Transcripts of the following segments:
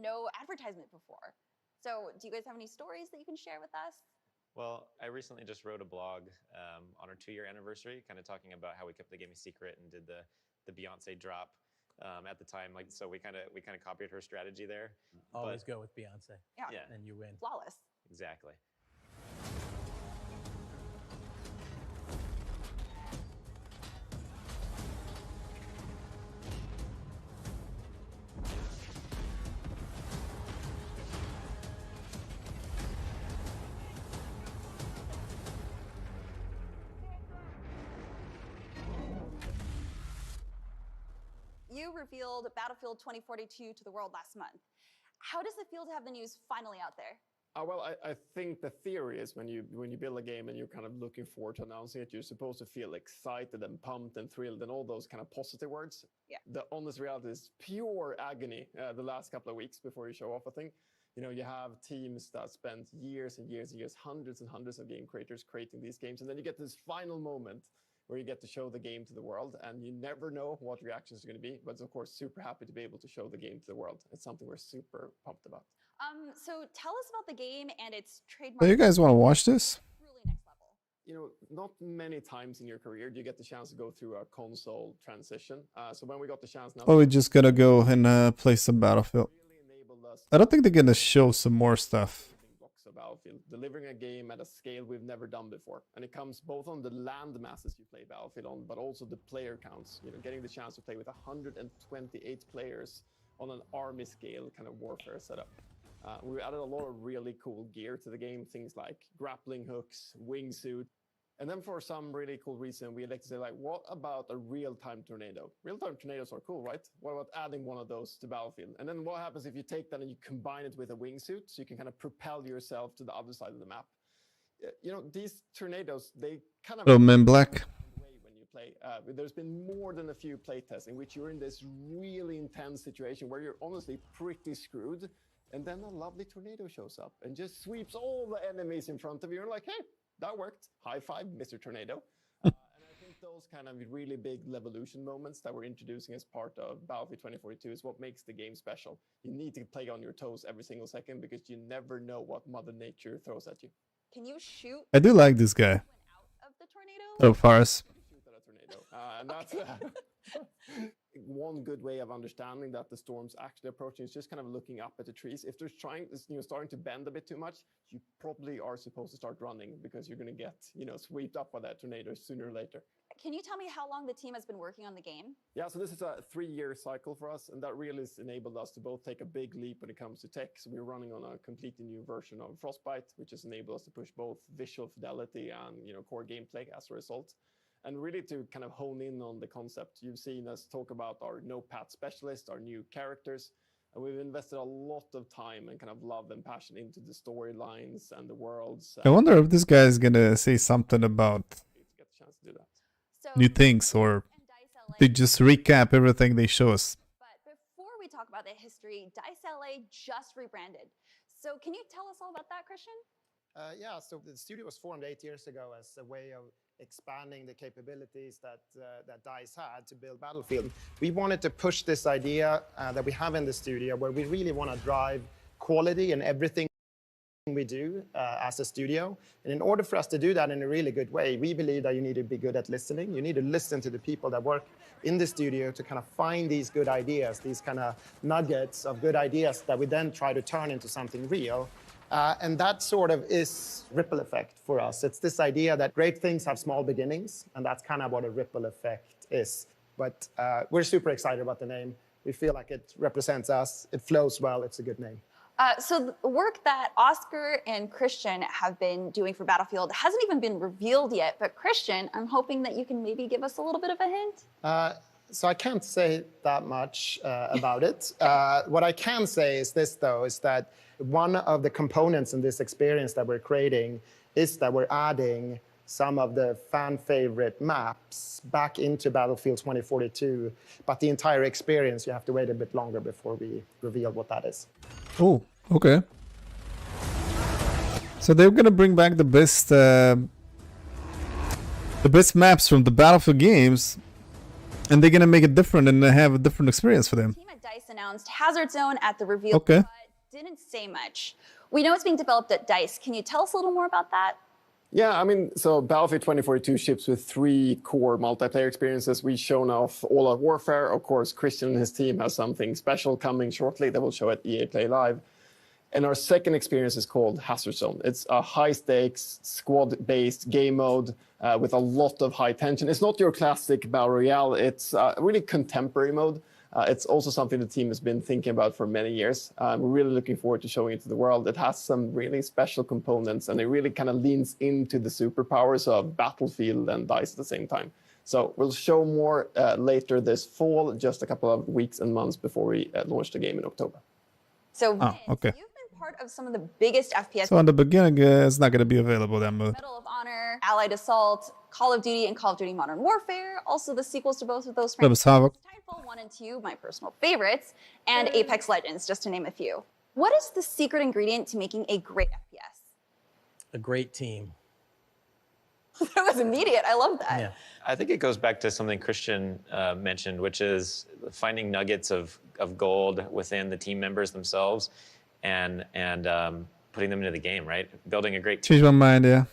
no advertisement before. So do you guys have any stories that you can share with us? Well, I recently just wrote a blog on our 2-year anniversary, kind of talking about how we kept the game a secret and did the Beyonce drop at the time. Like, so we kind of copied her strategy there. Always go with Beyonce. Yeah. And you win. Flawless. Exactly. You revealed Battlefield 2042 to the world last month. How does it feel to have the news finally out there? Well, I think the theory is when you build a game and you're kind of looking forward to announcing it, you're supposed to feel excited and pumped and thrilled and all those kind of positive words. Yeah. The honest reality is pure agony the last couple of weeks before you show off a thing. You know, you have teams that spend years and years and years, hundreds and hundreds of game creators creating these games, and then you get this final moment where you get to show the game to the world, and you never know what reactions are going to be, but of course super happy to be able to show the game to the world. It's something we're super pumped about. So tell us about the game and its trademark. So you guys want to watch this? Truly next level. You know, not many times in your career do you get the chance to go through a console transition. So when we got the chance now... Oh, we're just gonna go and play some Battlefield. Really enabled us I don't think they're gonna show some more stuff. blocks of Battlefield, delivering a game at a scale we've never done before. And it comes both on the land masses you play Battlefield on, but also the player counts. You know, getting the chance to play with 128 players on an army scale kind of warfare setup. We added a lot of really cool gear to the game, things like grappling hooks, wingsuit. And then for some really cool reason, we elected to say, like, what about a real-time tornado? Real-time tornadoes are cool, right? What about adding one of those to Battlefield? And then what happens if you take that and you combine it with a wingsuit so you can kind of propel yourself to the other side of the map? You know, these tornadoes, they kind of... Oh, Men Black. When you play. There's been more than a few playtests in which you're in this really intense situation where you're honestly pretty screwed. And then a lovely tornado shows up and just sweeps all the enemies in front of you. You're like, hey, that worked. High five, Mr. Tornado. And I think those kind of really big levolution moments that we're introducing as part of Battlefield 2042 is what makes the game special. You need to play on your toes every single second because you never know what Mother Nature throws at you. Can you shoot? I do like this guy. Out of the tornado? Oh, Faris. Shoot at a tornado. And that's one good way of understanding that the storm's actually approaching is just kind of looking up at the trees. If they're starting to bend a bit too much, you probably are supposed to start running because you're going to get, swept up by that tornado sooner or later. Can you tell me how long the team has been working on the game? Yeah, so this is a 3-year cycle for us, and that really has enabled us to both take a big leap when it comes to tech. So we're running on a completely new version of Frostbite, which has enabled us to push both visual fidelity and, core gameplay as a result. And really to kind of hone in on the concept. You've seen us talk about our no-path specialist, our new characters, and we've invested a lot of time and kind of love and passion into the storylines and the worlds. I wonder if this guy is gonna say something about Get the chance to do that. So, new things, or DICE they just recap everything they show us. But before we talk about the history, DICE LA just rebranded. So can you tell us all about that, Christian? Yeah, so the studio was formed 8 years ago as a way of expanding the capabilities that DICE had to build Battlefield. We wanted to push this idea that we have in the studio where we really want to drive quality in everything we do as a studio. And in order for us to do that in a really good way, we believe that you need to be good at listening. You need to listen to the people that work in the studio to kind of find these good ideas, these kind of nuggets of good ideas that we then try to turn into something real. And that sort of is ripple effect for us. It's this idea that great things have small beginnings, and that's kind of what a ripple effect is. But we're super excited about the name. We feel like it represents us. It flows well. It's a good name. So the work that Oscar and Christian have been doing for Battlefield hasn't even been revealed yet. But Christian, I'm hoping that you can maybe give us a little bit of a hint. So I can't say that much about it. What I can say is this, though, is that one of the components in this experience that we're creating is that we're adding some of the fan favorite maps back into Battlefield 2042. But the entire experience, you have to wait a bit longer before we reveal what that is. Oh, okay. So they're gonna bring back the best maps from the Battlefield games, and they're gonna make it different and have a different experience for them. The team at DICE announced Hazard Zone at the reveal, Okay. but didn't say much. We know it's being developed at DICE. Can you tell us a little more about that? Yeah, I mean, so Battlefield 2042 ships with 3 core multiplayer experiences. We've shown off All Out Warfare. Of course, Christian and his team has something special coming shortly that we'll show at EA Play Live. And our second experience is called Hazard Zone. It's a high-stakes, squad-based game mode with a lot of high tension. It's not your classic Battle Royale. It's a really contemporary mode. It's also something the team has been thinking about for many years. We're really looking forward to showing it to the world. It has some really special components, and it really kind of leans into the superpowers of Battlefield and DICE at the same time. So we'll show more later this fall, just a couple of weeks and months before we launch the game in October. So, Oh, Vince, okay. you've been part of some of the biggest FPS. So in the beginning, it's not going to be available, that mode. Medal of Honor, Allied Assault, Call of Duty, and Call of Duty Modern Warfare. Also, the sequels to both of those That was franchises. Havoc. Titanfall 1 and 2, my personal favorites, and Apex Legends, just to name a few. What is the secret ingredient to making a great FPS? A great team. That was immediate. I love that. Yeah. I think it goes back to something Christian mentioned, which is finding nuggets of gold within the team members themselves and putting them into the game, right? Building a great team, Change my mind, yeah.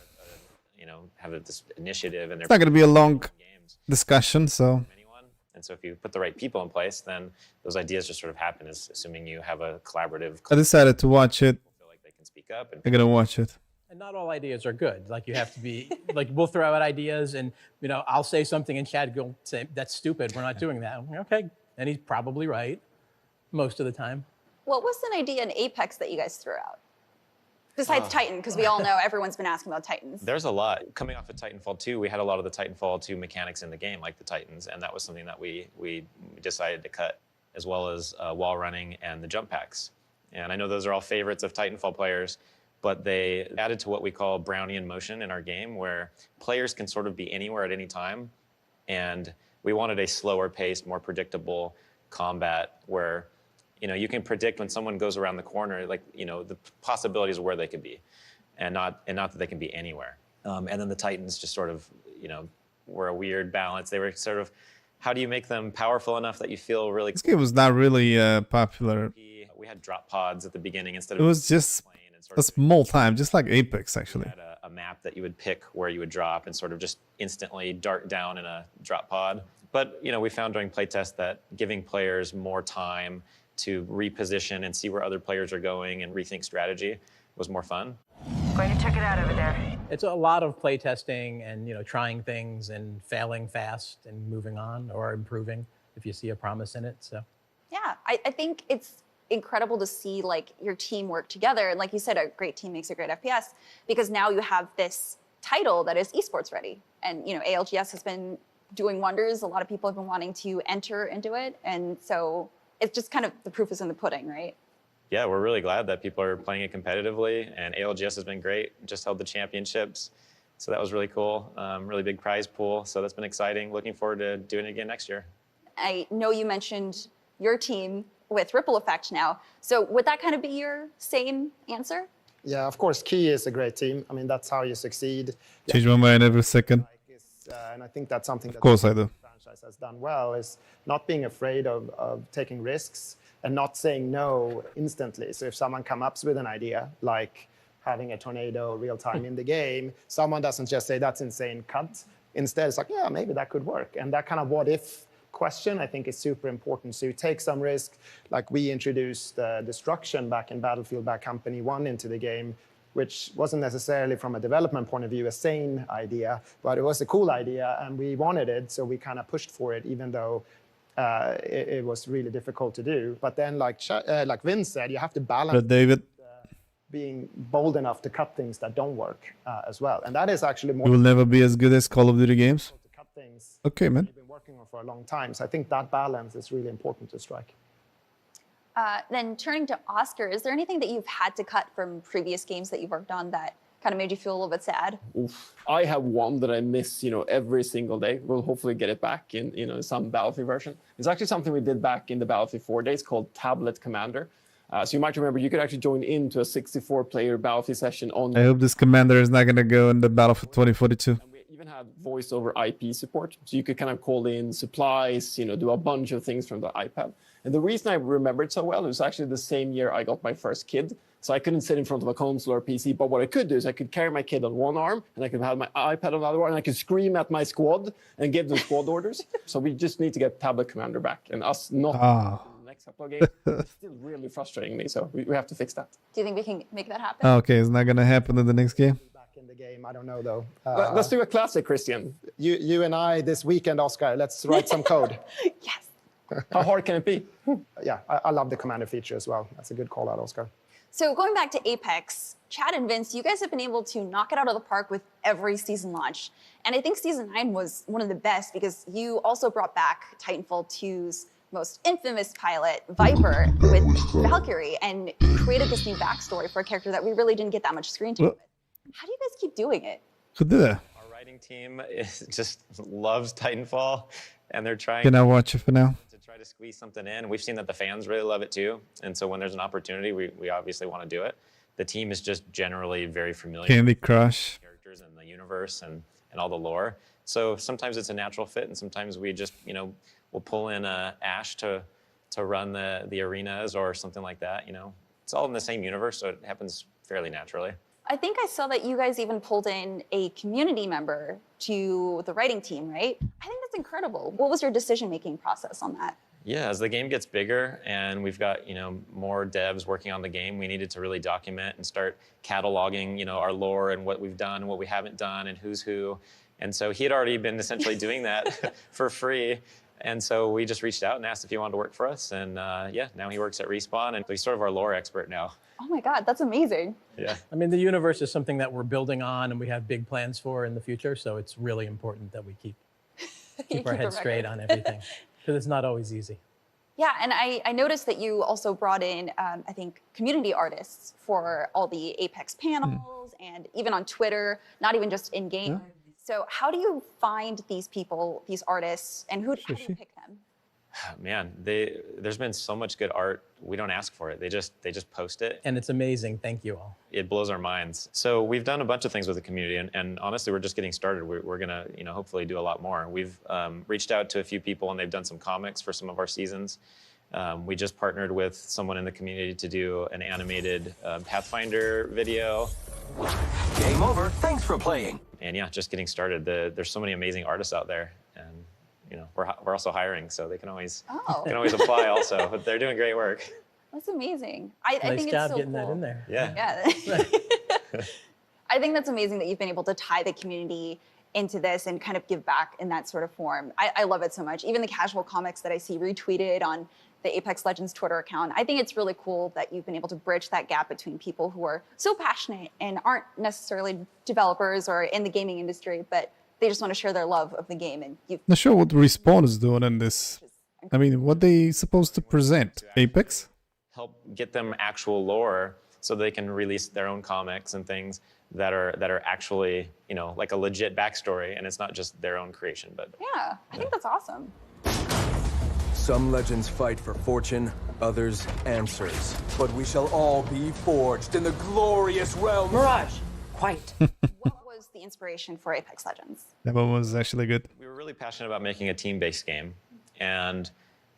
have this initiative and It's not going to be a long games. discussion, so... Anyone. And so if you put the right people in place, then those ideas just sort of happen, assuming you have a collaborative. I decided to watch it. People feel like they can speak up. And I'm going to watch it. And not all ideas are good. Like you have to be, like we'll throw out ideas and, I'll say something and Chad will say, that's stupid. We're not doing that. I'm like, okay. And he's probably right most of the time. What was an idea in Apex that you guys threw out? Besides Titan, because we all know everyone's been asking about Titans. There's a lot. Coming off of Titanfall 2, we had a lot of the Titanfall 2 mechanics in the game, like the Titans, and that was something that we decided to cut, as well as wall running and the jump packs. And I know those are all favorites of Titanfall players, but they added to what we call Brownian motion in our game, where players can sort of be anywhere at any time. And we wanted a slower paced, more predictable combat where you can predict when someone goes around the corner, the possibilities of where they could be, and not that they can be anywhere. And then the Titans just sort of, were a weird balance. They were sort of, how do you make them powerful enough that you feel really? This game was not really popular. We had drop pods at the beginning instead It of. was just plane and sort a of small time, just like Apex, actually. had a map that you would pick where you would drop and sort of just instantly dart down in a drop pod. But we found during playtest that giving players more time to reposition and see where other players are going and rethink strategy was more fun. Going to check it out over there. It's a lot of play testing and, trying things and failing fast and moving on or improving if you see a promise in it. So, Yeah, I think it's incredible to see your team work together. And like you said, a great team makes a great FPS because now you have this title that is esports ready. And, ALGS has been doing wonders. A lot of people have been wanting to enter into it. And so it's just kind of the proof is in the pudding, right? Yeah, we're really glad that people are playing it competitively, and ALGS has been great. Just held the championships, so that was really cool. Really big prize pool, so that's been exciting. Looking forward to doing it again next year. I know you mentioned your team with Ripple Effect now, so would that kind of be your same answer? Yeah, of course, Key is a great team. I mean, that's how you succeed. Change my mind every second. And I think that's something that Of course I do. the franchise has done well, is not being afraid of taking risks and not saying no instantly. So if someone comes up with an idea, like having a tornado real time in the game, someone doesn't just say, that's insane, cut. Instead, it's like, yeah, maybe that could work. And that kind of what if question, I think, is super important. So you take some risk, like we introduced Destruction back in Battlefield Bad Company 1 into the game, which wasn't necessarily from a development point of view a sane idea, but it was a cool idea and we wanted it, so we kind of pushed for it, even though it was really difficult to do. But then, like Vince said, you have to balance But David, being bold enough to cut things that don't work as well. And that is actually more you will never be as good as Call of Duty games. difficult to cut things Okay, man. you've been working on for a long time. So I think that balance is really important to strike. Then turning to Oscar, is there anything that you've had to cut from previous games that you've worked on that kind of made you feel a little bit sad? Oof. I have one that I miss, every single day. We'll hopefully get it back in, some Battlefield version. It's actually something we did back in the Battlefield 4 days called Tablet Commander. So you might remember you could actually join into a 64-player Battlefield session on. I hope this commander is not going to go in the Battlefield 2042. And we even had voice over IP support. So you could kind of call in supplies, do a bunch of things from the iPad. And the reason I remembered so well, it was actually the same year I got my first kid. So I couldn't sit in front of a console or PC, but what I could do is I could carry my kid on one arm and I could have my iPad on the other one and I could scream at my squad and give them squad orders. So we just need to get Tablet Commander back, and us not in the next couple of games. It's still really frustrating me, so we have to fix that. Do you think we can make that happen? Okay, it's not gonna happen in the next game. Back in the game, I don't know though. Let's do a classic, Christian. You and I this weekend, Oscar. Let's write some code. Yes. How hard can it be? Yeah, I love the commander feature as well. That's a good call out, Oscar. So going back to Apex, Chad and Vince, you guys have been able to knock it out of the park with every season launch. And I think season 9 was one of the best because you also brought back Titanfall 2's most infamous pilot, Viper, with Valkyrie, and created this new backstory for a character that we really didn't get that much screen time with. How do you guys keep doing it? Who did that? Our writing team just loves Titanfall, and they're trying Can I watch it for now? to try to squeeze something in. We've seen that the fans really love it too, and so when there's an opportunity, we obviously want to do it. The team is just generally very familiar Candy with Crush. characters and the universe and all the lore. So sometimes it's a natural fit, and sometimes we just we'll pull in Ash to run the arenas or something like that. It's all in the same universe, so it happens fairly naturally. I think I saw that you guys even pulled in a community member to the writing team, right? I think that's incredible. What was your decision-making process on that? Yeah, as the game gets bigger and we've got more devs working on the game, we needed to really document and start cataloging our lore and what we've done and what we haven't done and who's who. And so he had already been essentially doing that for free. And so we just reached out and asked if he wanted to work for us. And yeah, now he works at Respawn, and he's sort of our lore expert now. Oh my God, that's amazing. Yeah. I mean, the universe is something that we're building on and we have big plans for in the future. So it's really important that we keep our heads straight on everything, because it's not always easy. Yeah, and I noticed that you also brought in, I think, community artists for all the Apex panels and even on Twitter, not even just in-game. Yeah. So how do you find these people, these artists, and how do you pick them? Man, there's been so much good art. We don't ask for it. They just post it. And it's amazing. Thank you all. It blows our minds. So we've done a bunch of things with the community, and honestly, we're just getting started. We're gonna, hopefully do a lot more. We've reached out to a few people, and they've done some comics for some of our seasons. We just partnered with someone in the community to do an animated Pathfinder video. Game over. Thanks for playing. And yeah, just getting started. There's so many amazing artists out there, and we're also hiring, so they can always apply also. But they're doing great work. That's amazing. I Nice think job it's so getting cool. that in there. Yeah. Yeah. I think that's amazing that you've been able to tie the community into this and kind of give back in that sort of form. I love it so much. Even the casual comics that I see retweeted on the Apex Legends Twitter account, I think it's really cool that you've been able to bridge that gap between people who are so passionate and aren't necessarily developers or in the gaming industry, but they just want to share their love of the game. And you've Not sure what Respawn is doing in this. I mean, what they supposed to present? Apex? Help get them actual lore so they can release their own comics and things that are actually, like a legit backstory, and it's not just their own creation. But yeah, I think that's awesome. Some legends fight for fortune, others answers. But we shall all be forged in the glorious realm. Mirage, quiet. What was the inspiration for Apex Legends? That one was actually good. we were really passionate about making a team-based game, and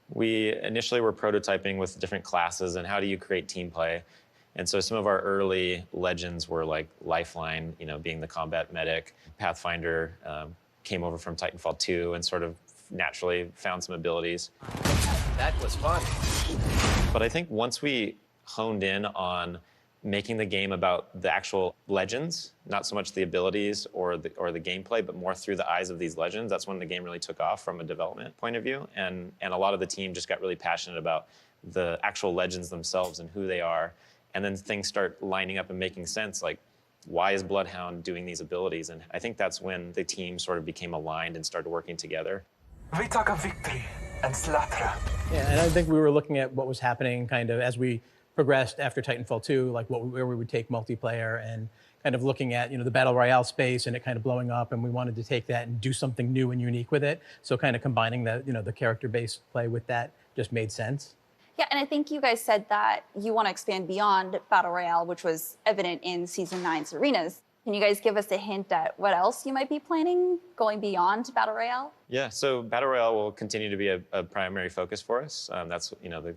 we initially were prototyping with different classes and how do you create team play. And so some of our early legends were like Lifeline, being the combat medic. Pathfinder came over from Titanfall 2 and sort of naturally found some abilities. That was fun. But I think once we honed in on making the game about the actual legends, not so much the abilities or the gameplay, but more through the eyes of these legends, that's when the game really took off from a development point of view. And a lot of the team just got really passionate about the actual legends themselves and who they are. And then things start lining up and making sense, like, why is Bloodhound doing these abilities? And I think that's when the team sort of became aligned and started working together. We talk of victory and slaughter. Yeah, and I think we were looking at what was happening kind of as we progressed after Titanfall 2, like where we would take multiplayer and kind of looking at, the Battle Royale space and it kind of blowing up, and we wanted to take that and do something new and unique with it. So kind of combining the character-based play with that just made sense. Yeah, and I think you guys said that you want to expand beyond Battle Royale, which was evident in Season 9's arenas. Can you guys give us a hint at what else you might be planning going beyond Battle Royale? Yeah, so Battle Royale will continue to be a primary focus for us. That's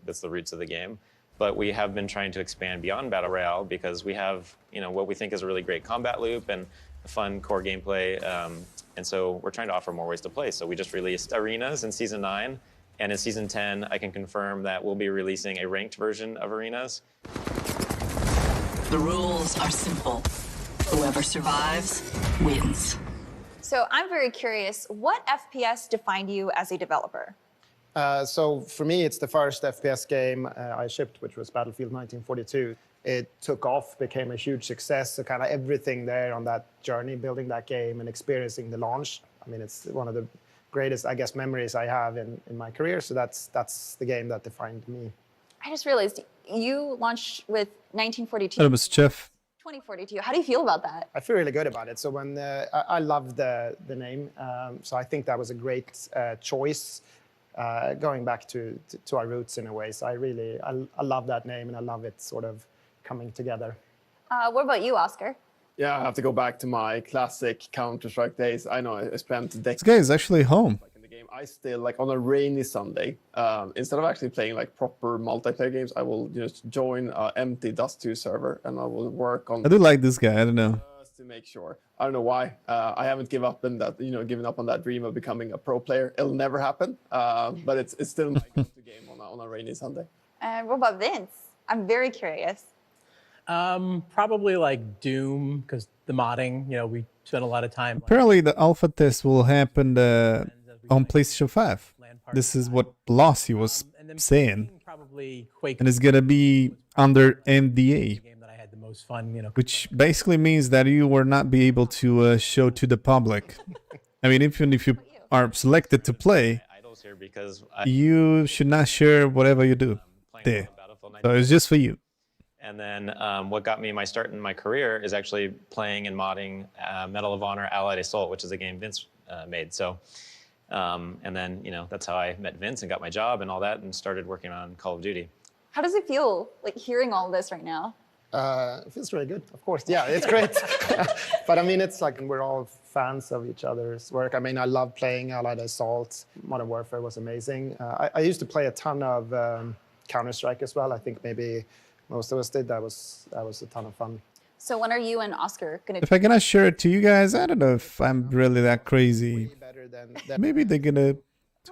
that's the roots of the game. But we have been trying to expand beyond Battle Royale because we have what we think is a really great combat loop and a fun core gameplay. And so we're trying to offer more ways to play. So we just released Arenas in Season 9. And in Season 10, I can confirm that we'll be releasing a ranked version of Arenas. The rules are simple. Whoever survives wins. So I'm very curious, what FPS defined you as a developer? So for me, it's the first FPS game I shipped, which was Battlefield 1942. It took off, became a huge success. So kind of everything there on that journey, building that game and experiencing the launch. I mean, it's one of the greatest, I guess, memories I have in my career. So that's the game that defined me. I just realized you launched with 1942. That was Jeff. 2042. How do you feel about that? I feel really good about it. So when I love the name, so I think that was a great choice, going back to our roots in a way. So I love that name, and I love it sort of coming together. What about you, Oscar? Yeah, I have to go back to my classic Counter-Strike days. I know I spent This guy is actually home. in the game. I still, like on a rainy Sunday, instead of actually playing like proper multiplayer games, I will just join an empty Dust 2 server and I will work on I do like this guy. I don't know. just to make sure. I don't know why. I haven't given up on that dream of becoming a pro player. It'll never happen. But it's still my go-to game on a rainy Sunday. And what about Vince? I'm very curious. Probably like Doom, because the modding, we spent a lot of time. Apparently, the alpha test will happen on PlayStation 5. This is what Lassie was saying. Probably Quake. And it's gonna be under NDA, Game that I had the most fun, which basically means that you will not be able to show to the public. I mean, even if you are selected to play, Idols here because you should not share whatever you do there. So it's just for you. And then what got me my start in my career is actually playing and modding Medal of Honor Allied Assault, which is a game Vince made. So, and then, that's how I met Vince and got my job and all that and started working on Call of Duty. How does it feel, like hearing all this right now? It feels really good, of course. Yeah, it's great. But I mean, it's like we're all fans of each other's work. I mean, I love playing Allied Assault. Modern Warfare was amazing. I used to play a ton of Counter-Strike as well. I think maybe most of us did. That was a ton of fun. So when are you and Oscar gonna? If I cannot share it to you guys, I don't know if I'm really that crazy. Better than Maybe they're gonna.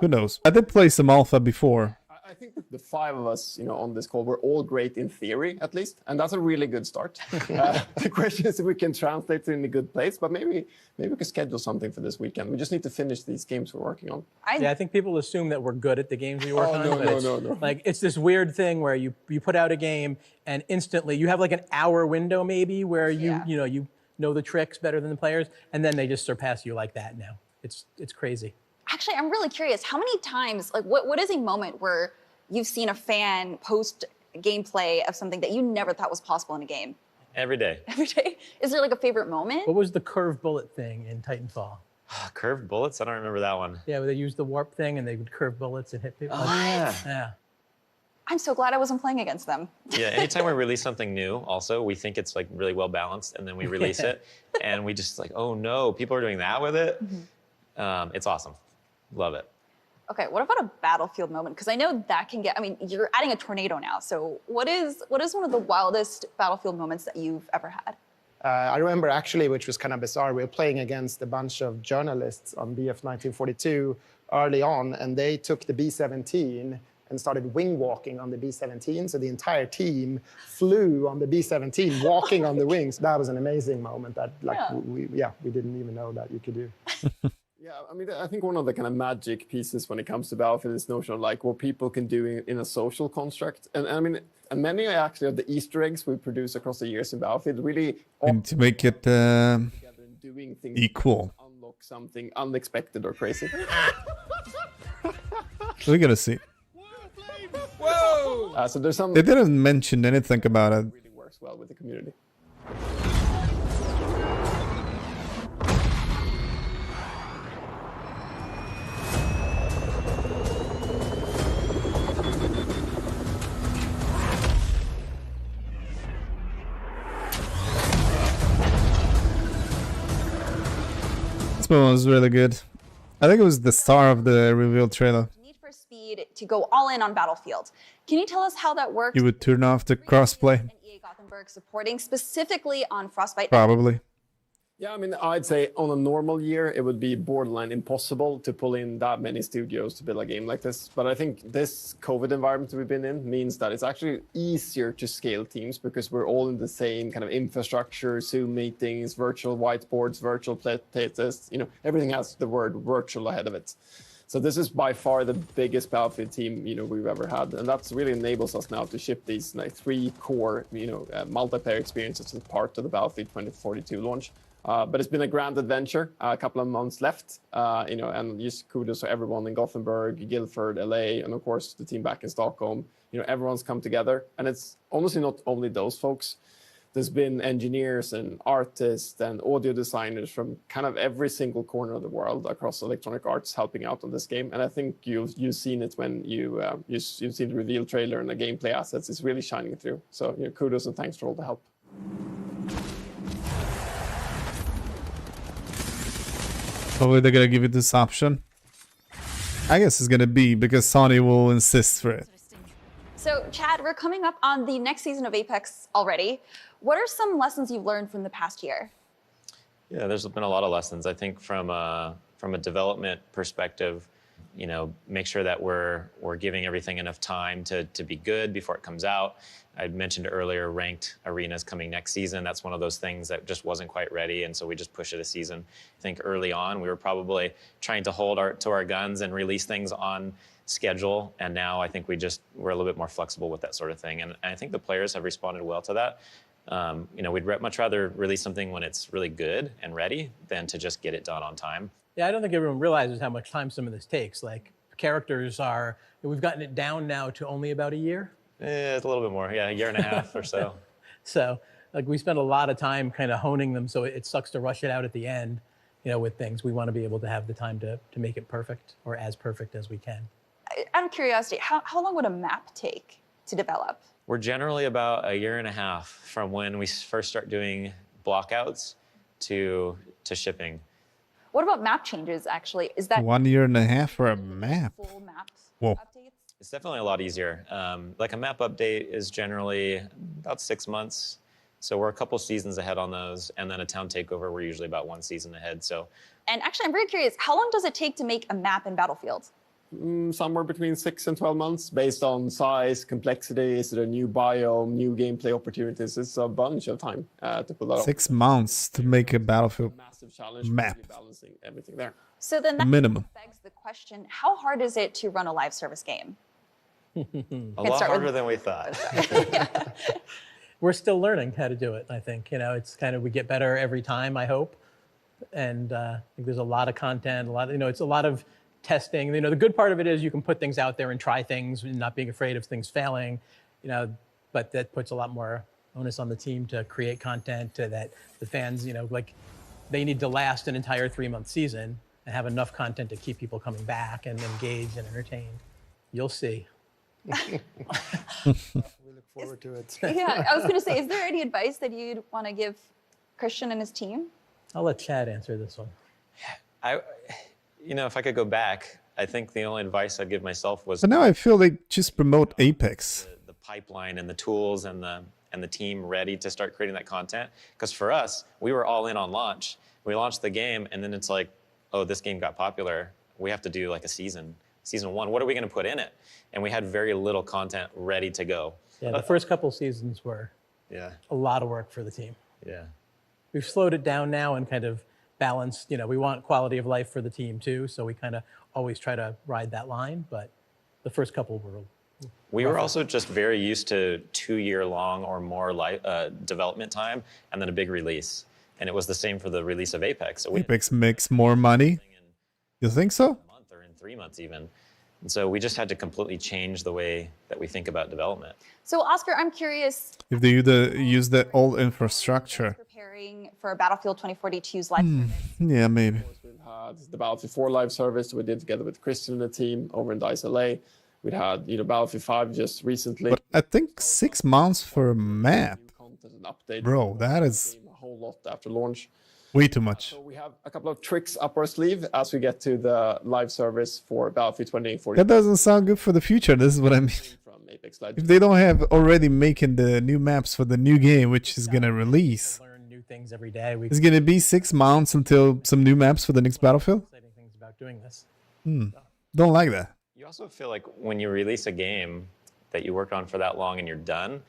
Who knows? I did play some alpha before. I think the five of us, on this call, we're all great in theory, at least, and that's a really good start. The question is if we can translate it in a good place, but maybe we can schedule something for this weekend. We just need to finish these games we're working on. I think people assume that we're good at the games we work on. No. Like it's this weird thing where you put out a game and instantly you have like an hour window maybe where you know the tricks better than the players, and then they just surpass you like that now. It's crazy. Actually, I'm really curious. How many times, like, what is a moment where you've seen a fan post gameplay of something that you never thought was possible in a game? Every day. Every day? Is there like a favorite moment? What was the curved bullet thing in Titanfall? Curved bullets? I don't remember that one. Yeah, where they used the warp thing and they would curve bullets and hit people. Oh, yeah. Yeah. I'm so glad I wasn't playing against them. Yeah, anytime we release something new, also, we think it's like really well balanced, and then we release it, and we just like, oh no, people are doing that with it. It's awesome. Love it. Okay, what about a battlefield moment? Because I know that can get, I mean, you're adding a tornado now. So what is one of the wildest battlefield moments that you've ever had? I remember actually, which was kind of bizarre, we were playing against a bunch of journalists on BF 1942 early on, and they took the B-17 and started wing walking on the B-17. So the entire team flew on the B-17, walking on the wings. That was an amazing moment that, like, we didn't even know that you could do. Yeah, I mean, I think one of the kind of magic pieces when it comes to Battlefield is this notion of like what people can do in a social construct. And I mean, and many actually of the Easter eggs we produce across the years in Battlefield really And to make it together and doing things equal. unlock something unexpected or crazy. We're gonna see. Whoa! So there's some They didn't mention anything about it. really works well with the community. announcement was really good. I think it was the star of the reveal trailer. Need for Speed to go all in on Battlefield. Can you tell us how that works? You would turn off the crossplay, And EA Gothenburg supporting specifically on Frostbite. probably. Yeah, I mean, I'd say on a normal year, it would be borderline impossible to pull in that many studios to build a game like this. But I think this COVID environment we've been in means that it's actually easier to scale teams because we're all in the same kind of infrastructure, Zoom meetings, virtual whiteboards, virtual play tests. You know, everything has the word virtual ahead of it. So this is by far the biggest Battlefield team, you know, we've ever had, and that's really enables us now to ship these like 3 core, you know, multiplayer experiences as part of the Battlefield 2042 launch. But it's been a grand adventure, a couple of months left, you know, and just kudos to everyone in Gothenburg, Guildford, LA, and of course the team back in Stockholm. You know, everyone's come together, and it's honestly not only those folks. There's been engineers and artists and audio designers from kind of every single corner of the world across Electronic Arts helping out on this game. And I think you've seen it when you've seen the reveal trailer and the gameplay assets. It's really shining through. So, you know, kudos and thanks for all the help. Hopefully they're gonna give you this option. I guess it's gonna be because Sony will insist for it. So, Chad, we're coming up on the next season of Apex already. What are some lessons you've learned from the past year? Yeah, there's been a lot of lessons. I think from a development perspective, you know, make sure that we're giving everything enough time to be good before it comes out. I mentioned earlier ranked arenas coming next season. That's one of those things that just wasn't quite ready, and so we just pushed it a season. I think early on we were probably trying to hold to our guns and release things on schedule, and now I think we're a little bit more flexible with that sort of thing, and I think the players have responded well to that. You know, we'd much rather release something when it's really good and ready than to just get it done on time. Yeah, I don't think everyone realizes how much time some of this takes. Like, characters are, we've gotten it down now to only about a year. It's a little bit more, yeah, a year and a half or so. So, like, we spend a lot of time kind of honing them, so it sucks to rush it out at the end, you know, with things. We want to be able to have the time to make it perfect, or as perfect as we can. Out of curiosity, how long would a map take to develop? We're generally about a year and a half from when we first start doing blockouts to shipping. What about map changes, actually? Is that 1 year and a half for a map? full map Whoa. updates? It's definitely a lot easier. Like a map update is generally about 6 months. So we're a couple seasons ahead on those. And then a town takeover, we're usually about 1 season ahead. So, And actually, I'm very curious, how long does it take to make a map in Battlefield? Somewhere between 6 and 12 months based on size, complexity, is it a new biome, new gameplay opportunities. It's a bunch of time to pull that off. 6 months to make a Battlefield Massive challenge, map. really balancing everything there. So then that minimum. begs the question, how hard is it to run a live service game? a Let's lot start with- harder than we thought. We're still learning how to do it, I think. You know, it's kind of, we get better every time, I hope. And I think there's a lot of content, it's a lot of testing. You know, the good part of it is you can put things out there and try things and not being afraid of things failing, you know, but that puts a lot more onus on the team to create content to that the fans, you know, like they need to last an entire 3-month season and have enough content to keep people coming back and engaged and entertained. You'll see. We look forward to it. Yeah, I was going to say, is there any advice that you'd want to give Christian and his team? I'll let Chad answer this one. You know, if I could go back, I think the only advice I'd give myself was But now I feel they just promote Apex. the pipeline and the tools and the team ready to start creating that content. Because for us, we were all in on launch. We launched the game, and then it's like, oh, this game got popular. We have to do like a season 1. What are we going to put in it? And we had very little content ready to go. Yeah, the first couple seasons were Yeah, a lot of work for the team. yeah. We've slowed it down now and kind of balanced, you know, we want quality of life for the team too, so we kind of always try to ride that line, but the first couple were We were also just very used to 2-year-long or more development time, and then a big release. And it was the same for the release of Apex. So we Apex makes more money. You think so? a month or in 3 months even. And so we just had to completely change the way that we think about development. So, Oscar, I'm curious, If they use the old infrastructure. preparing for Battlefield 2042's live service. Yeah, maybe. We've had the Battlefield 4 live service we did together with Christian and the team over in DICE LA. We'd had, you know, Battlefield 5 just recently. But I think 6 months for a map. New content and update. Bro, that is... A whole lot after launch. Way too much. So we have a couple of tricks up our sleeve as we get to the live service for Battlefield 2040 That doesn't sound good for the future. This is what I mean. from Apex If Legends. they don't have already making the new maps for the new game, which is gonna release, Learn new things every day. We it's gonna be 6 months until some new maps for the next Battlefield. exciting things about doing this. Don't like that. You also feel like when you release a game that you worked on for that long and you're done,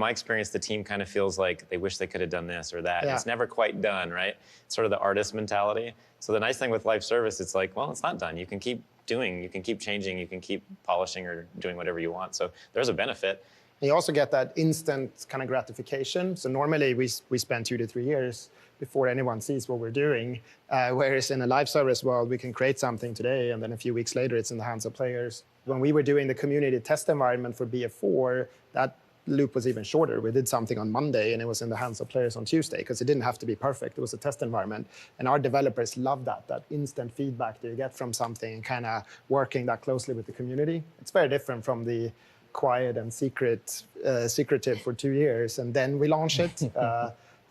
my experience, the team kind of feels like they wish they could have done this or that. Yeah. It's never quite done, right? It's sort of the artist mentality. So the nice thing with live service, it's like, well, it's not done. You can keep doing, you can keep changing, you can keep polishing or doing whatever you want. So there's a benefit. And you also get that instant kind of gratification. So normally we spend 2 to 3 years before anyone sees what we're doing. Whereas in a live service world, we can create something today, and then a few weeks later, it's in the hands of players. When we were doing the community test environment for BF4, that loop was even shorter. We did something on Monday, and it was in the hands of players on Tuesday, because it didn't have to be perfect. It was a test environment. And our developers love that instant feedback that you get from something and kind of working that closely with the community. It's very different from the quiet and secretive for 2 years, and then we launch it.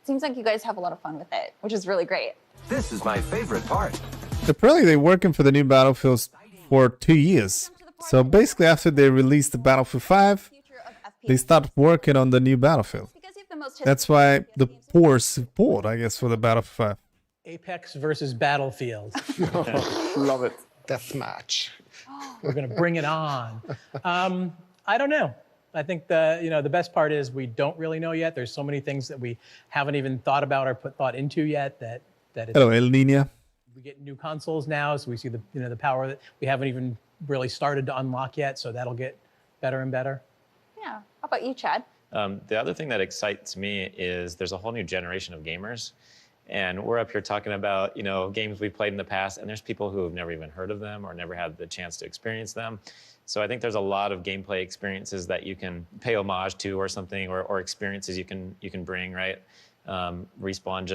Seems like you guys have a lot of fun with it, which is really great. This is my favorite part. Apparently, they're working for the new Battlefields for 2 years. So basically, after they released the Battlefield 5, they start working on the new Battlefield. Because you have the most That's why the poor support, I guess, for the Battlefield 5. Apex versus Battlefield. Love it. Deathmatch. We're going to bring it on. I don't know. I think the best part is we don't really know yet. There's so many things that we haven't even thought about or put thought into yet that it's, Hello, El Nina. we get new consoles now, so we see the power that we haven't even really started to unlock yet. So that'll get better and better. Yeah. How about you, Chad? The other thing that excites me is there's a whole new generation of gamers. And we're up here talking about, games we played in the past, and there's people who have never even heard of them or never had the chance to experience them. So I think there's a lot of gameplay experiences that you can pay homage to or something, or experiences you can bring, right? Respawn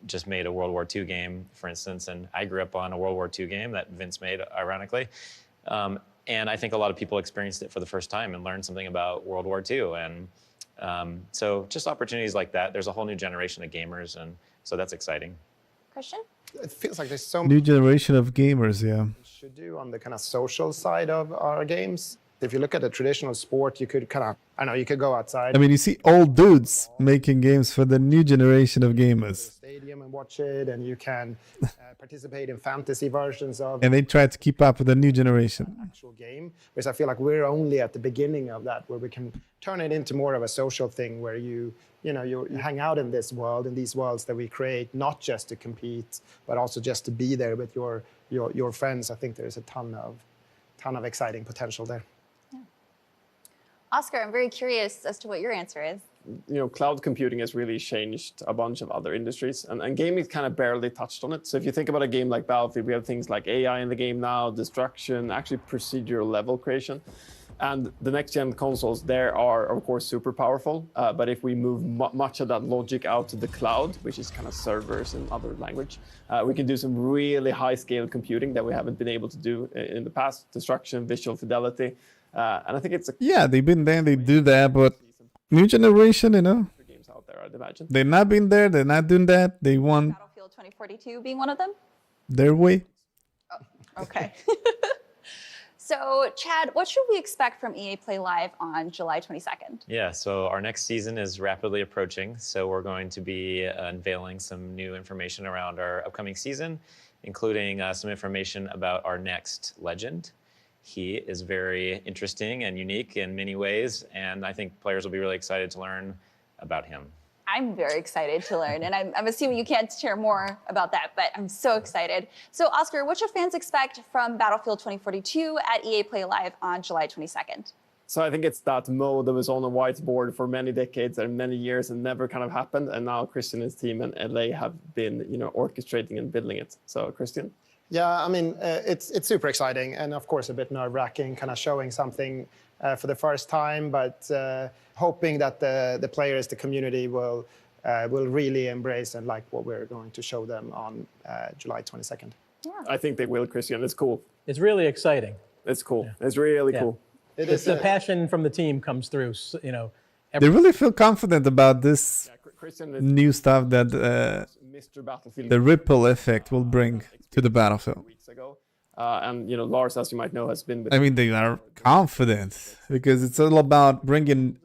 just made a World War II game, for instance, and I grew up on a World War II game that Vince made, ironically. And I think a lot of people experienced it for the first time and learned something about World War II. And so just opportunities like that. There's a whole new generation of gamers, and so that's exciting. Christian? It feels like there's so New much generation of gamers, yeah. we should do on the kind of social side of our games. If you look at a traditional sport, you could you could go outside. I mean, you see old dudes making games for the new generation of gamers. Stadium and watch it, and you can participate in fantasy versions of And they try to keep up with the new generation. actual game. Whereas I feel like we're only at the beginning of that, where we can turn it into more of a social thing, where you hang out in this world, in these worlds that we create, not just to compete, but also just to be there with your friends. I think there's a ton of exciting potential there. Oscar, I'm very curious as to what your answer is. Cloud computing has really changed a bunch of other industries, and gaming kind of barely touched on it. So if you think about a game like Battlefield, we have things like AI in the game now, destruction, actually procedural level creation. And the next-gen consoles, there are, of course, super powerful. But if we move much of that logic out to the cloud, which is kind of servers in other language, we can do some really high-scale computing that we haven't been able to do in the past. Destruction, visual fidelity. And I think it's Yeah, they've been there, they do that, but new generation, games out there, I'd imagine. they're not been there, they're not doing that. They want Battlefield 2042 being one of them? their way. Okay. So, Chad, what should we expect from EA Play Live on July 22nd? Yeah, so our next season is rapidly approaching. So we're going to be unveiling some new information around our upcoming season, including some information about our next legend. He is very interesting and unique in many ways, and I think players will be really excited to learn about him. I'm very excited to learn, and I'm assuming you can't share more about that, but I'm so excited. So, Oscar, what should fans expect from Battlefield 2042 at EA Play Live on July 22nd? So I think it's that mode that was on a whiteboard for many decades and many years and never kind of happened. And now Christian and his team and LA have been, orchestrating and building it. So, Christian? Yeah, I mean, it's super exciting, and of course a bit nerve-wracking, kind of showing something for the first time, but hoping that the players, the community will really embrace and like what we're going to show them on July 22nd. Yeah. I think they will, Christian. It's cool. It's really exciting. It's cool. Yeah. It's really cool. It's the passion from the team comes through. They really feel confident about this Christian new stuff that Mr. Battlefield. the ripple effect will bring to the Battlefield. Weeks ago. And you know, Lars, as you might know, has been with I mean, they are confident because it's all about bringing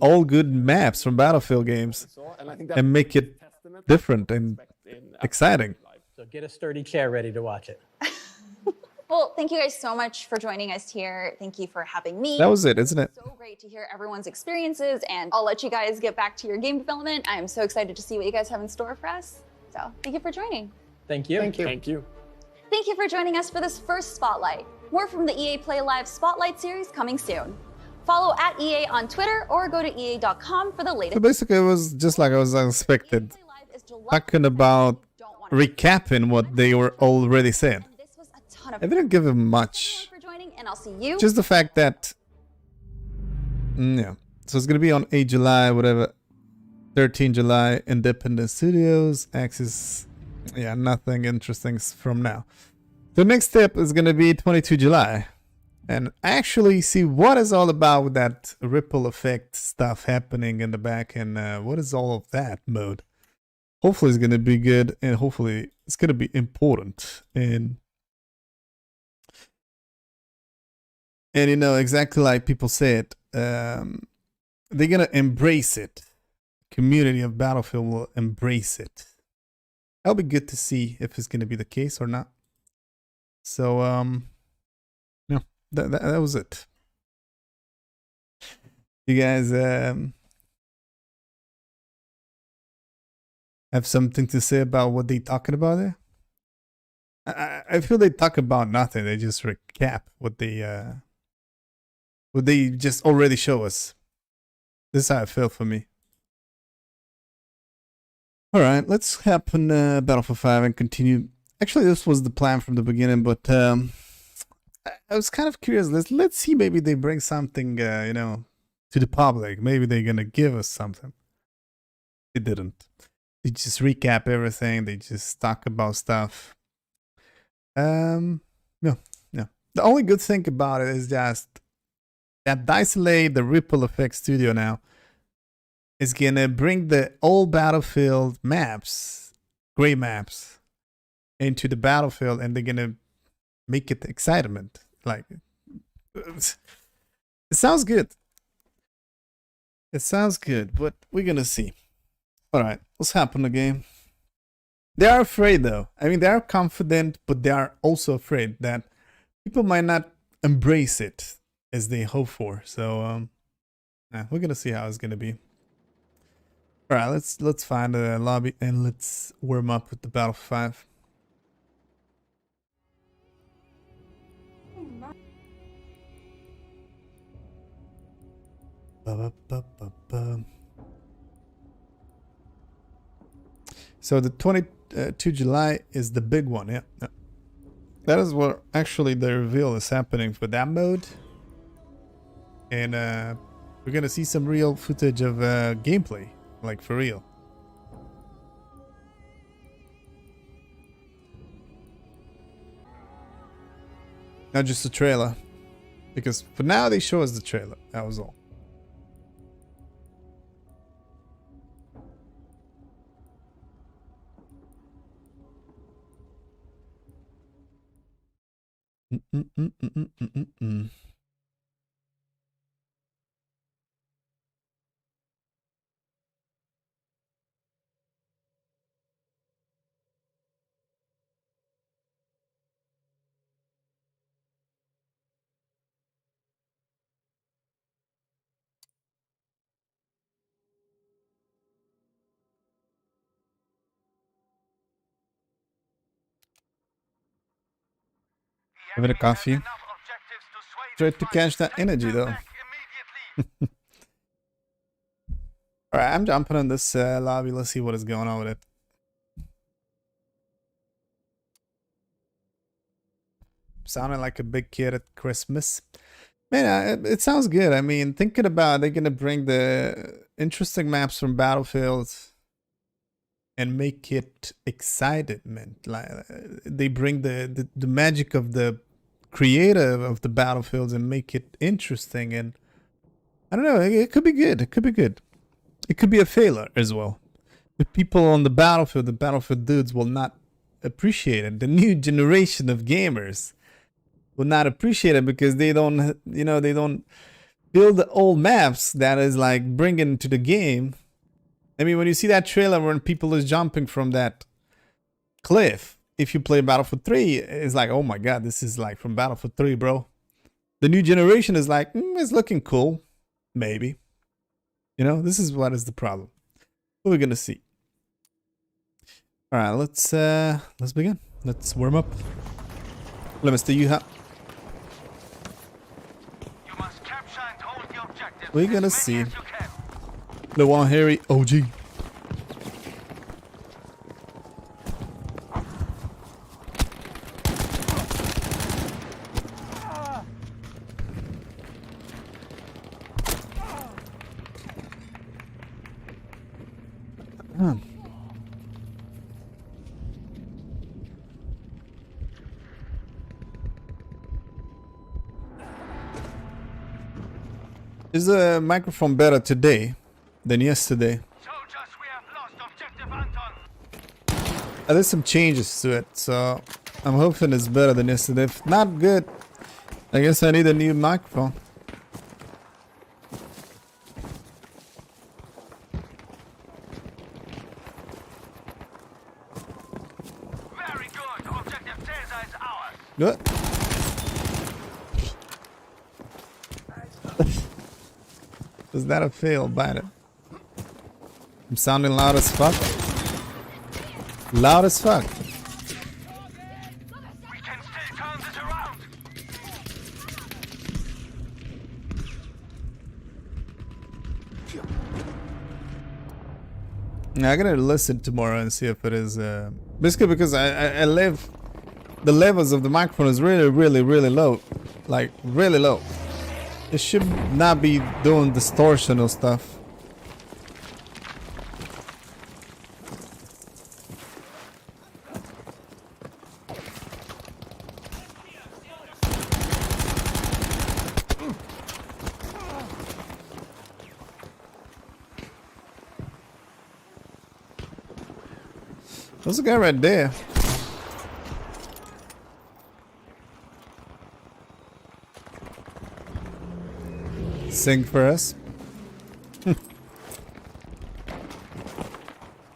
all good maps from Battlefield games and I think that and make it different and exciting. So get a sturdy chair ready to watch it. Well, thank you guys so much for joining us here. Thank you for having me. That was it, isn't it? So great to hear everyone's experiences, and I'll let you guys get back to your game development. I'm so excited to see what you guys have in store for us. So thank you for joining. Thank you. Thank you. Thank you. Thank you for joining us for this first Spotlight. More from the EA Play Live Spotlight series coming soon. Follow at EA on Twitter or go to EA.com for the latest. So basically, it was just like I was expected. EA Play Live is July Talking about Don't wanna miss it. recapping what they were already saying. And this was a ton of I didn't give him Thank much. you for joining, and I'll see you. Just the fact that, yeah. So it's gonna be on 8 July, whatever, 13 July, Independent Studios, Axis. Yeah, nothing interesting from now. The next step is gonna be 22 July, and actually see what is all about with that ripple effect stuff happening in the back, and what is all of that mode. Hopefully it's gonna be good, and hopefully it's gonna be important, and you know, exactly like people said, they're gonna embrace it. Community of Battlefield will embrace it. That'll be good to see if it's gonna be the case or not. So no, that was it. You guys have something to say about what they talking about there? I feel they talk about nothing. They just recap what they just already show us. This is how it felt for me. All right, let's hop on Battlefield 5 and continue. Actually, this was the plan from the beginning, but I was kind of curious. Let's see, maybe they bring something, you know, to the public. Maybe they're gonna give us something. They didn't. They just recap everything. They just talk about stuff. No. The only good thing about it is just that Dicelate, the Ripple Effect Studio now, is gonna bring the old Battlefield maps, gray maps, into the Battlefield, and they're gonna make it excitement. Like, it sounds good. It sounds good, but we're gonna see. All right, what's happened again? They are afraid, though. I mean, they are confident, but they are also afraid that people might not embrace it as they hope for. So, yeah, we're gonna see how it's gonna be. All right, let's find a lobby and let's warm up with the Battlefield 5. So the 22 July is the big one, yeah. That is where actually the reveal is happening for that mode. And we're gonna see some real footage of gameplay, like for real. Not just a trailer. Because for now they show us the trailer, that was all. Having a coffee. Try to catch that energy though. Alright, I'm jumping on this lobby. Let's see what is going on with it. Sounding like a big kid at Christmas. Man, it sounds good. I mean, thinking about they're gonna bring the interesting maps from Battlefield and make it excitement. Like they bring the magic of the creator of the Battlefields and make it interesting. And I don't know, it could be good. It could be good. It could be a failure as well. the people on the battlefield dudes will not appreciate it. The new generation of gamers will not appreciate it because they don't, you know, they don't build the old maps that is like bringing to the game. I mean, when you see that trailer when people is jumping from that cliff, if you play Battlefield 3, it's like, oh my god, this is like from Battlefield 3, bro. The new generation is like, it's looking cool, maybe. You know, this is what is the problem. What we're gonna see. All right, let's begin. Let's warm up. Let me see you. We're gonna see. The one Harry OG. Is the microphone better today than yesterday? There's some changes to it, so I'm hoping it's better than yesterday. If not good, I guess I need a new microphone. Very good. Objective Caesar is ours. Good. Was that a fail? Bite it. I'm sounding loud as fuck. Loud as fuck. We can still turn this around. Yeah, I'm gonna listen tomorrow and see if it is basically because I live the levels of the microphone is really low. Like really low. It should not be doing distortional stuff. There's a guy right there. Sing for us.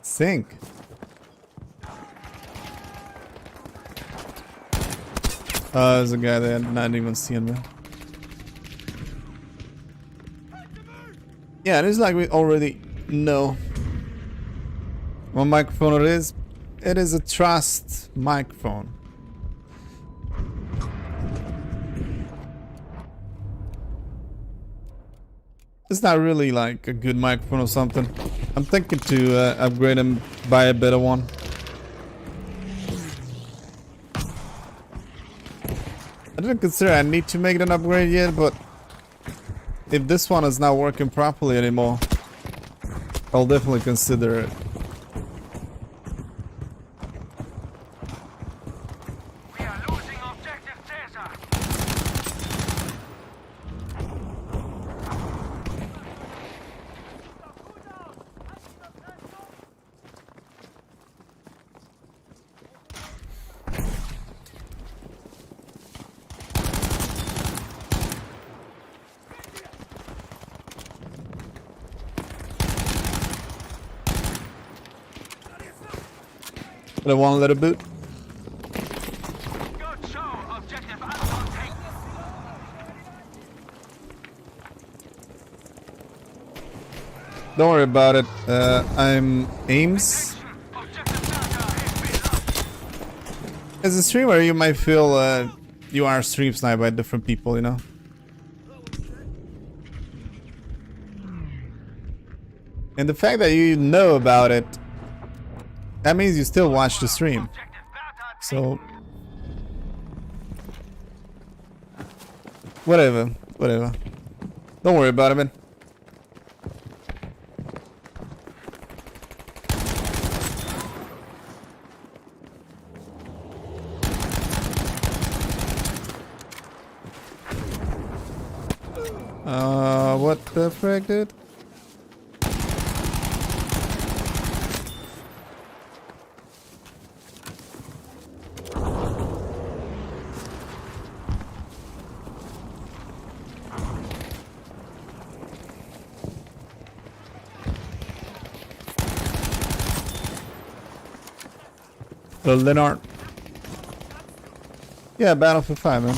Sing. There's a guy there, not even seeing me. Yeah, it is like we already know what microphone it is. It is a Trust microphone. It's not really like a good microphone or something. I'm thinking to upgrade and buy a better one. I didn't consider I need to make an upgrade yet, but if this one is not working properly anymore, I'll definitely consider it. We are losing objective Caesar. But I want a little bit. Good show. Objective Anton taken. Don't worry about it. I'm Ames. Objective Delta has been lost. As a streamer, you might feel you are stream sniped by different people, you know? And the fact that you know about it, that means you still watch the stream. So, whatever. Don't worry about it, man. What the frick, dude? Leonard. Yeah, Battlefield 5, man.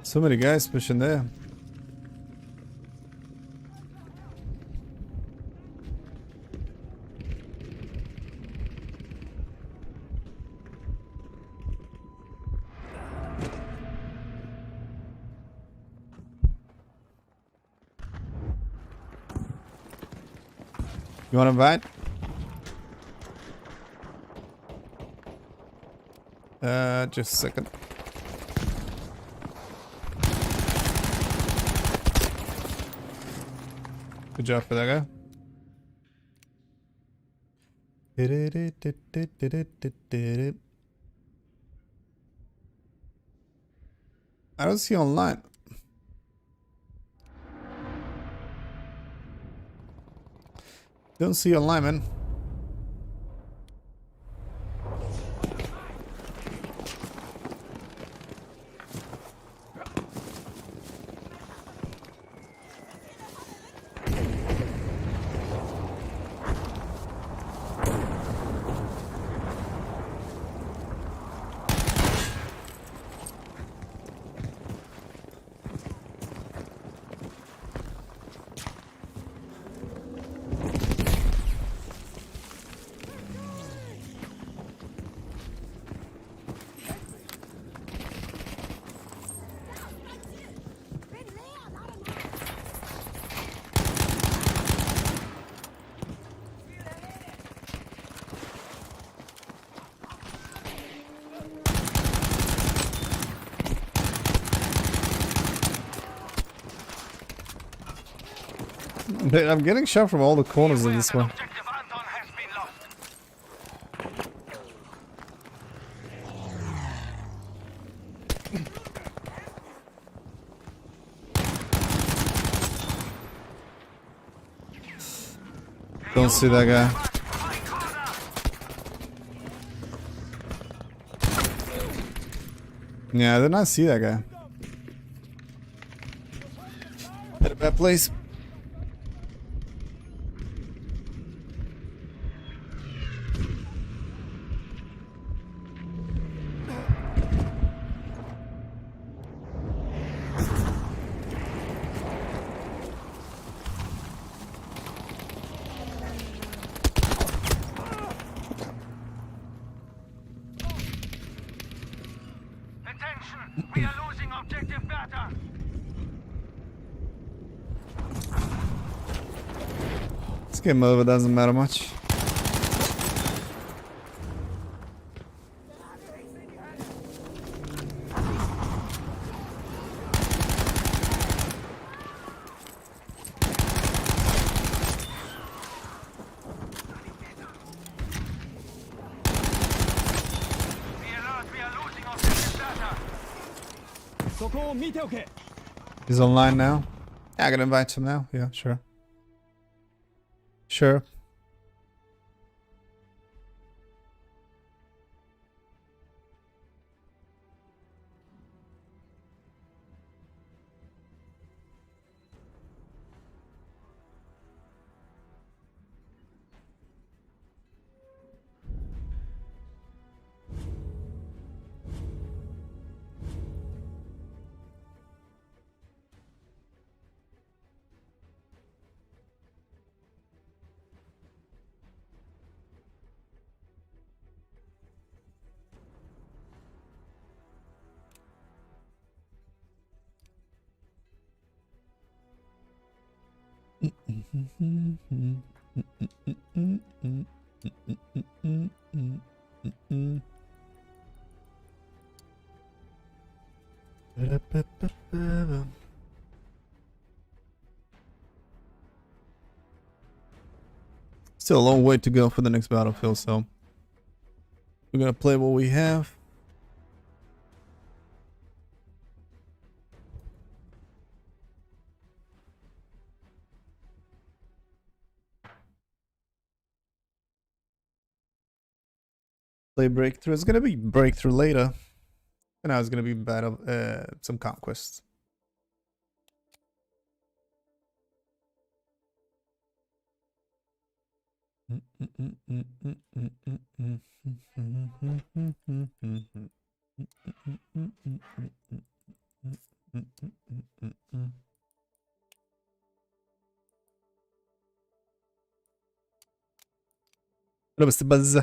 So many guys pushing there. You want to invite? Just a second. Good job for that guy. I don't see online. Don't see online, man. I'm getting shot from all the corners of this one. Don't see that guy. Yeah, I did not see that guy. Hit a bad place. We are losing objective data. This game over doesn't matter much. He's online now. Yeah, I can invite him now. Yeah, sure. Sure. Still a long way to go for the next battlefield, so we're gonna play what we have. Play breakthrough. It's gonna be breakthrough later. And now it's gonna be battle some conquest. بس بز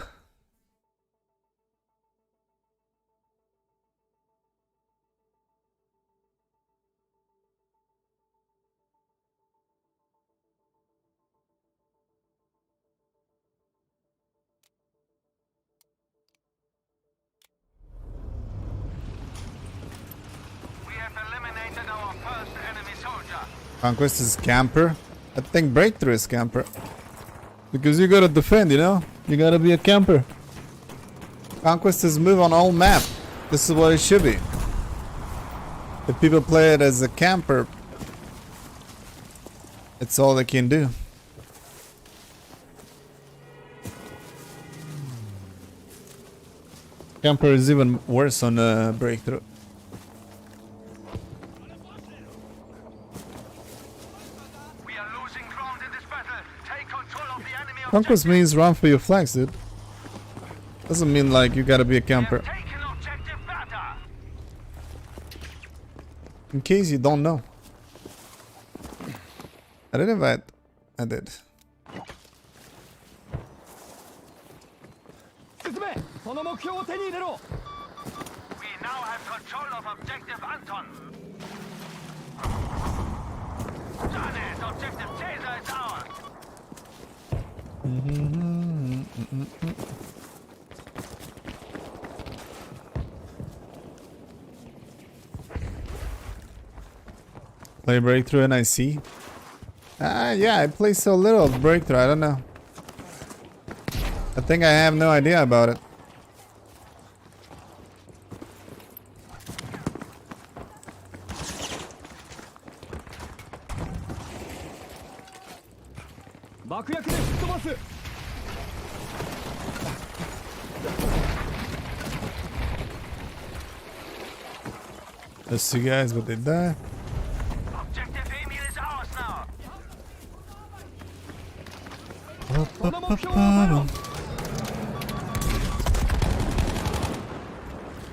We have eliminated our first enemy soldier. Conquest is camper. I think breakthrough is camper. Because you gotta defend, you know? You gotta be a camper. Conquest is move on all map. This is what it should be. If people play it as a camper, it's all they can do. Camper is even worse on breakthrough. We are losing ground in this battle. Take control of the enemy Conquest means run for your flags, dude. Doesn't mean like you gotta be a camper. Taken objective Bata. In case you don't know. I didn't invite. I did. We now have control of objective Anton. Done it. Objective Caesar is ours. Play breakthrough and I see. Yeah, I play so little of breakthrough. I don't know. I think I have no idea about it. Let's see, guys, what they die. Objective Emil is ours now.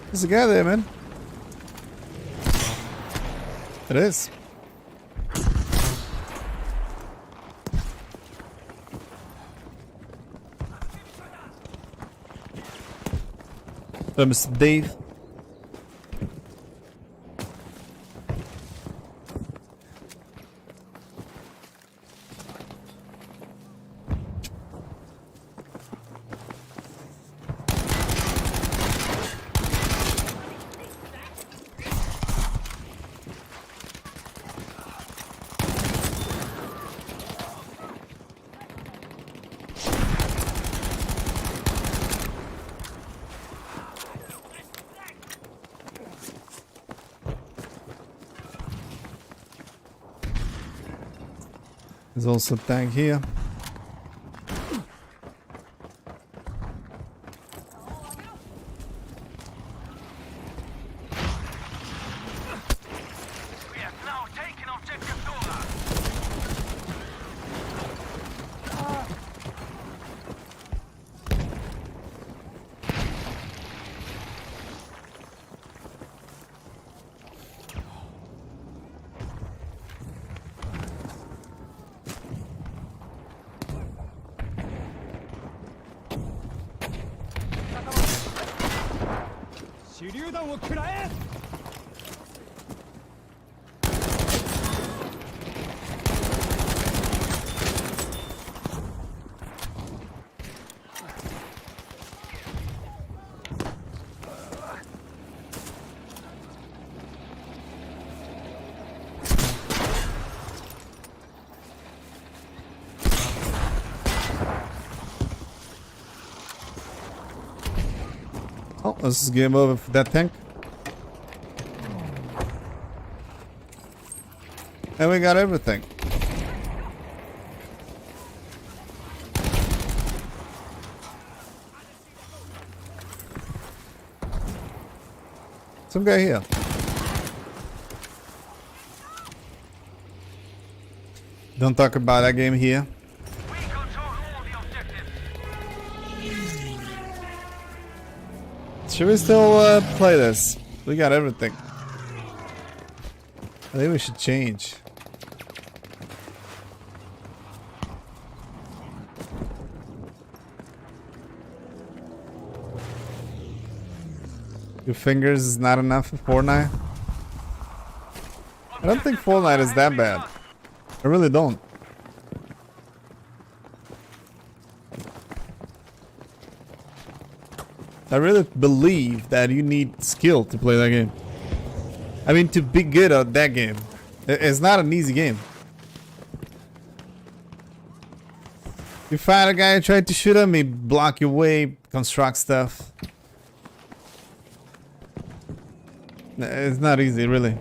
There's a guy there, man. It is. Mr. Dave. There's also a tank here. We have now taken objective Dora. Oh, this is game over for that tank. And we got everything. Some guy here. Don't talk about that game here. We control all the objectives. Should we still play this? We got everything. I think we should change. Your fingers is not enough for Fortnite? I don't think Fortnite is that bad. I really don't. I really believe that you need skill to play that game. I mean, to be good at that game. It's not an easy game. You find a guy who tried to shoot him, he block your way, construct stuff. It's not easy, really.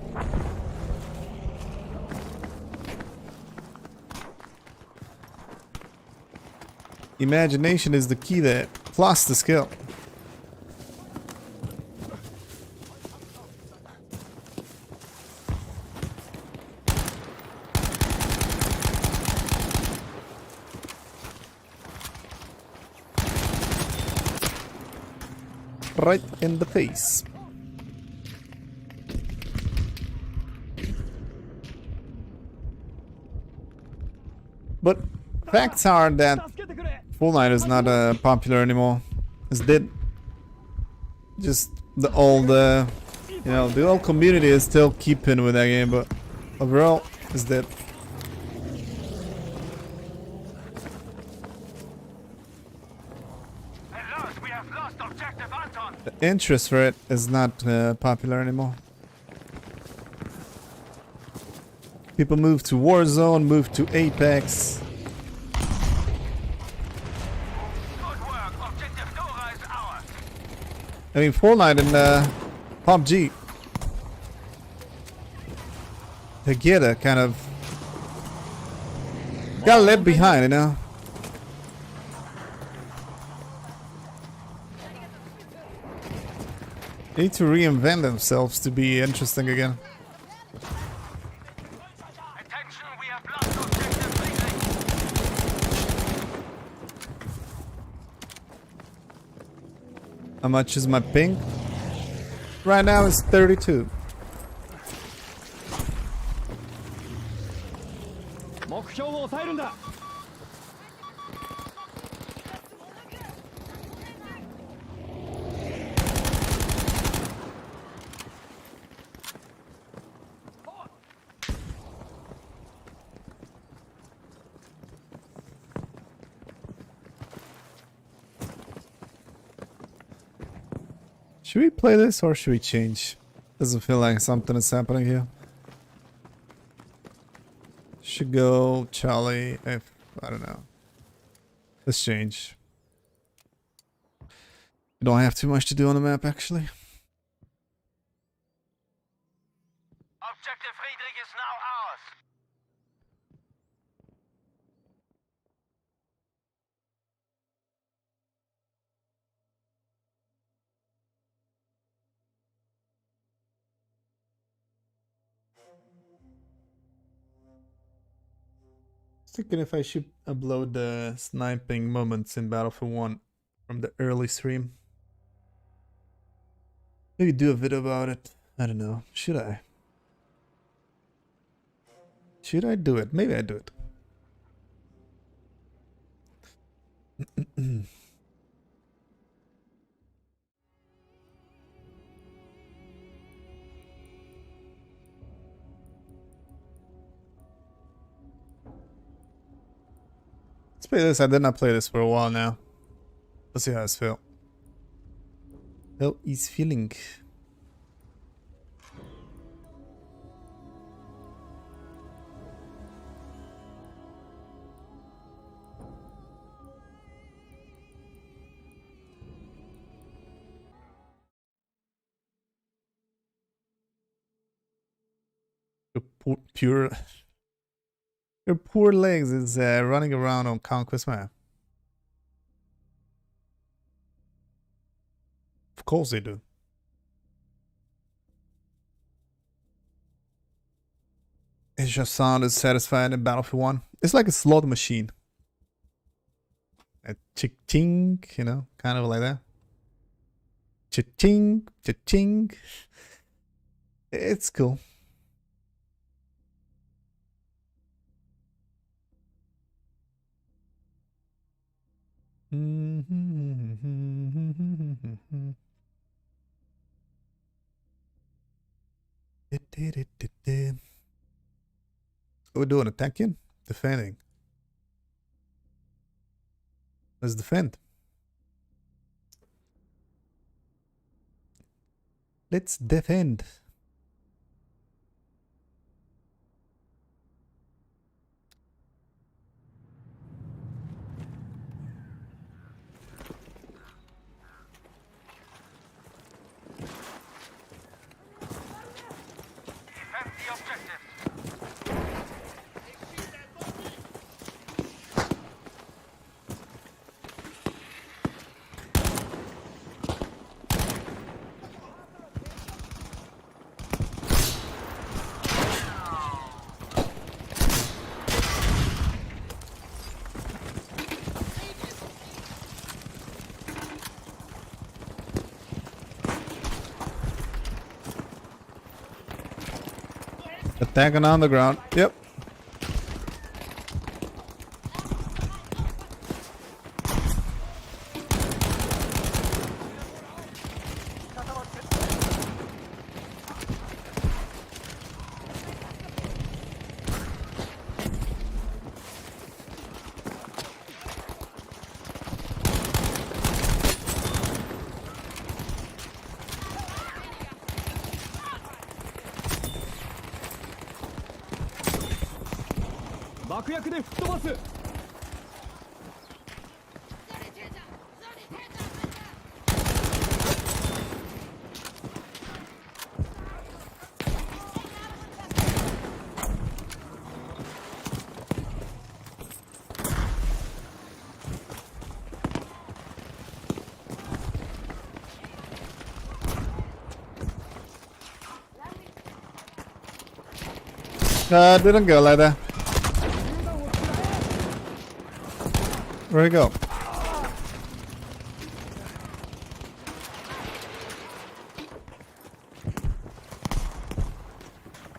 Imagination is the key there, plus the skill. Right in the face. But facts are that Fortnite is not popular anymore. It's dead. Just the old, you know, the old community is still keeping with that game, but overall, it's dead. At last, we have lost objective Anton. The interest for it is not popular anymore. People move to Warzone, move to Apex. Good work. Objective Dora is ours. I mean, Fortnite and PUBG together kind of got left behind, you know. They need to reinvent themselves to be interesting again. Attention, we have lost objective lately. How much is my ping? Right now it's 32. Should we play this or should we change? Doesn't feel like something is happening here. Should go Charlie if I don't know. Let's change. We don't have too much to do on the map actually. Objective Friedrich is now ours. Thinking if I should upload the sniping moments in Battlefield 1 from the early stream. Maybe do a video about it. I don't know. Should I? Should I do it? Maybe I do it. Let's play this. I did not play this for a while now. Let's see how it's feel. How is feeling? Pure. Your poor legs is running around on Conquest map. Of course they do. It's just sounded satisfied in Battlefield 1. It's like a slot machine. A chick-ching, you know, kind of like that. Cha-ching, cha-ching. It's cool. We're doing attacking, defending. Let's defend. Let's defend. Defend the objective. Attacking on the ground. Yep. Didn't go like that. Where'd it go?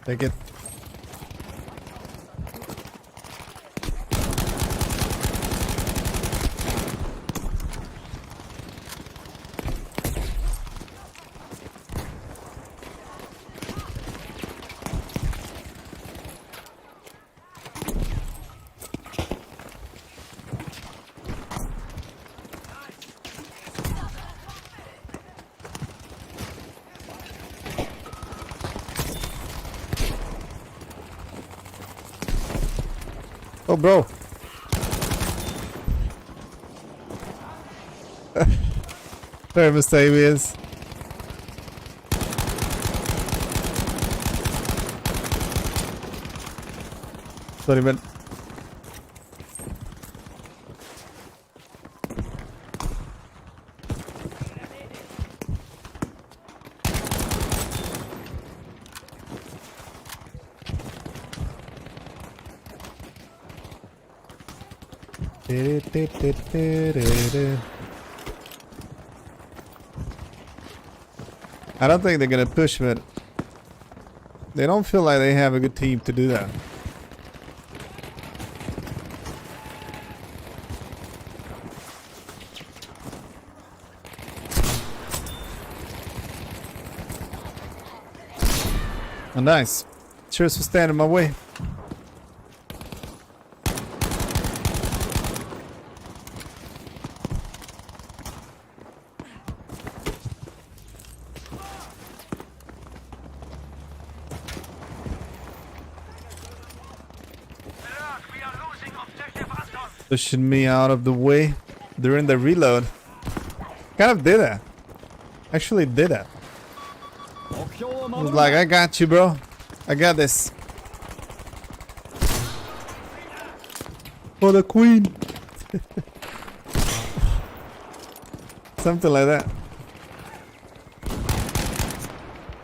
Take it. Oh, bro. Very mysterious. Sorry, man. I don't think they're gonna push, but they don't feel like they have a good team to do that. Oh, nice. Cheers for standing in my way. Pushing me out of the way during the reload. Kind of did that. Actually did that. I was like, I got you, bro. I got this. For the queen. Something like that.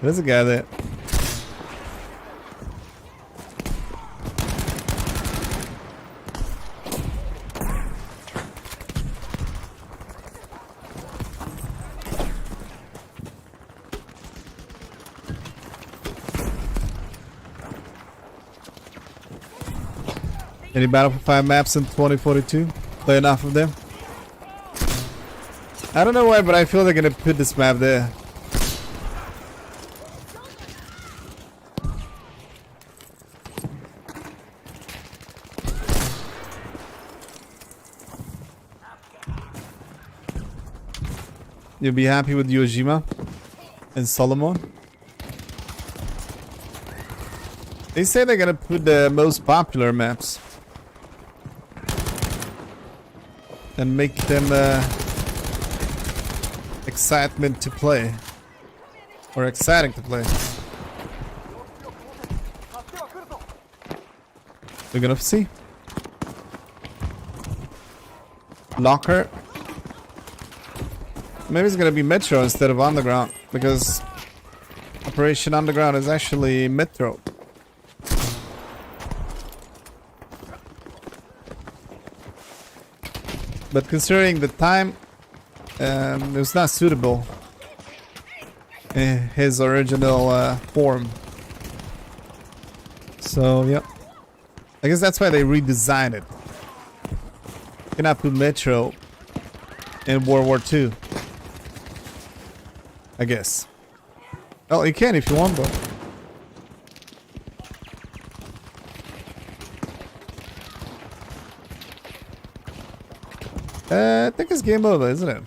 There's a guy there. Any Battlefield 5 maps in 2042? Play enough of them? I don't know why, but I feel they're gonna put this map there. You'll be happy with Yojima and Solomon? They say they're gonna put the most popular maps and make them excitement to play, or exciting to play. We're gonna see. Locker. Maybe it's gonna be Metro instead of Underground, because Operation Underground is actually Metro. But considering the time, it was not suitable in his original form. So, yeah. I guess that's why they redesigned it. You cannot put Metro in World War II. I guess. Well, you can if you want, but... I think it's game over, isn't it?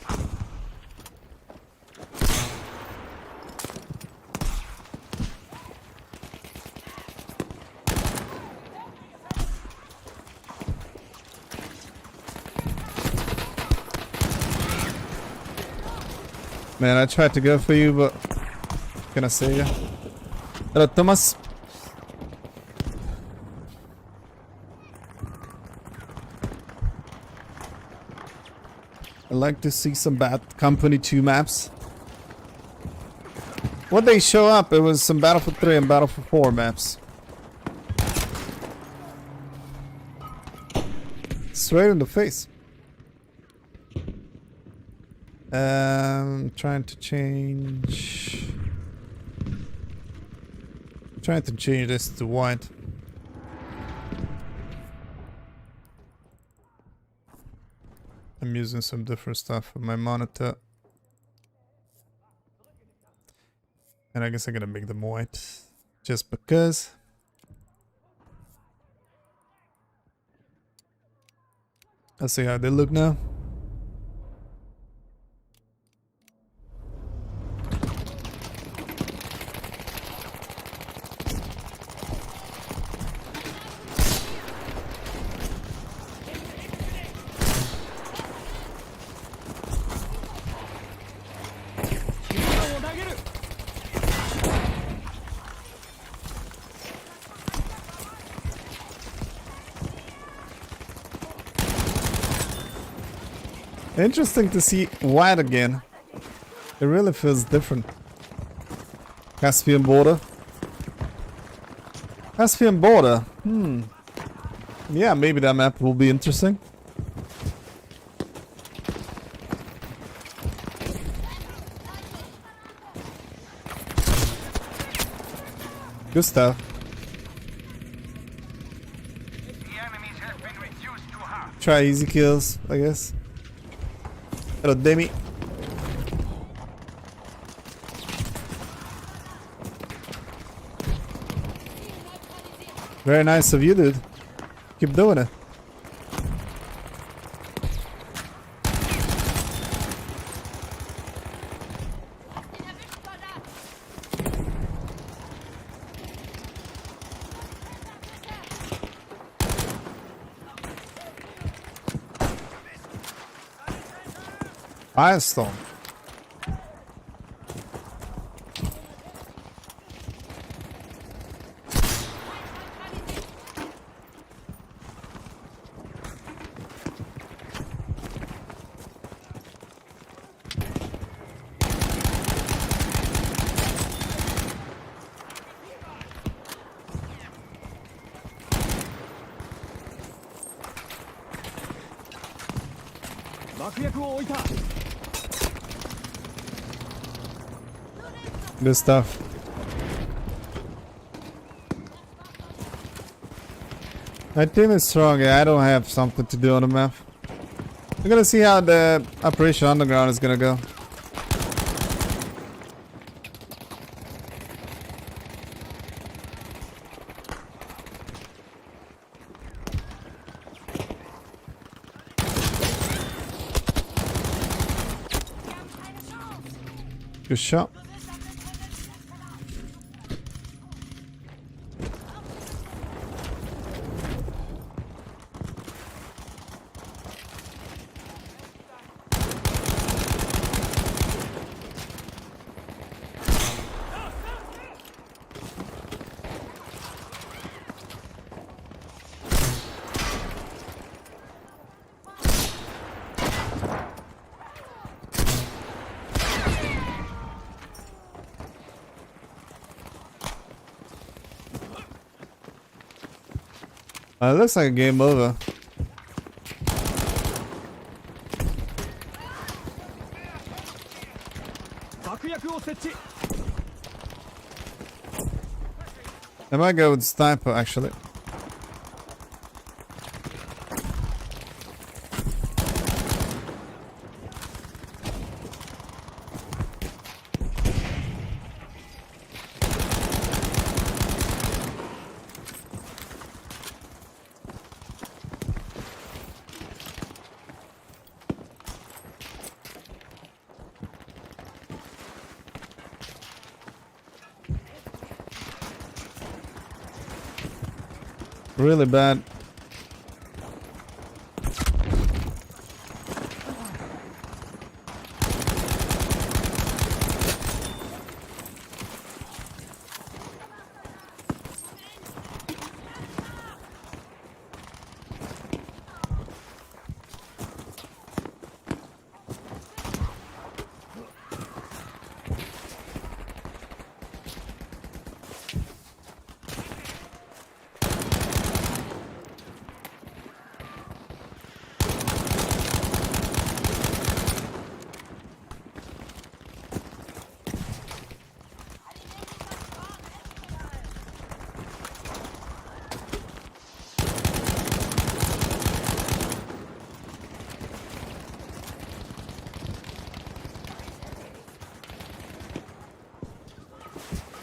Man, I tried to go for you, but what can I say? Yeah. Hello, Thomas. I'd like to see some Bad Company 2 maps. What they show up, it was some Battlefield 3 and Battlefield 4 maps. Straight in the face. Trying to change this to white. I'm using some different stuff on my monitor. And I guess I'm gonna make them white. Just because. Let's see how they look now. Interesting to see white again. It really feels different. Caspian border. Caspian border. Yeah, maybe that map will be interesting. Good stuff. Try easy kills, I guess. Hello, Demi. Very nice of you, dude. Keep doing it. Firestone. Good stuff. My team is strong. Yeah, I don't have something to do on the map. We're gonna see how the Operation Underground is gonna go. Good shot. It looks like a game over. I might go with sniper actually. Really bad.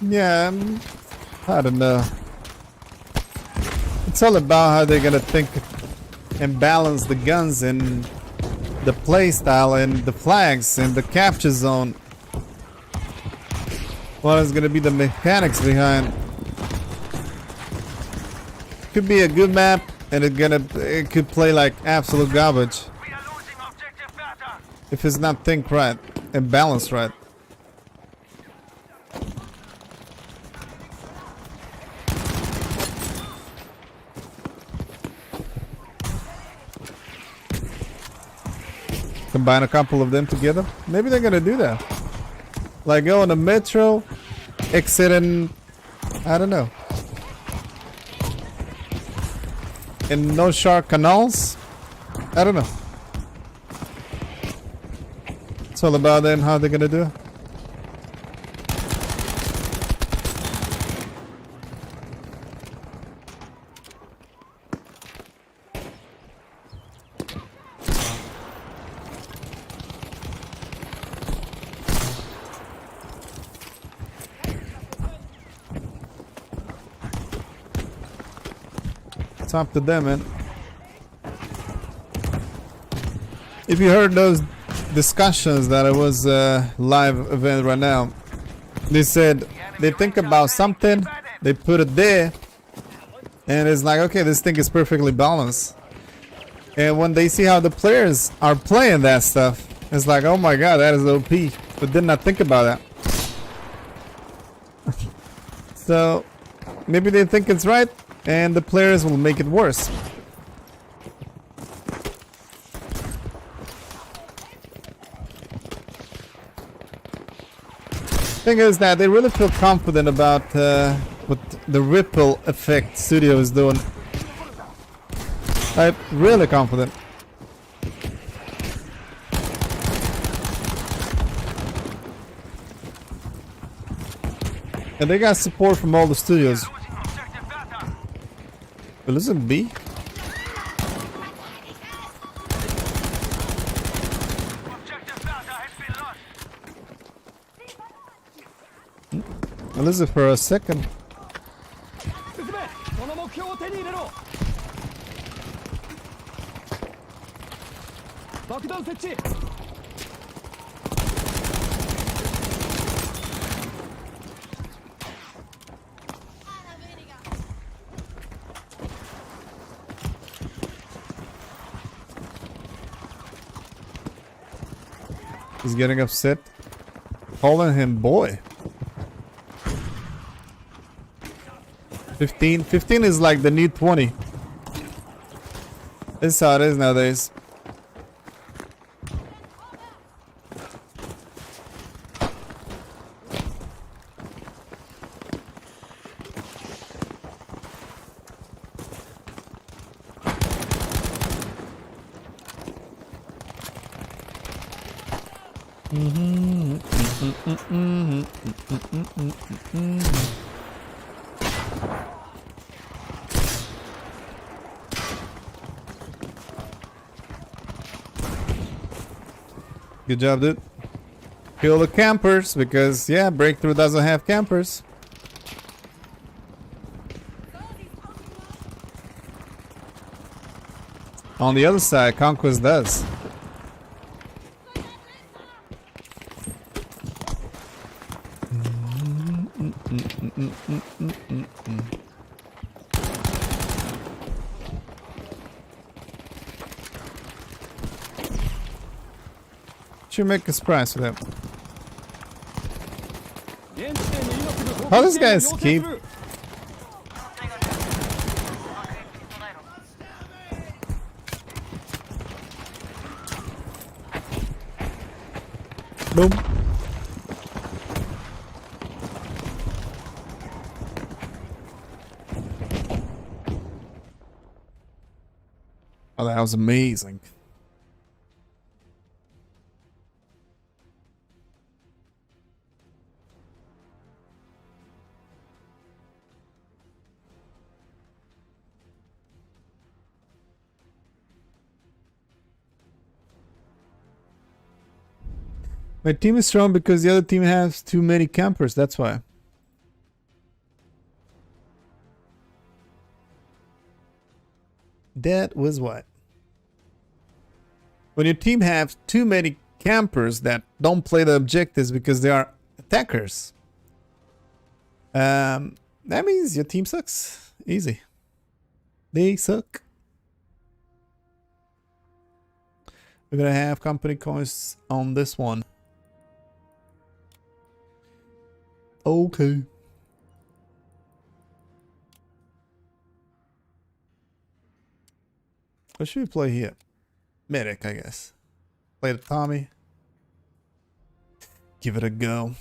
Yeah, I don't know. It's all about how they're gonna think and balance the guns and the playstyle and the flags and the capture zone. What is gonna be the mechanics behind? Could be a good map and it could play like absolute garbage if it's not think right and balanced right. Combine a couple of them together. Maybe they're gonna do that. Like go on the metro, exit in, I don't know. In no shark canals. I don't know. It's all about them, how they're gonna do it. It's up to them, man. If you heard those discussions that it was a live event right now, they said they think about something, they put it there, and it's like, okay, this thing is perfectly balanced. And when they see how the players are playing that stuff, it's like, oh my god, that is OP. But did not think about that. So maybe they think it's right, and the players will make it worse. Thing is that they really feel confident about what the ripple effect studio is doing. Like, really confident. And they got support from all the studios. Losing objective Bertha. But listen, B. Objective Bertha has been lost. Listen for a second. He's getting upset. Calling him boy. 15. 15 is like the new 20. This is how it is nowadays. Good job, dude. Kill the campers because, yeah, Breakthrough doesn't have campers. On the other side, Conquest does. Should make a surprise for them. How does this guy escape? Boom. Oh, that was amazing. My team is strong because the other team has too many campers, that's why. That was what? When your team have too many campers that don't play the objectives because they are attackers, that means your team sucks. Easy. They suck. We're gonna have company coins on this one. Okay. What should we play here? Medic, I guess. Play the Tommy. Give it a go.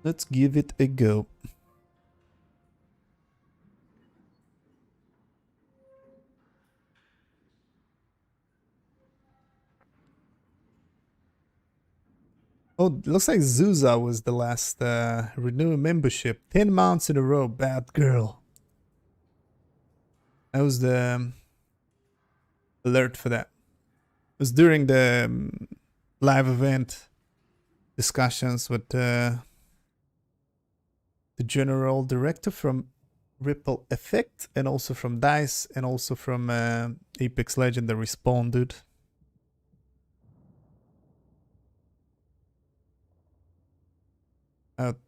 Let's give it a go. Oh, looks like Zuza was the last renewing membership. 10 months in a row, bad girl. That was the alert for that. It was during the live event discussions with the general director from Ripple Effect and also from DICE and also from Apex Legends, the Respawn dude.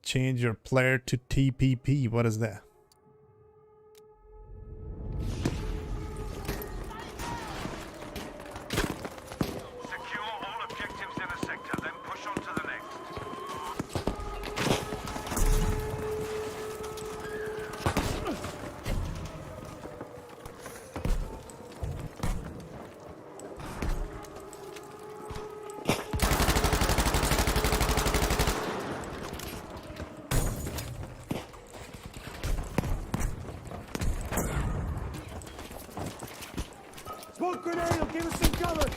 Change your player to TPP. What is that? Secure all objectives in the sector, then push on to the next. Smoke grenade will give us some cover.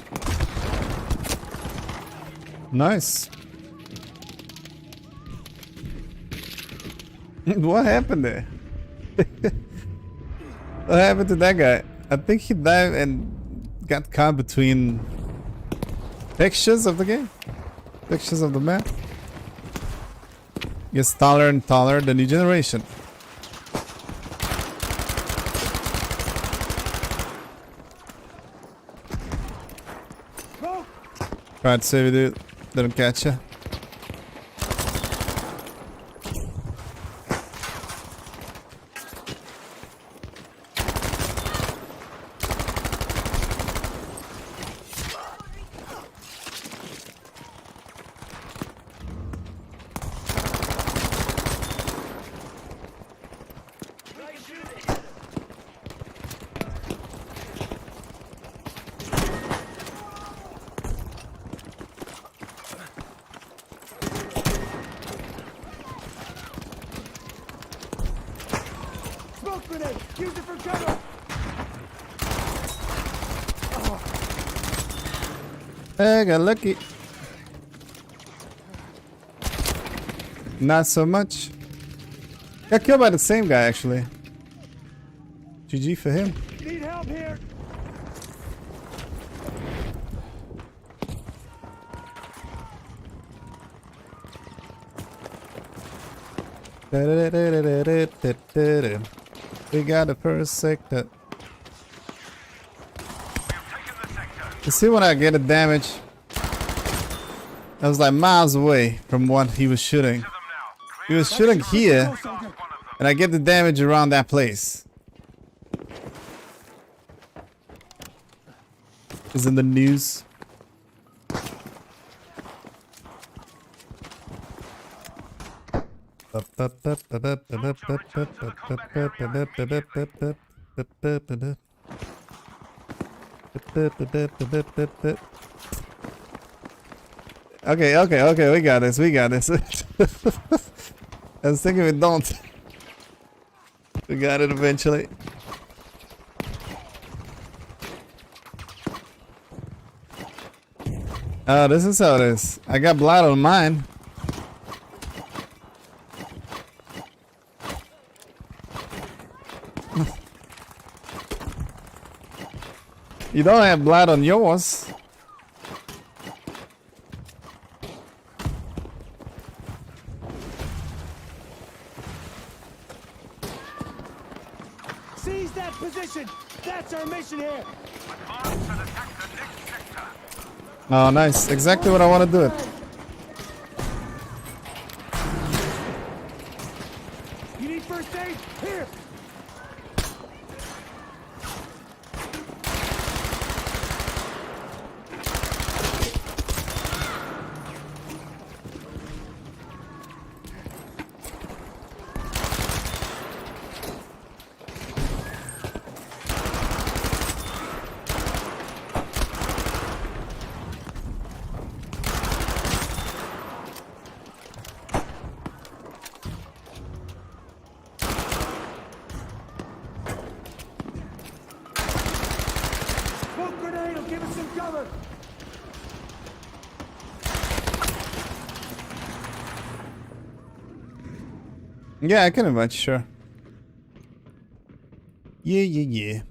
Nice. What happened there? What happened to that guy? I think he died and got caught between textures of the game. Textures of the map. Gets taller and taller the new generation. Tried to save you, dude. Didn't catch you. Smoke grenade. Use it for cover. Hey, got lucky. Not so much. Got killed by the same guy, actually. GG for him. Need help here. We got the first sector. You see when I get a damage? I was like miles away from what he was shooting. He was shooting here, and I get the damage around that place. Is in the news. Okay, we got this, I was thinking we don't. We got it eventually. Oh, this is how it is. I got blood on mine. You don't have blood on yours. Seize that position. That's our mission here. Oh, nice. Exactly what I want to do it. You need first aid? Here. Smoke grenade will give us some cover. Yeah, I can invite you, sure. Yeah.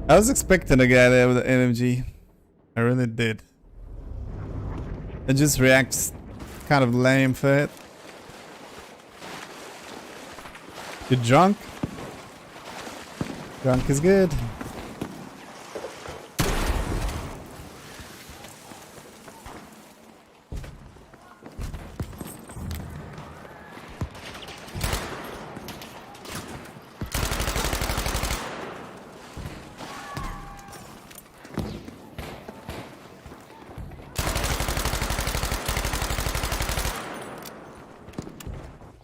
I was expecting a guy there with an MG. I really did. It just reacts kind of lame for it. You drunk? Drunk is good.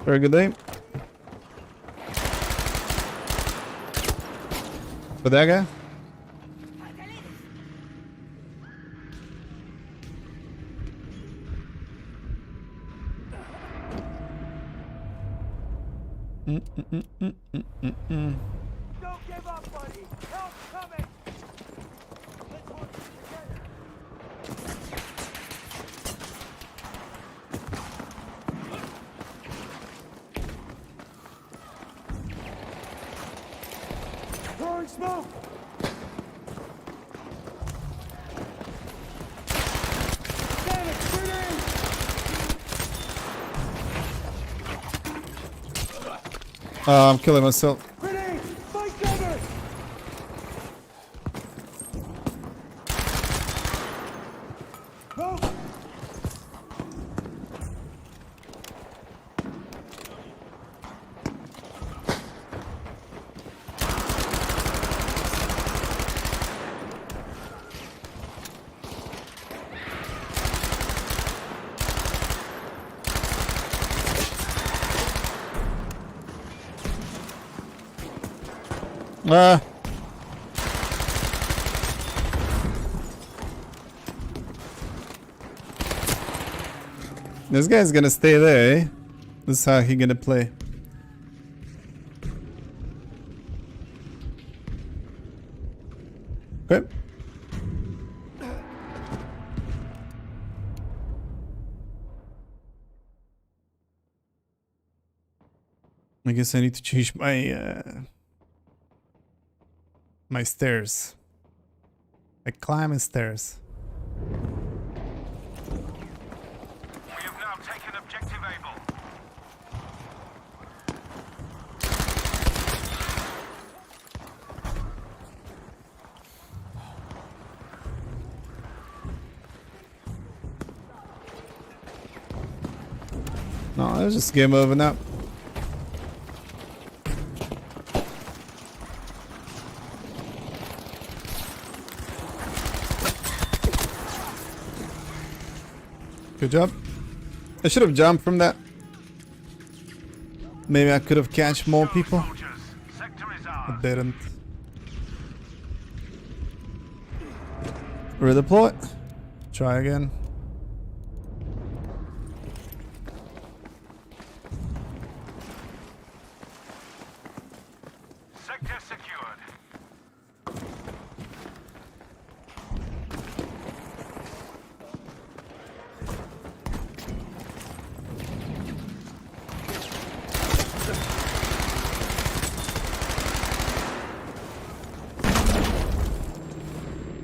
Very good day. For that guy? Don't give up, buddy. Help coming. Let's work together. Throwing smoke. Damn it, grenade. I'm killing myself. Grenade. Fight cover. Smoke. This guy's gonna stay there, eh? This is how he gonna play. Okay. I guess I need to change my my stairs. I climbing stairs. We have now taken objective Able. No, it's just game over now. Good job. I should have jumped from that. Maybe I could have catch more people. Sector is I ours. didn't. Redeploy. Try again. Sector secured.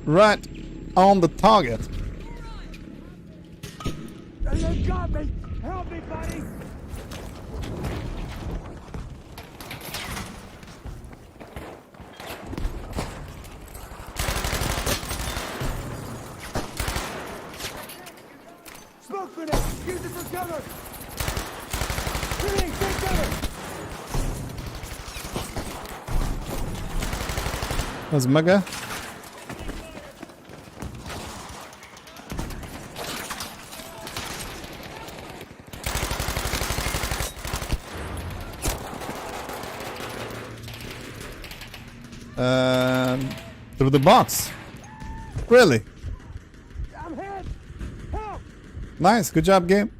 Right on the target. They got me. Help me, buddy. Smoke grenade. Use it for cover. Grenade, take cover. That's my guy. Through the box. Really? I'm hit. Help. Nice. Good job, game.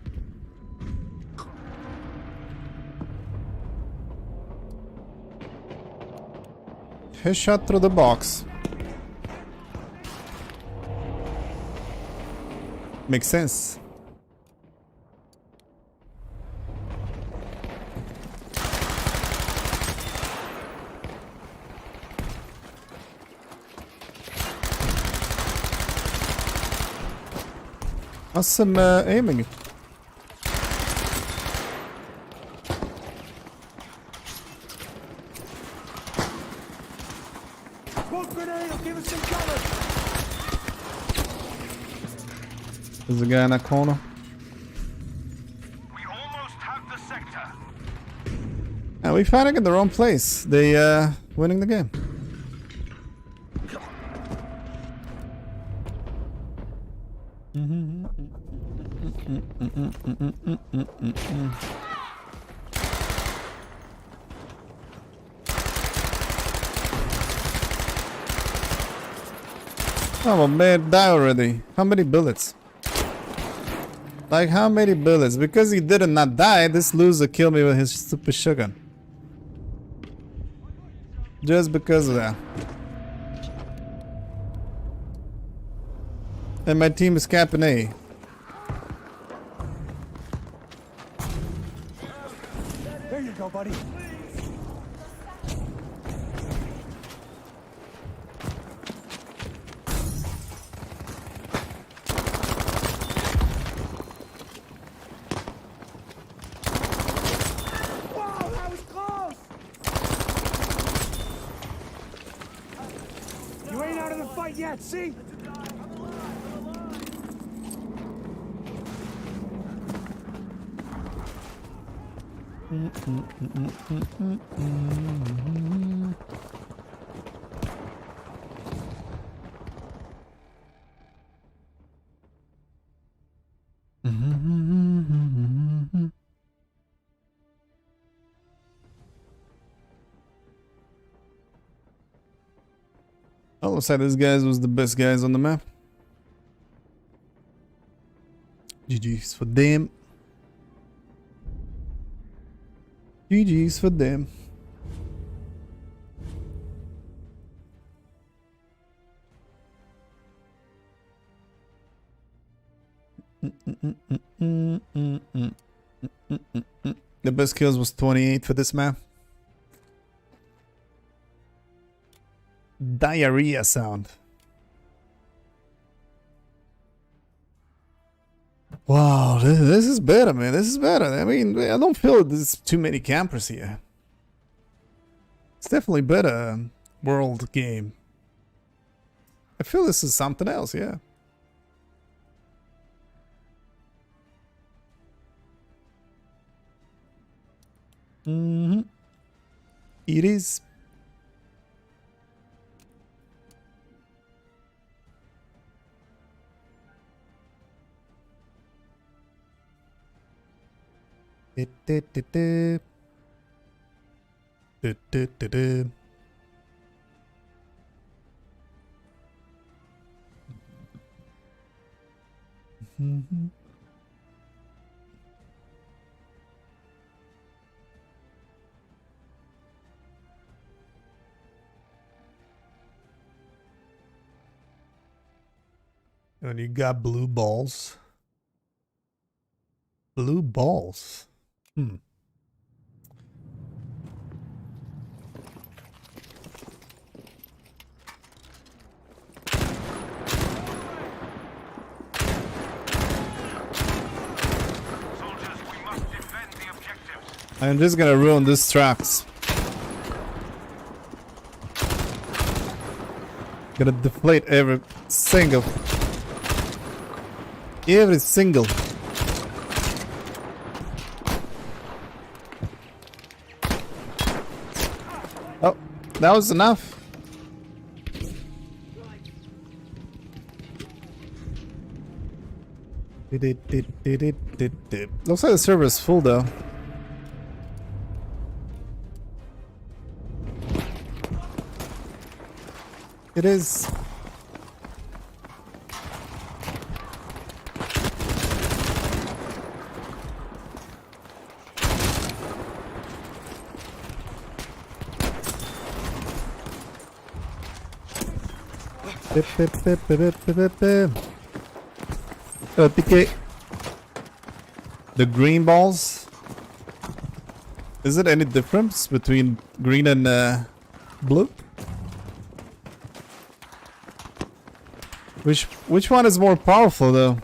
Headshot through the box. Makes sense. Awesome aiming. Smoke grenade will give us some cover. There's a guy in that corner. We almost have the sector. And we fighting in the wrong place. They winning the game. Oh man, die already. How many bullets? Like how many bullets? Because he did not die, this loser killed me with his stupid shotgun. Just because of that. And my team is capping A. There you go, buddy. Whoa, that was close! You ain't out of the fight yet, see? All of this guys was the best guys on the map. GG's for them. GG's for them. The best kills was 28 for this map. Diarrhea sound. Wow, this is better, man. This is better. I mean, I don't feel there's too many campers here. It's definitely better world game. I feel this is something else, yeah. It is. And you got blue balls. Blue balls. I'm just gonna ruin these tracks. Gonna deflate every single. Oh, that was enough. Looks like the server is full though. It is. The green balls. Is it any difference between green and blue? Which one is more powerful though?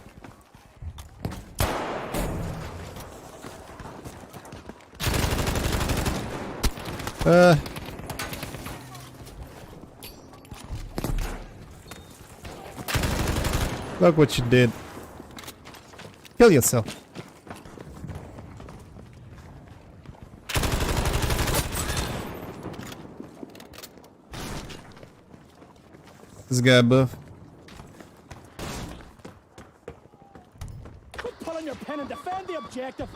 Look what you did. Kill yourself. This guy buff. Quit pulling your pen and defend the objective.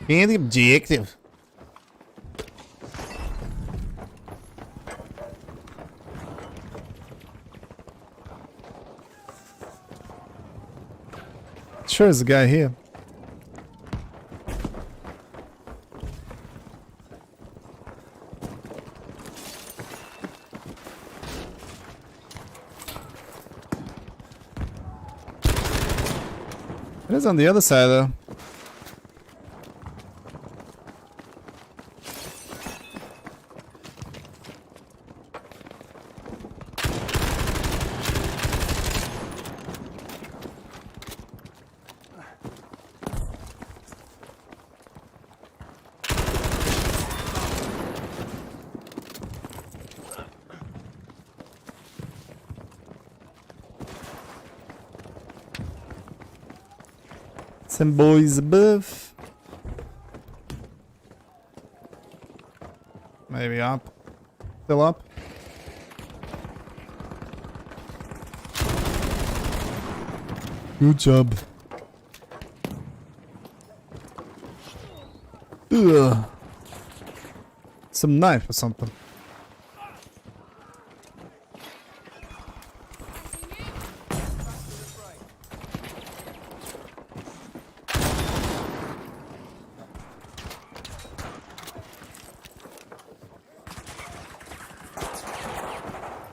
And the objective. Sure, there's a guy here. It is on the other side, though. Some boys above. Maybe up. Still up. Good job. Ugh. Some knife or something.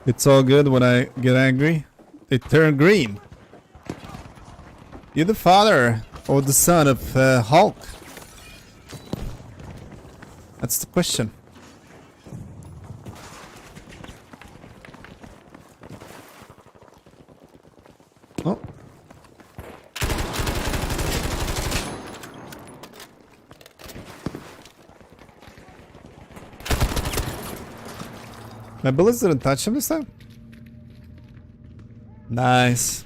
It's all good when I get angry. They turn green. You're the father or the son of Hulk? That's the question. Oh. My bullets didn't touch him this time? Nice.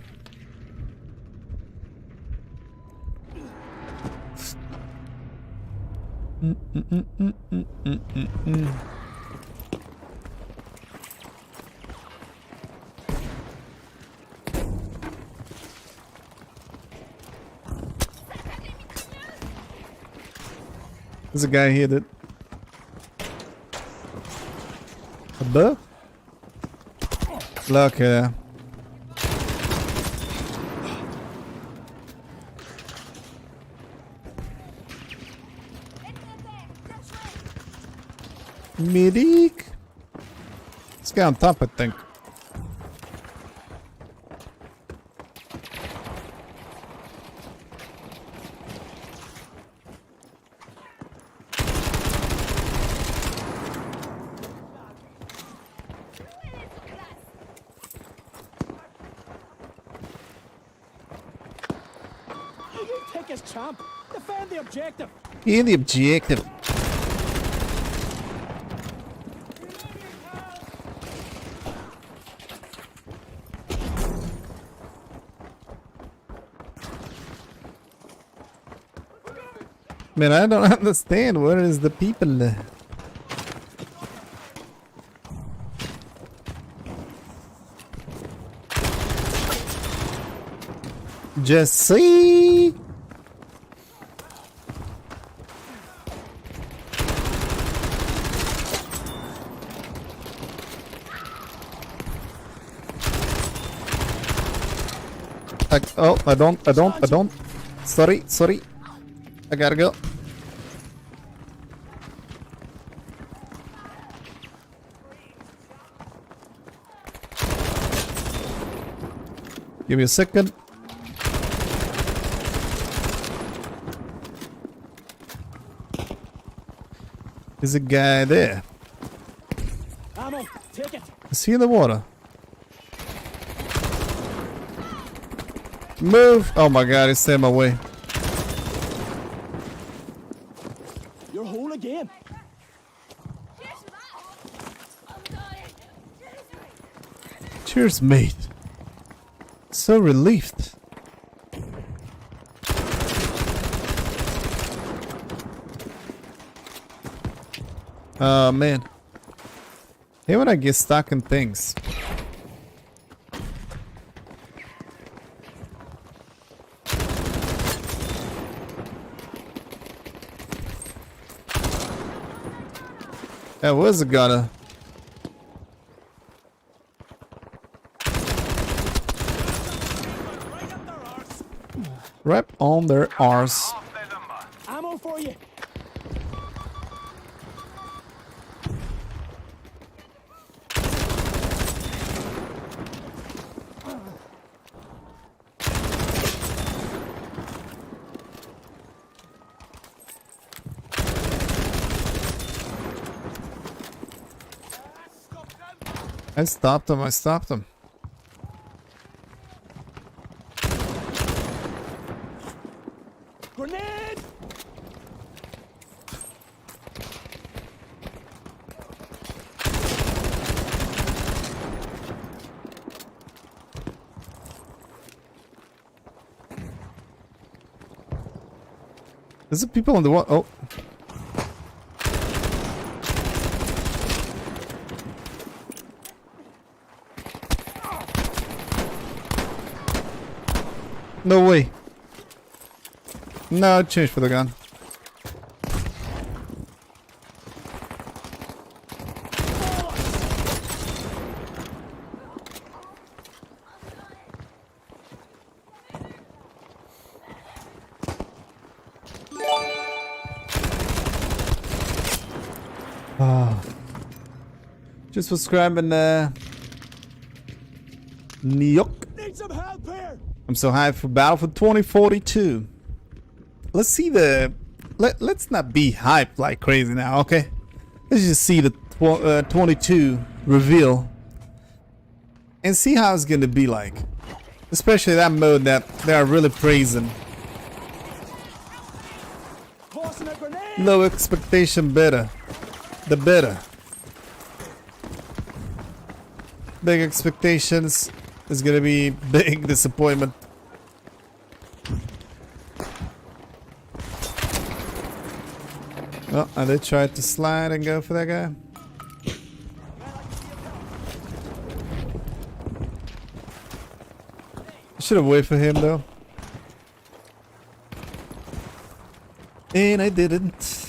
There's a guy here that... Above? Look here. Medic. This guy on top, I think. Take his champ. Defend the objective. In the objective. Man, I don't understand. Where is the people? Jesse. Oh, I don't. Sorry. I gotta go. Give me a second. There's a guy there. Ammo, take it. Is he in the water? Move! Oh my god, he's in my way. You're whole again. Cheers, mate. So relieved. Oh man. Hey, when I get stuck in things. That was a gunner. Right on their arse. Ammo for you. I stopped him. I stopped him. Grenade! There's some people on the wall. Oh. No way. No, change for the gun. Oh. Just for scrapping New York. Need some help here! I'm so hyped for Battlefield 2042. Let's see the... Let's not be hyped like crazy now, okay? Let's just see the 22 reveal. And see how it's gonna be like. Especially that mode that they are really praising. Tossing a grenade! Low expectation better. The better. Big expectations is gonna be big disappointment. Oh, and they tried to slide and go for that guy. I should have waited for him though. And I didn't.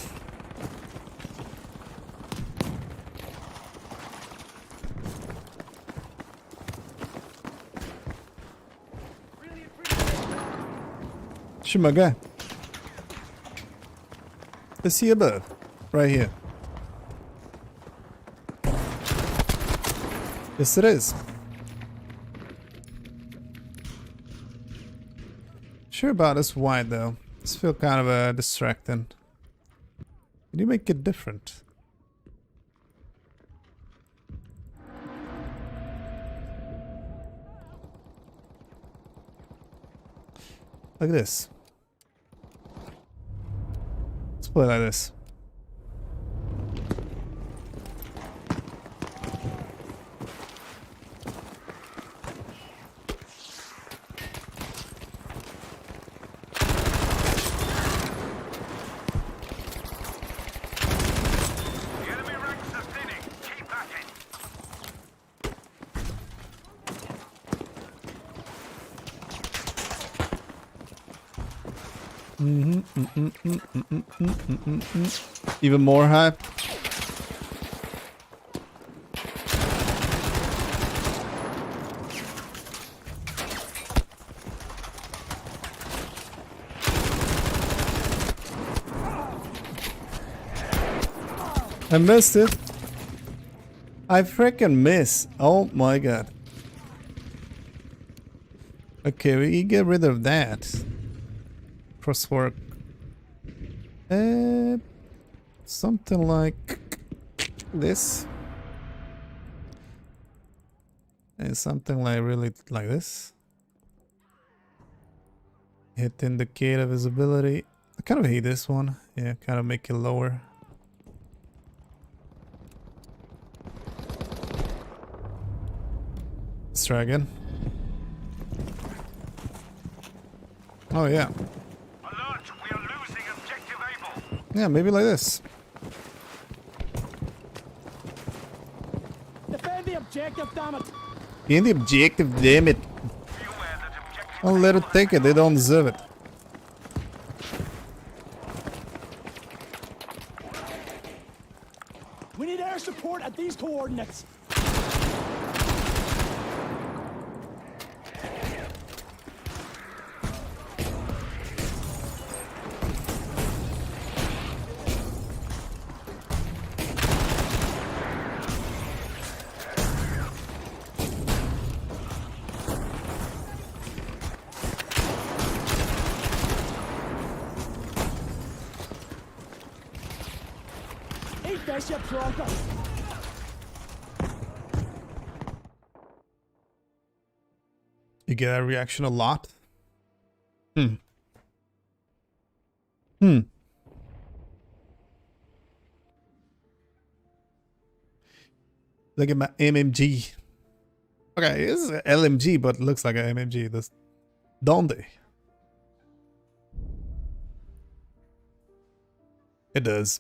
Shoot my guy. Is he above? Right here. Yes, it is. Sure about this white though. This feels kind of distracting. Can you make it different? Like this. Let's play like this. The enemy ranks are thinning. Keep at it. Even more hype. I missed it. I freaking miss. Oh my god. Okay, we get rid of that. Crosswork. Something like this. And something like really like this. Hit indicator visibility. I kind of hate this one. Yeah, kind of make it lower. Let's try again. Oh yeah. Alert! We are losing objective Able. Yeah, maybe like this. Defend the objective, damn it! In the objective, damn it. Be aware that objective I'll let it take it, they don't deserve it. We need air support at these coordinates. Eat this, you plonker! You get a reaction a lot? Look at my MMG. Okay, it's an LMG, but it looks like an MMG. This Donde? It does.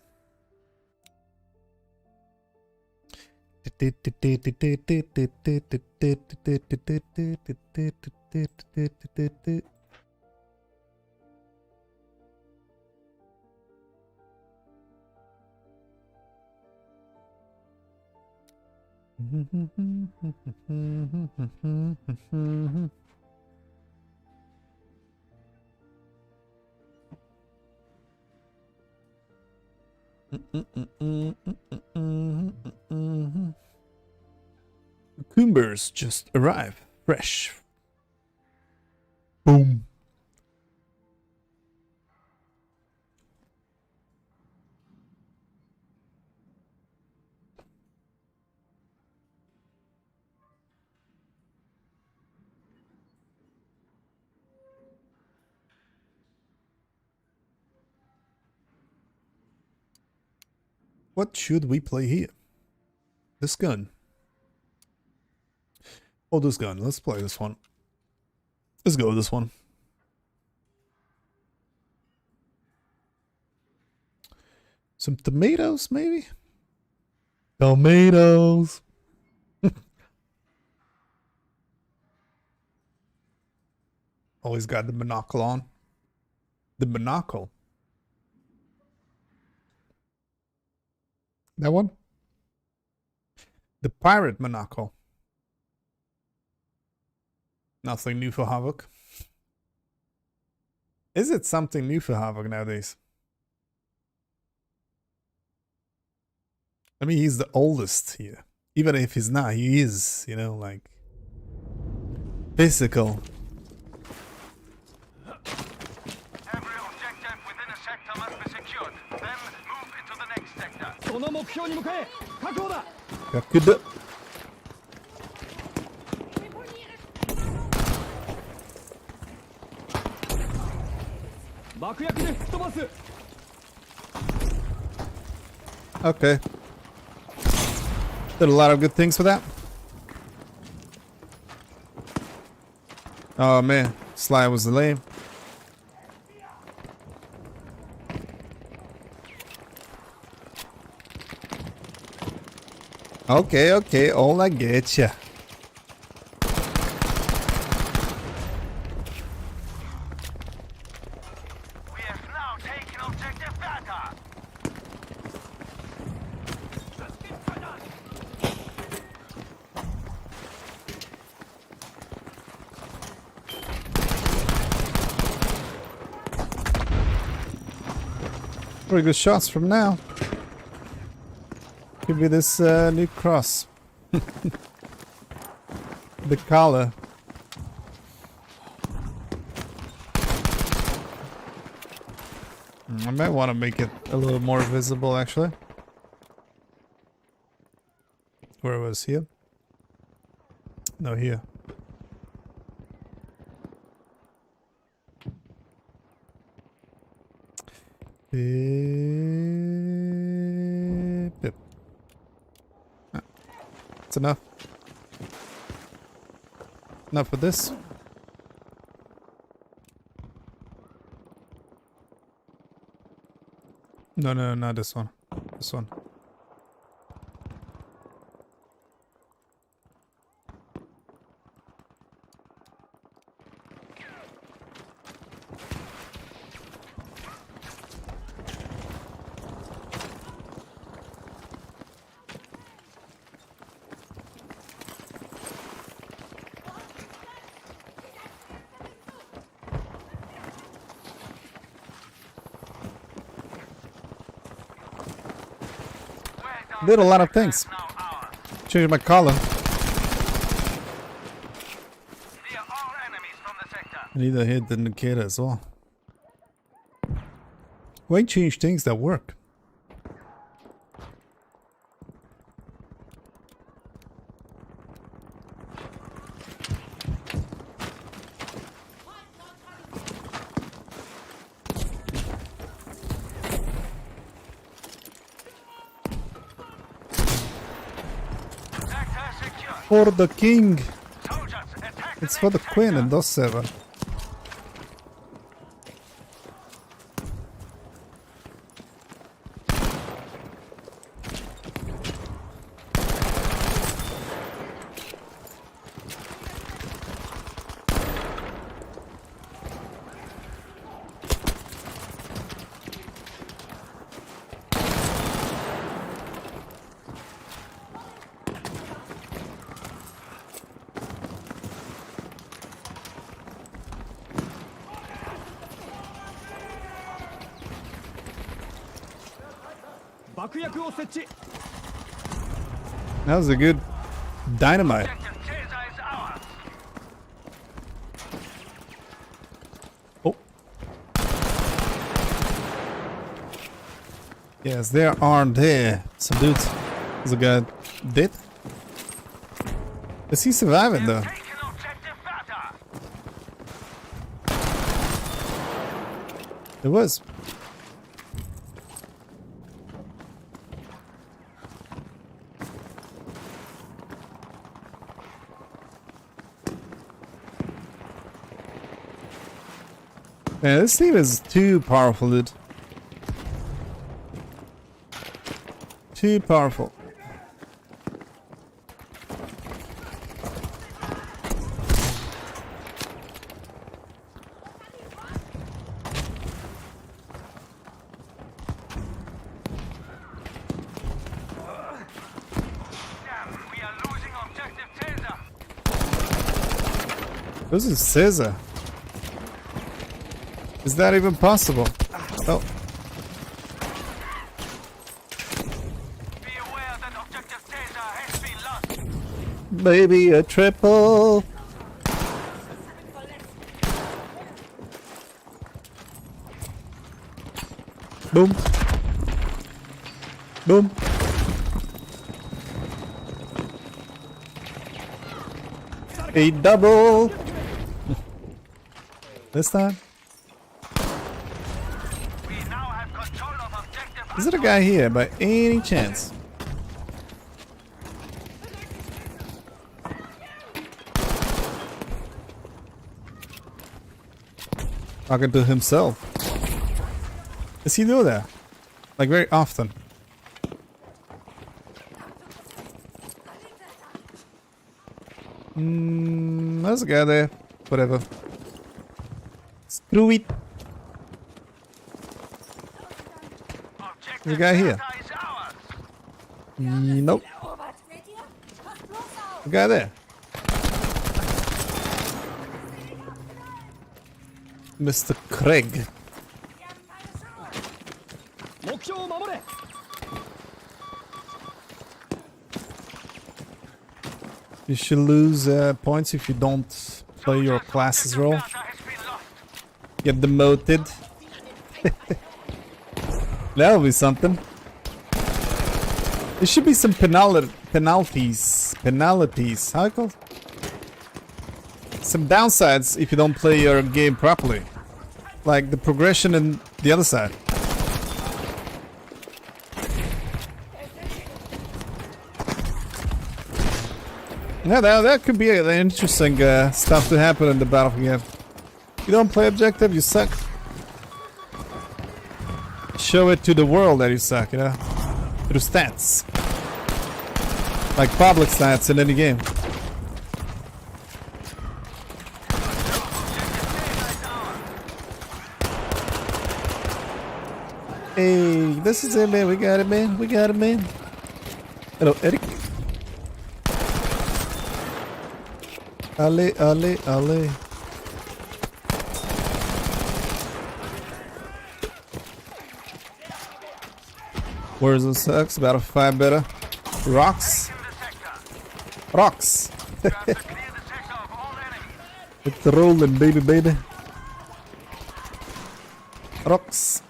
Cucumbers just arrived, fresh. Boom. What should we play here? This gun. Oh, this gun. Let's play this one. Let's go with this one. Some tomatoes, maybe? Tomatoes. Always got the monocle on. The monocle. That one? The pirate monocle. Nothing new for Havoc. Is it something new for Havoc nowadays? I mean, he's the oldest here. Even if he's not, he is, you know, like physical. Every objective within a sector must be secured. Then move into the next sector. その目標に向け確保だ Good. Okay. Did a lot of good things for that. Oh man, Sly was lame. Okay, all I get ya. We have now taken objective data. Pretty good shots from now. Could be this new cross. The collar. I might want to make it a little more visible actually. Where was here? No, here. Beep. That's enough. Enough for this. No, not this one. This one. Did a lot of things. Changed my collar. I need to hit the indicator as well. Why change things that work? For the king. Soldiers, attack the It's for the next queen sector. and those 7. That was a good dynamite. Objective Caesar is ours. Oh. Yes, there are there. Some dudes. Is a guy dead? Is he surviving though? Taken objective Bata. It was. Man, this team is too powerful, dude. Too powerful. Damn, we are losing objective Caesar. This is Caesar. Is that even possible? Oh. Be aware that objective Caesar has been lost. Maybe a triple. Boom. Boom. A double. This time. We now have control of objective. Is it a guy here by any chance? Talking to himself. Does he do that? Like very often. There's a guy there. Whatever. Screw it. There's a guy here. Is ours. Nope. A guy there. Mr. Craig. You should lose points if you don't play your classes role. Get demoted. That'll be something. There should be some penalties. How it called? Some downsides if you don't play your game properly. Like the progression in the other side. Yeah, that could be an interesting stuff to happen in the battlefield. You don't play objective, you suck. Show it to the world that you suck, you know? Through stats. Like public stats in any game. Hey, this is it, man. We got it, man. We got it, man. Hello, Eric. Ale, ale, ale. Where's the sucks? Battlefield 5 better. Rocks. Rocks. It's rolling, baby, baby. Rocks.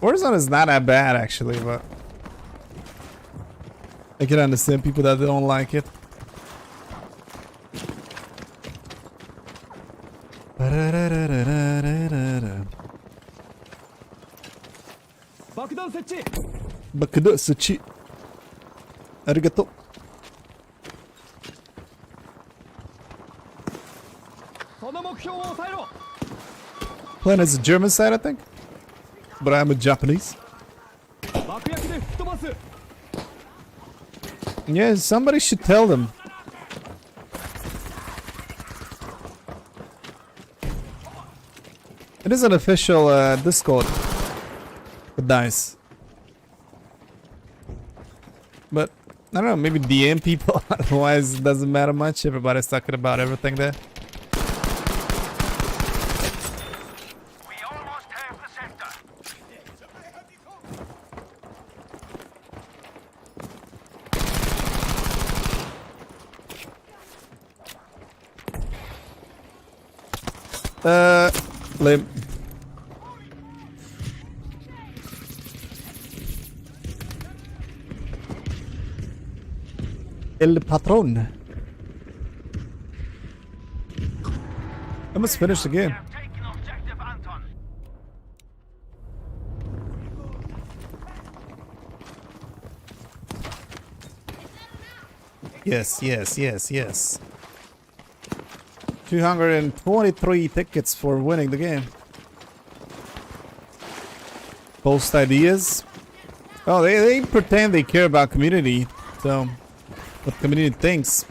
Warzone is not that bad, actually, but I can understand people that don't like it. Bakudo suchi. Arigato. Plan is a German side, I think. But I'm a Japanese. Yeah, somebody should tell them. It is an official Discord. But nice. But I don't know, maybe DM people. Otherwise, it doesn't matter much. Everybody's talking about everything there. We almost have the sector. Lame. El Patron. I must finish the game. Have taken objective Anton. Yes, yes, yes, yes. 223 tickets for winning the game. Post ideas. Oh, they pretend they care about community. So, what community thinks.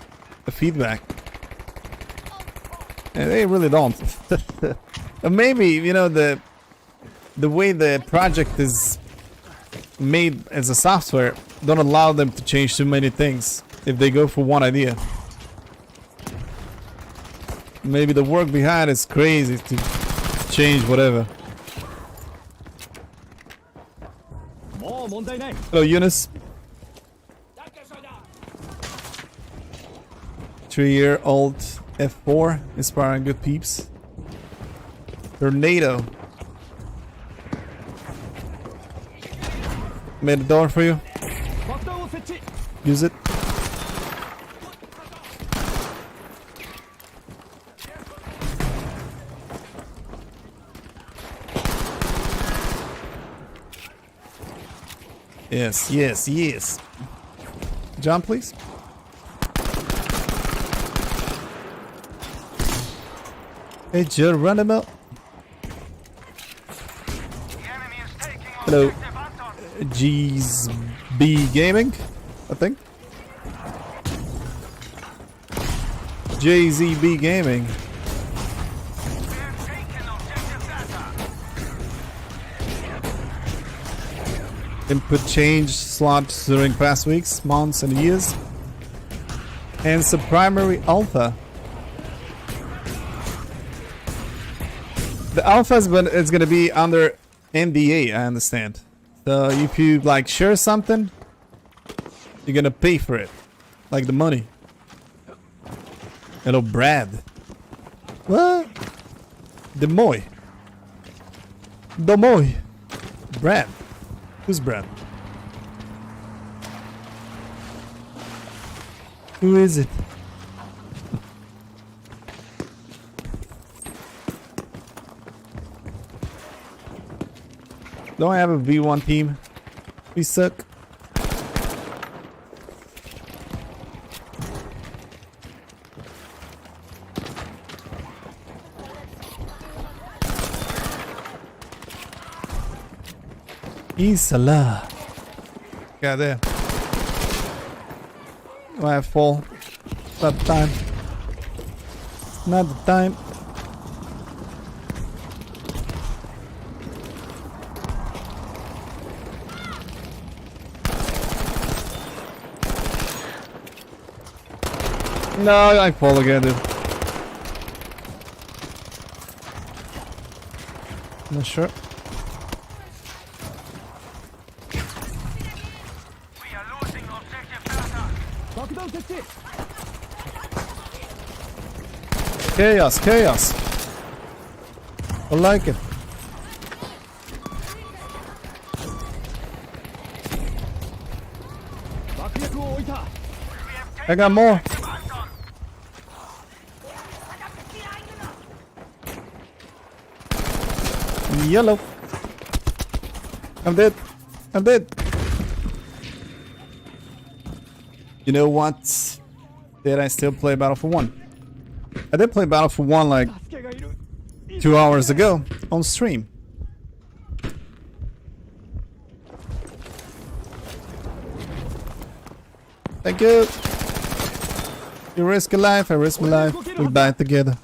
The feedback. And they really don't. Maybe, you know, the way the project is made as a software don't allow them to change too many things if they go for one idea. Maybe the work behind is crazy to change whatever. Hello, Eunice. 3-year-old F4 inspiring good peeps. Tornado. Made a door for you. Use it. Yes, yes, yes. Jump, please. Hey, Geronimo. Hello. G's B Gaming, I think. JZB Gaming. Input change slots during past weeks, months, and years. Hence the primary alpha. The alpha is going to be under NDA, I understand. So if you like share something, you're going to pay for it. Like the money. Hello, Brad. What? Demoy. Domoy. Brad. Who's Brad? Who is it? Don't I have a V1 team? We suck. Isala. Got there. Do I have full? Not the time. Not the time. No, I fall again, dude. Not sure. We are losing objective data. Chaos, chaos. I like it. I got more. Yellow. I'm dead. I'm dead. You know what? Did I still play Battlefield 1? I did play Battlefield 1 like 2 hours ago on stream. Thank you. You risk a life, I risk my life. We die together.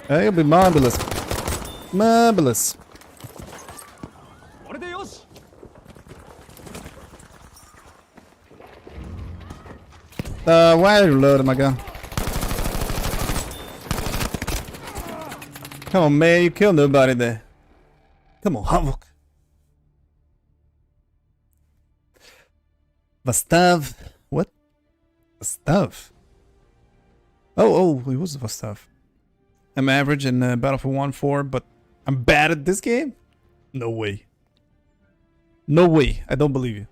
It'll be marvelous. Marvelous. Why are you loading my gun? Come on, man, you killed nobody there. Come on, Havoc. Vastav. What? Vastav? Oh, it was Vastav. I'm average in Battlefield 1-4, but I'm bad at this game? No way. No way. I don't believe you.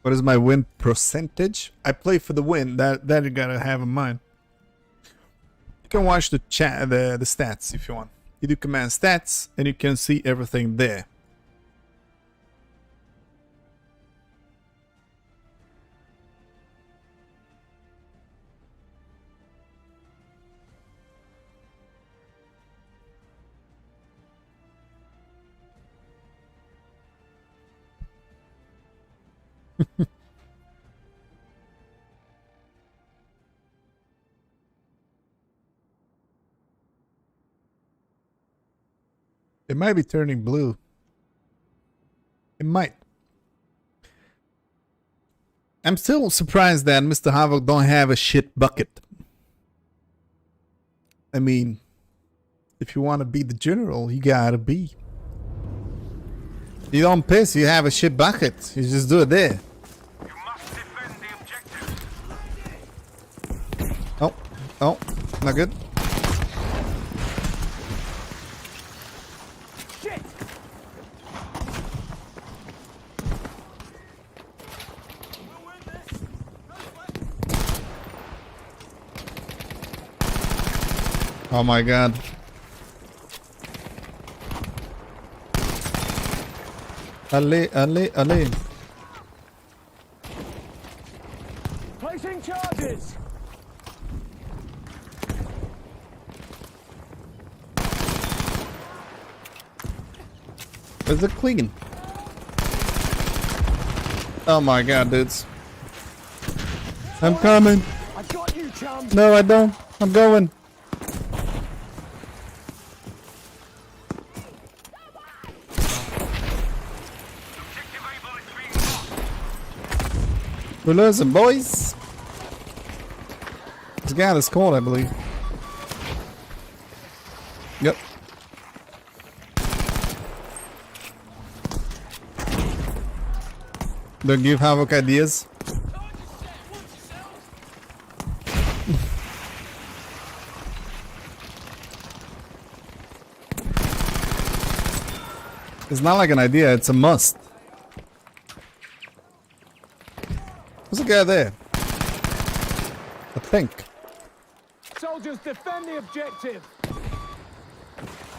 What is my win percentage? I play for the win. That you gotta have in mind. You can watch the chat, the stats if you want. You do command stats, and you can see everything there. It might be turning blue. It might. I'm still surprised that Mr. Havoc don't have a shit bucket. I mean, if you want to be the general, you gotta be. You don't piss, you have a shit bucket. You just do it there. You must defend the objective. Oh, not good. Oh my god. Allez. Placing charges. Is it clean? Oh my god, dudes. I'm coming. I got you, chum. No, I don't. I'm going. We're losing, boys. This guy is cold, I believe. Yep. Don't give Havoc ideas. It's not like an idea, it's a must. Who's the guy there? I think. Soldiers, defend the objective.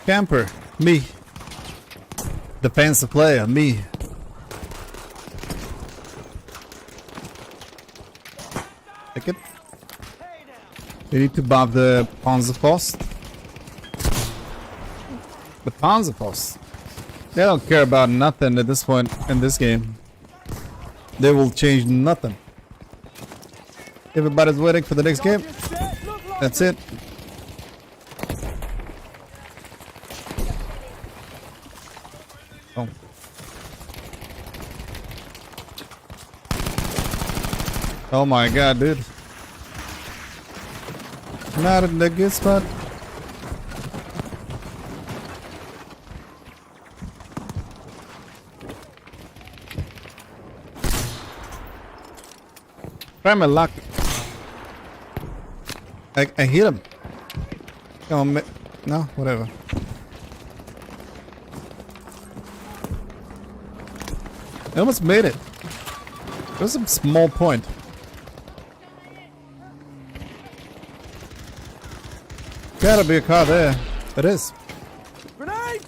Camper, me. Defensive player, me. Take it. You need to buff the Panzerpost. The Panzerpost. They don't care about nothing at this point in this game. They will change nothing. Everybody's waiting for the next game. That's it. Oh. Oh my god, dude. Not in the good spot. Try my luck. I hit him. Come on, no, whatever. I almost made it. It was a small point. Gotta be a car there. It is. Grenade!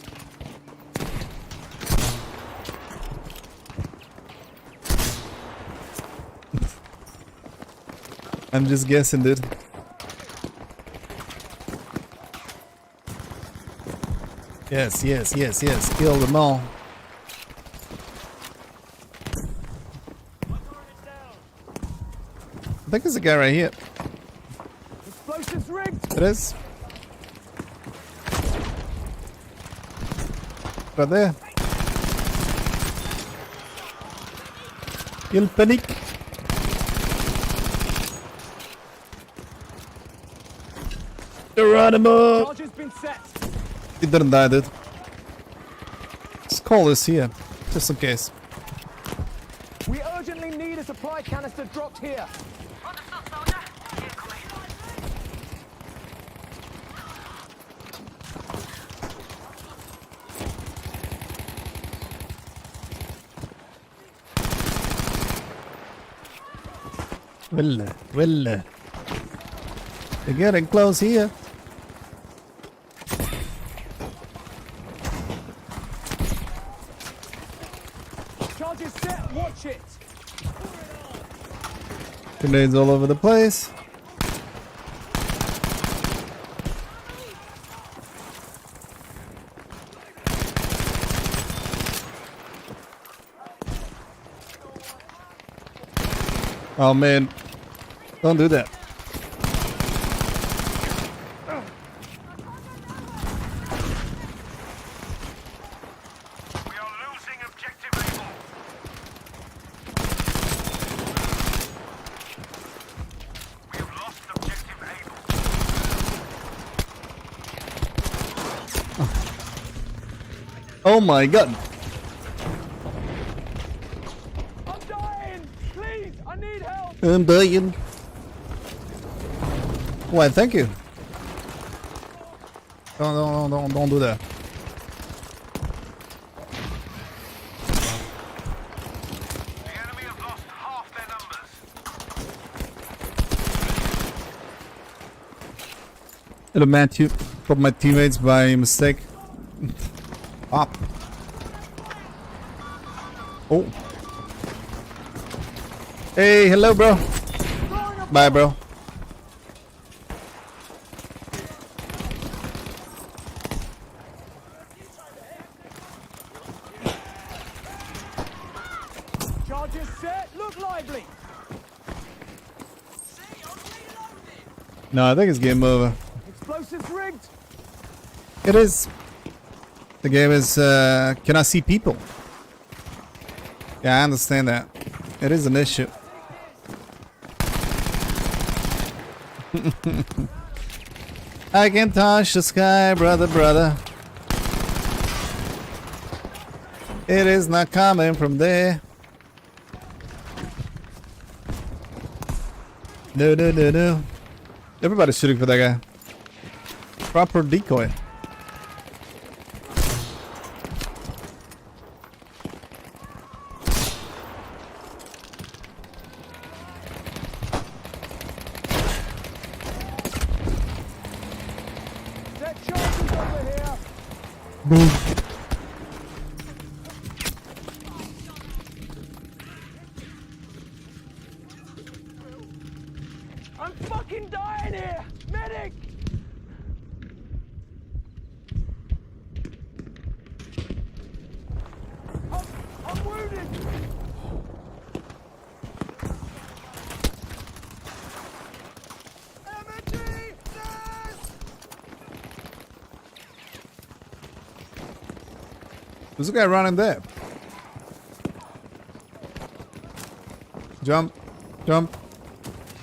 I'm just guessing, dude. Yes, yes, yes, yes. Kill them all. I think there's a guy right here. Explosives rigged! It is. Right there. Il panique. Geronimo! Charge has been set. He didn't die, dude. Let's call this here, just in case. We urgently need a supply canister dropped here. Understood, soldier. Incoming. Well. They're getting close here. Charge is set. Watch it. Grenades all over the place. Oh man, don't do that. We are losing objective Able. We have lost objective Able. Oh my god. I'm dying. Please, I need help. I'm dying. Why, thank you. Don't do that. The enemy have lost half their numbers. Hello, Matthew. Killed my teammates by mistake. Pop. Oh. Hey, hello, bro. Bye, bro. Charge is set. Look lively. No, I think it's game over. Explosives rigged. It is. The game is, can I see people? Yeah, I understand that. It is an issue. I can touch the sky, brother. It is not coming from there. No. Everybody's shooting for that guy. Proper decoy. Set charges over here. Boom. I'm fucking dying here. Medic. There's a guy running there. Jump. Jump.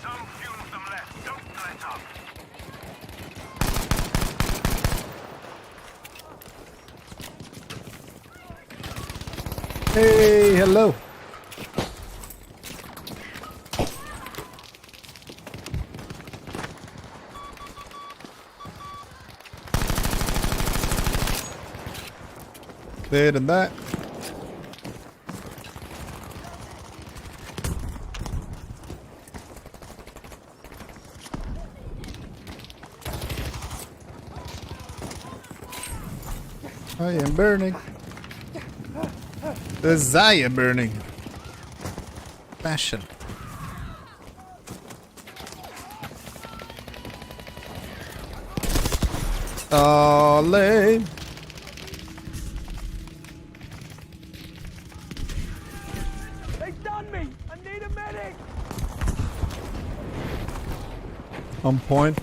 Some few of them left. Don't let up. Hey, hello. Dead and that. I am burning. Desire burning. Passion. Olé. They done me! I need a medic! On point.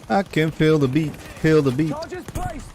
I can feel the beat. Feel the beat. Charges placed!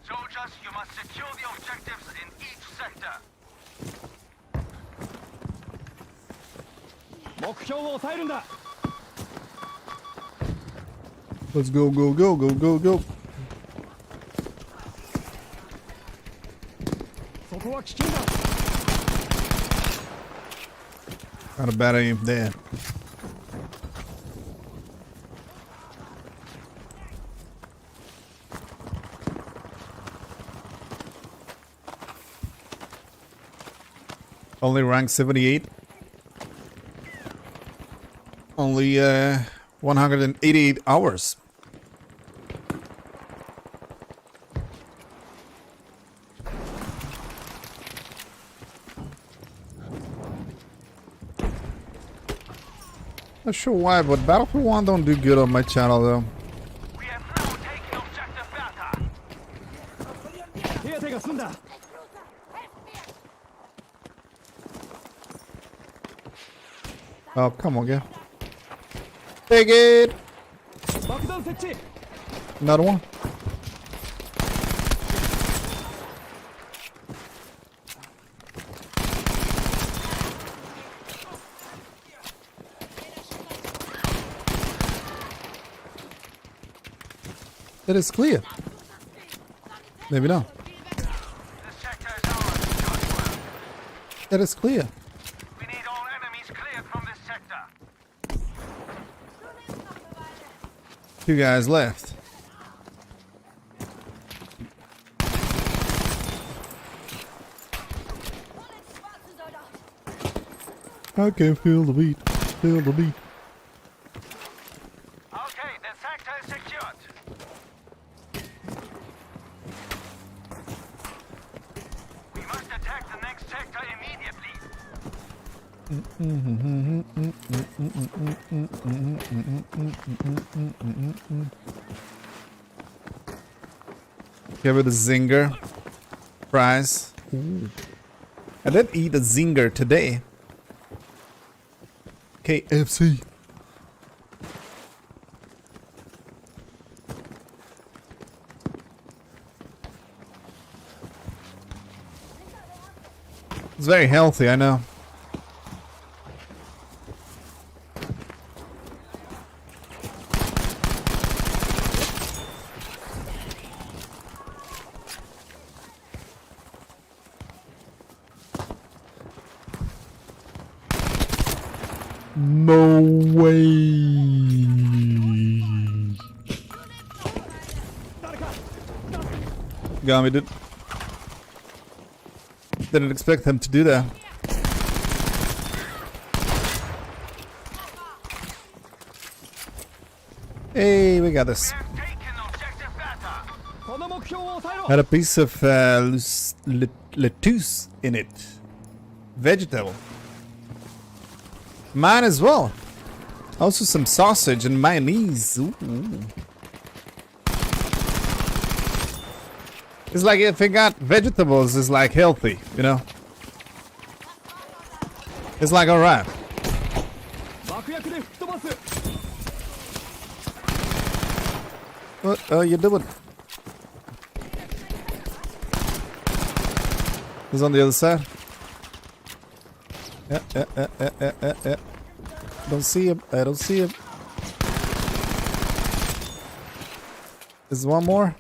Soldiers, you must secure the objectives in each sector. 目標を抑えるんだ Let's go, go, go, go, go, go. そこは危険だ Not a bad aim there. Only rank 78. Only 188 hours. Not sure why, but Battlefield 1 don't do good on my channel though. We have now taken objective Beta. 手当てが済んだ Oh, come on, girl. Take it! 爆弾設置 Another one. It is clear. Maybe not. The sector is ours, Charlie 12. It is clear. We need all enemies cleared from this sector. 2 guys left. I can feel the beat. Feel the beat. Okay, the sector is secured. We must attack the next sector immediately. Give it a zinger. Fries. Ooh. I did eat a zinger today. KFC. It's very healthy, I know. No way. Got me, dude. Didn't expect him to do that. Hey, we got this. We have taken objective Beta. この目標を抑えろ Had a piece of lettuce in it. Vegetable. Mine as well. Also some sausage and mayonnaise. Ooh. It's like if it got vegetables, it's like healthy, you know? It's like alright. 爆薬で吹き飛ばす What are you doing? He's on the other side. Yeah. Don't see him. I don't see him. There's one more.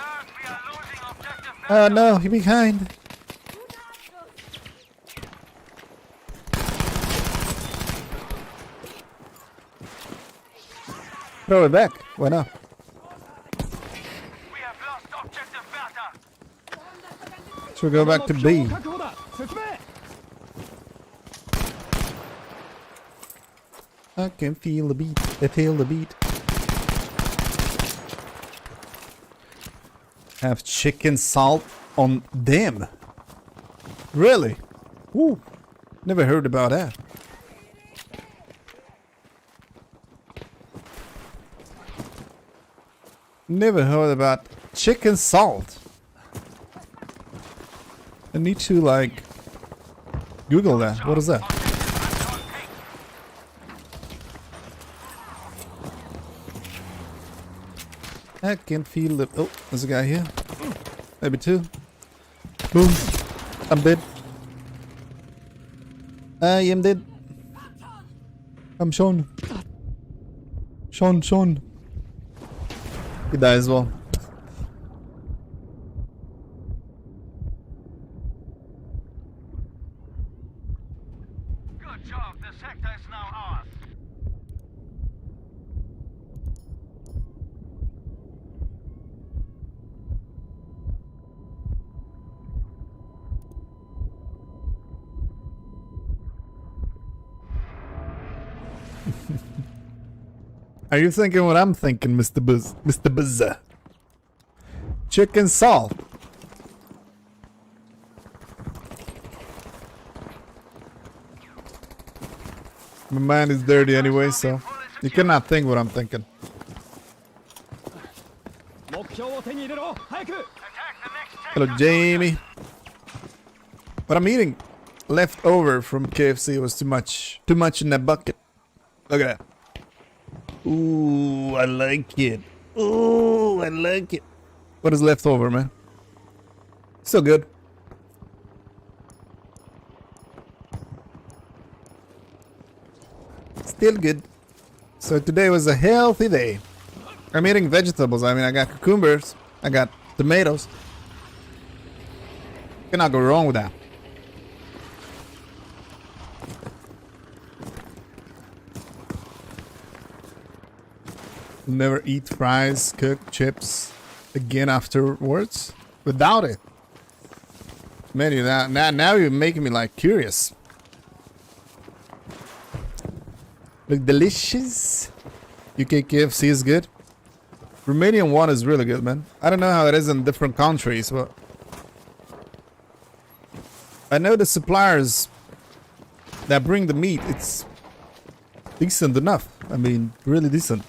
Alert, we are losing objective Beta. Oh no, he behind. Throw it back. Why not? We have lost objective Beta. Should we go back to B? 確保だ説明 I can feel the beat. I feel the beat. Have chicken salt on them. Really? Woo. Never heard about that. Never heard about chicken salt. I need to like Google that. What is that? I can feel it. Oh, there's a guy here. Maybe 2. Boom. I'm dead. I am dead. I'm Sean. Sean. He died as well. Good job, the sector is now ours. Are you thinking what I'm thinking, Mr. Buzz? Chicken salt. My mind is dirty anyway, so you cannot think what I'm thinking. 目標を手に入れろ早く Attack the next Hello, Jamie. What I'm eating leftover from KFC was too much. Too much in that bucket. Look at that. Ooh, I like it. Ooh, I like it. What is leftover, man? Still good. Still good. So today was a healthy day. I'm eating vegetables. I mean, I got cucumbers. I got tomatoes. Cannot go wrong with that. Never eat fries, cooked chips again afterwards. Without it. Man, now you're making me like curious. Look delicious. UK KFC is good. Romanian one is really good, man. I don't know how it is in different countries, but I know the suppliers that bring the meat, it's decent enough. I mean, really decent.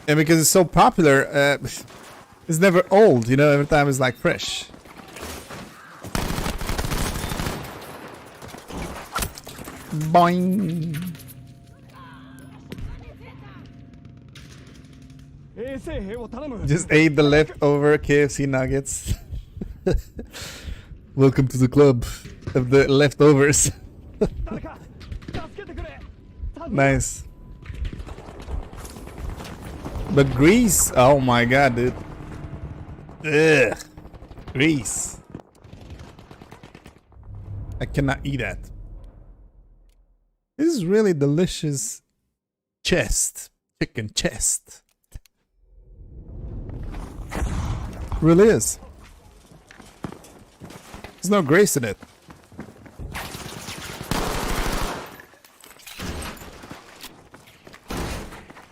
And because it's so popular, it's never old, you know, every time it's like fresh. Boing. Just ate the leftover KFC nuggets. Welcome to the club of the leftovers. Nice. But grease, oh my god, dude. Ugh. Grease. I cannot eat that. This is really delicious chest. Chicken chest. Really is. There's no grace in it.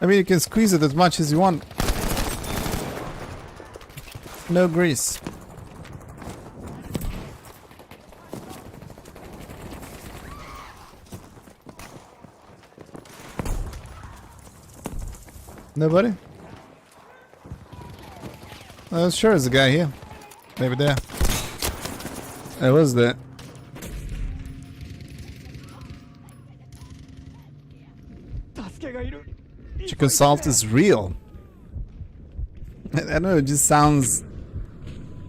I mean, you can squeeze it as much as you want. No grease. Nobody? Sure there's a guy here. Maybe there. I was there. Chicken salt is real. I don't know, it just sounds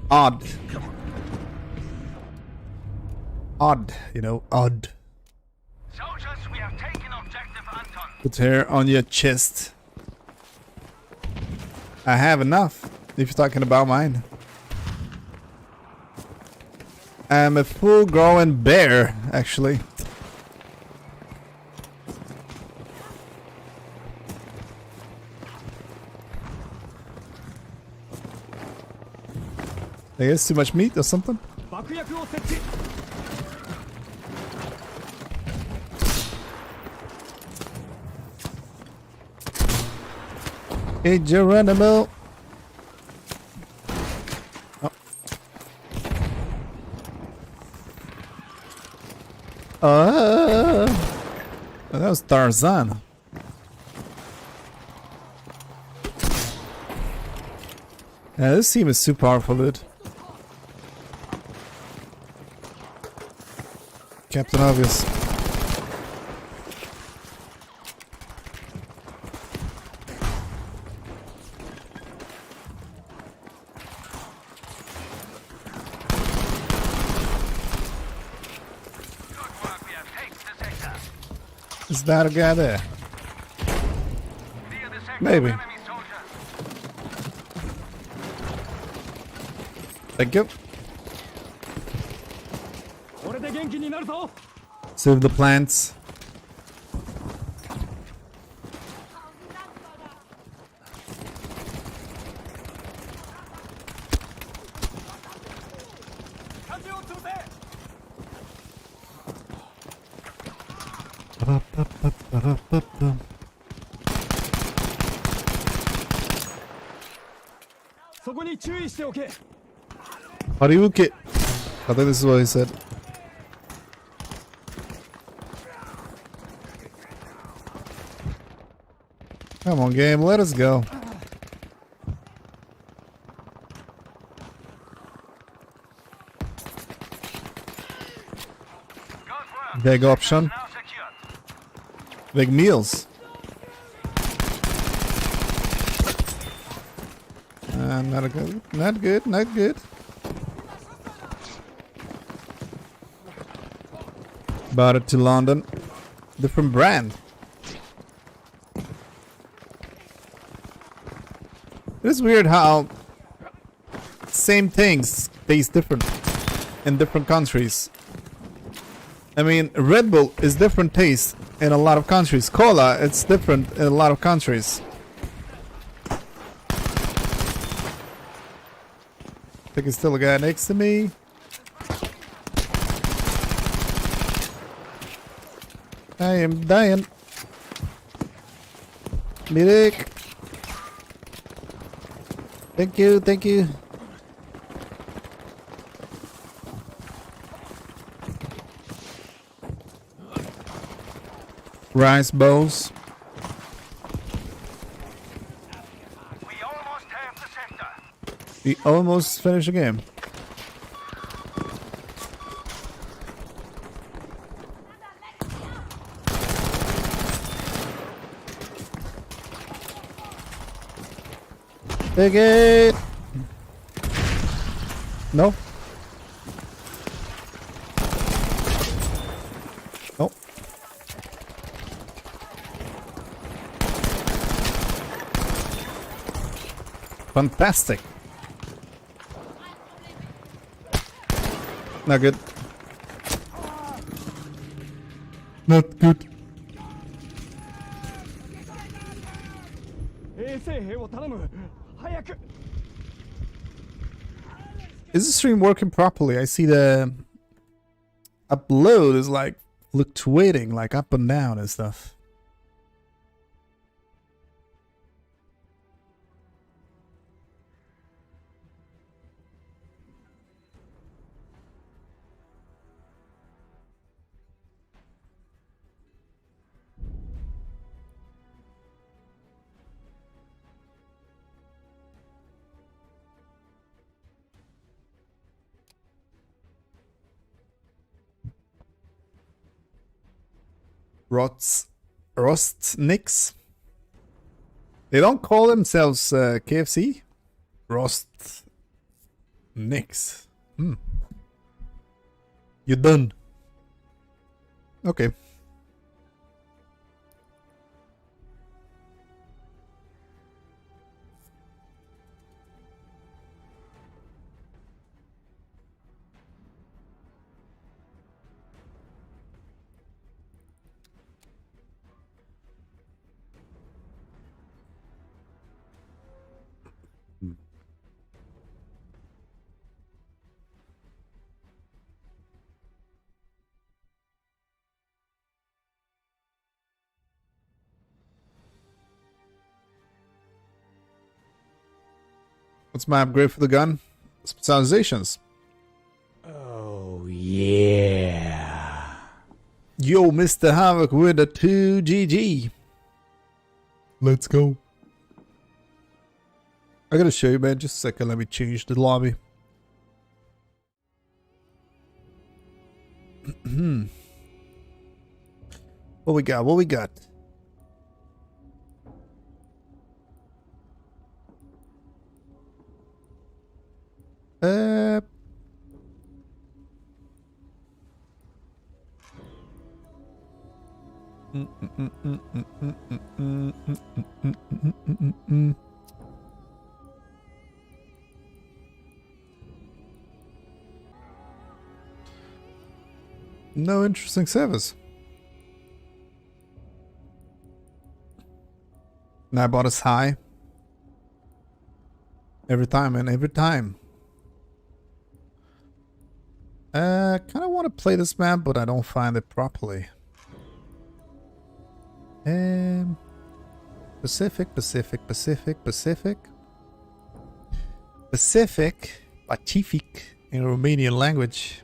odd. Odd, you know, odd. Soldiers, we have taken objective Anton. Put hair on your chest. I have enough, if you're talking about mine. I'm a full-grown bear, actually. I guess too much meat or something? Hey, Geronimo. Oh, that was Tarzan. Yeah, this team is super powerful, dude. Captain Obvious. Is that a guy there? Maybe. Thank you. Save the plants. Haryuki. I think this is what he said. Come on, game, let us go. Big option. Now secured. Big meals. Not good. Not good. Not good. Brought it to London. Different brand. It is weird how same things taste different in different countries. I mean, Red Bull is different taste in a lot of countries. Cola, it's different in a lot of countries. I think it's still a guy next to me. I am dying. Medic. Thank you, thank you. Rice bowls. We almost have the sector. We almost finished the game. Take it. No. No. Fantastic. Not good. Not good. Is the stream working properly? I see the upload is like fluctuating, like up and down and stuff. Rostniks. They don't call themselves KFC. Rostniks. You done? Okay. What's my upgrade for the gun? Specializations. Oh, yeah. Yo, Mr. Havoc with a 2 GG. Let's go. I gotta show you, man. Just a second. Let me change the lobby. What we got? What we got? No interesting service. And I bought us high. Every time, man. Every time. Kind of want to play this map, but I don't find it properly. Pacific. Pacific in Romanian language.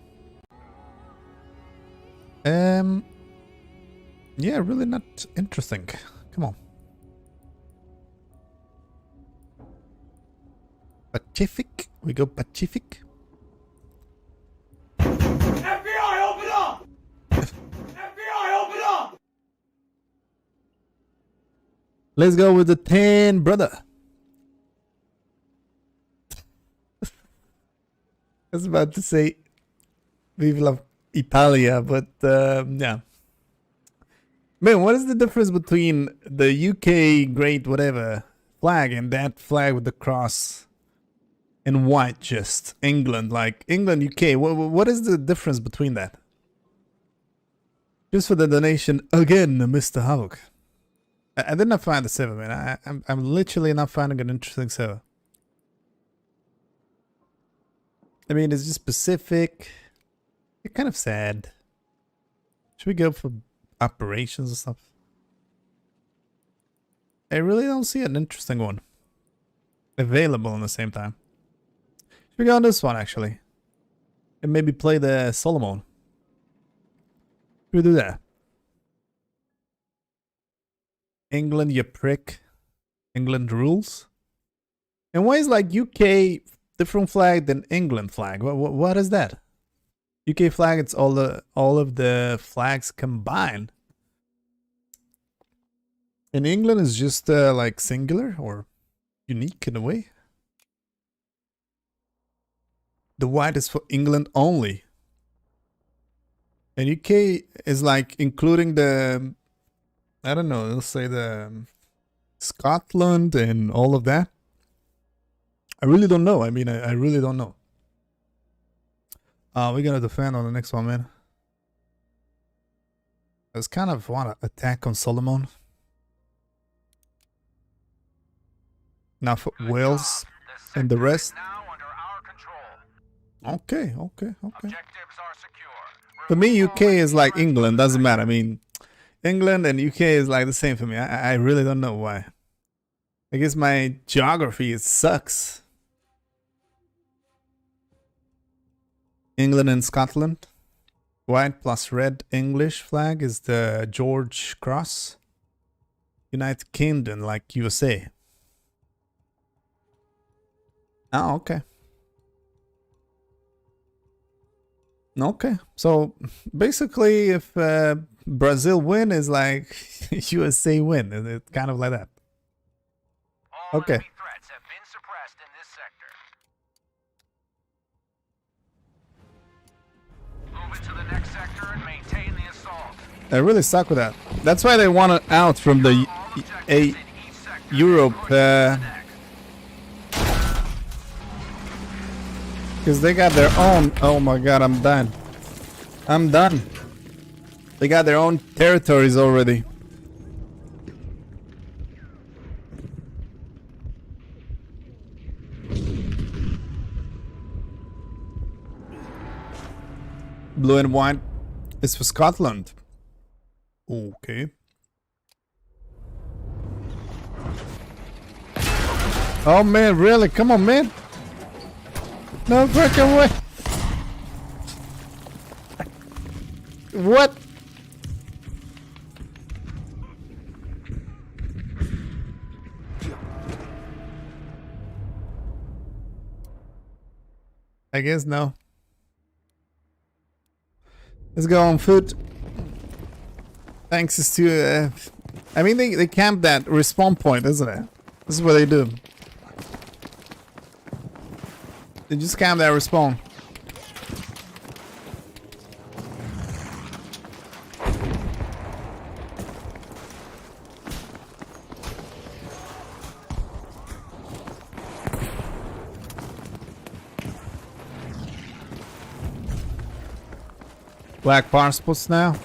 Yeah, really not interesting. Come on. Pacific. We go Pacific. FBI, open up! Let's go with the 10, brother. I was about to say Vive la Italia, but yeah. Man, what is the difference between the UK great whatever flag and that flag with the cross and white just England, like England, UK? What is the difference between that? Just for the donation again, Mr. Havoc. I did not find the server, man. I'm literally not finding an interesting server. I mean, it's just specific. It's kind of sad. Should we go for operations or stuff? I really don't see an interesting one available at the same time. Should we go on this one, actually? And maybe play the Solomon. Should we do that? England, you prick. England rules. And why is like UK different flag than England flag? What is that? UK flag, it's all of the flags combined. And England is just like singular or unique in a way. The white is for England only. And UK is like including the, I don't know, let's say the Scotland and all of that. I really don't know. I mean, I really don't know. We're gonna defend on the next one, man. I just kind of want to attack on Solomon. Now for Wales and the rest. Okay. For me, UK is like England. Doesn't matter. I mean, England and UK is like the same for me. I really don't know why. I guess my geography sucks. England and Scotland. White plus red English flag is the George Cross. United Kingdom, like USA. Oh, okay. Okay, so basically if Brazil win is like USA win. It's kind of like that. Okay. Threats have been suppressed in this sector. Move into the next sector and maintain the assault. I really suck with that. That's why they want out from the Europe. Because they got their own. Oh my god, I'm done. I'm done. They got their own territories already. Blue and white is for Scotland. Okay. Oh man, really? Come on, man. No, break away. What? I guess no. Let's go on foot. Thanks to I mean they camp that respawn point, isn't it? This is what they do. They just camp that respawn. Black bar spots now.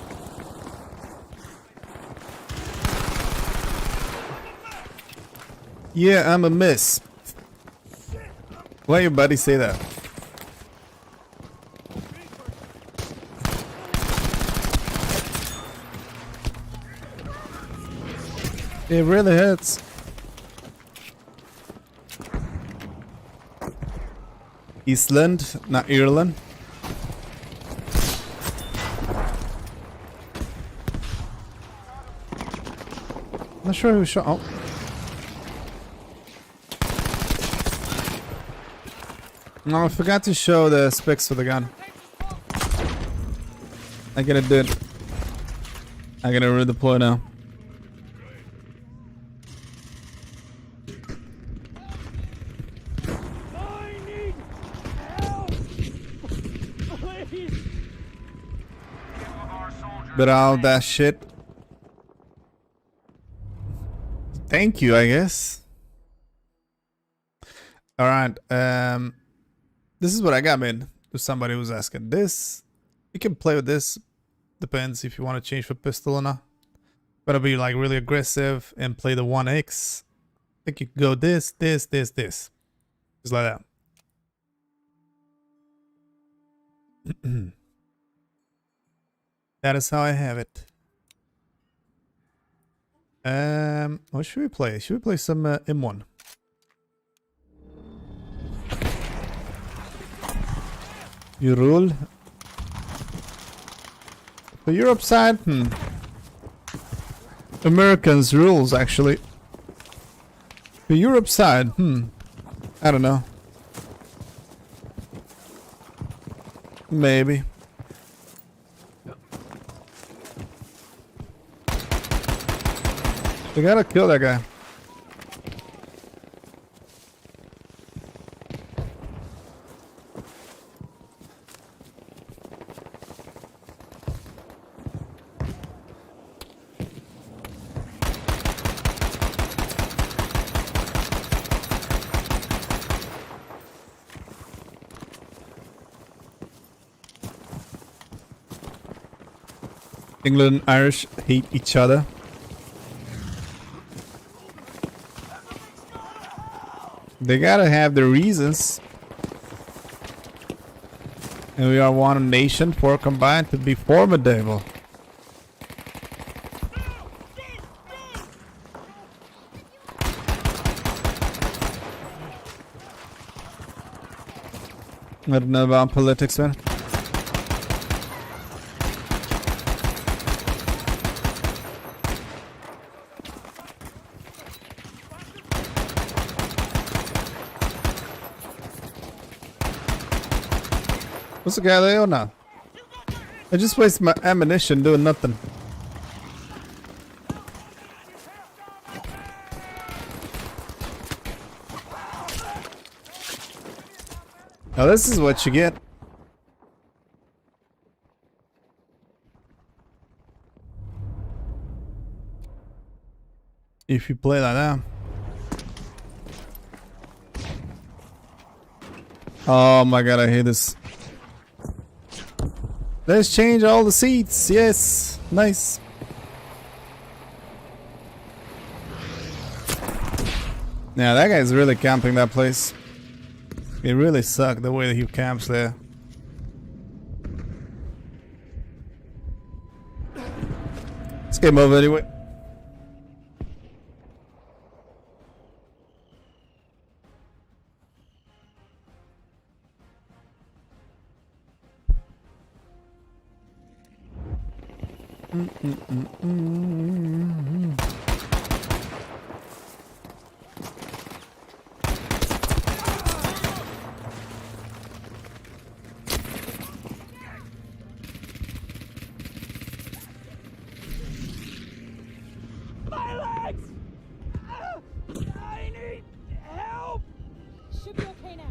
Yeah, I'm a miss. Why your buddy say that? It really hurts. Eastland, not Ireland. Not sure who shot. Oh. No, I forgot to show the specs for the gun. I gotta do it. I gotta redeploy now. But all that shit. Thank you, I guess. All right. This is what I got, man. If somebody was asking this, you can play with this. Depends if you want to change for pistol or not. Gotta be like really aggressive and play the 1x. I think you can go this. Just like that. That is how I have it. What should we play? Should we play some M1? You rule. The Europe side? Americans rules, actually. The Europe side? I don't know. Maybe. We gotta kill that guy. England and Irish hate each other. They gotta have their reasons. And we are one nation for combined to be formidable. I don't know about politics, man. What's the guy there now? I just waste my ammunition doing nothing. Now this is what you get. If you play like that. Oh my god, I hate this. Let's change all the seats. Yes. Nice. Yeah, that guy's really camping that place. It really sucked the way that he camps there. It's game over anyway. My legs! I need help! Should be okay now.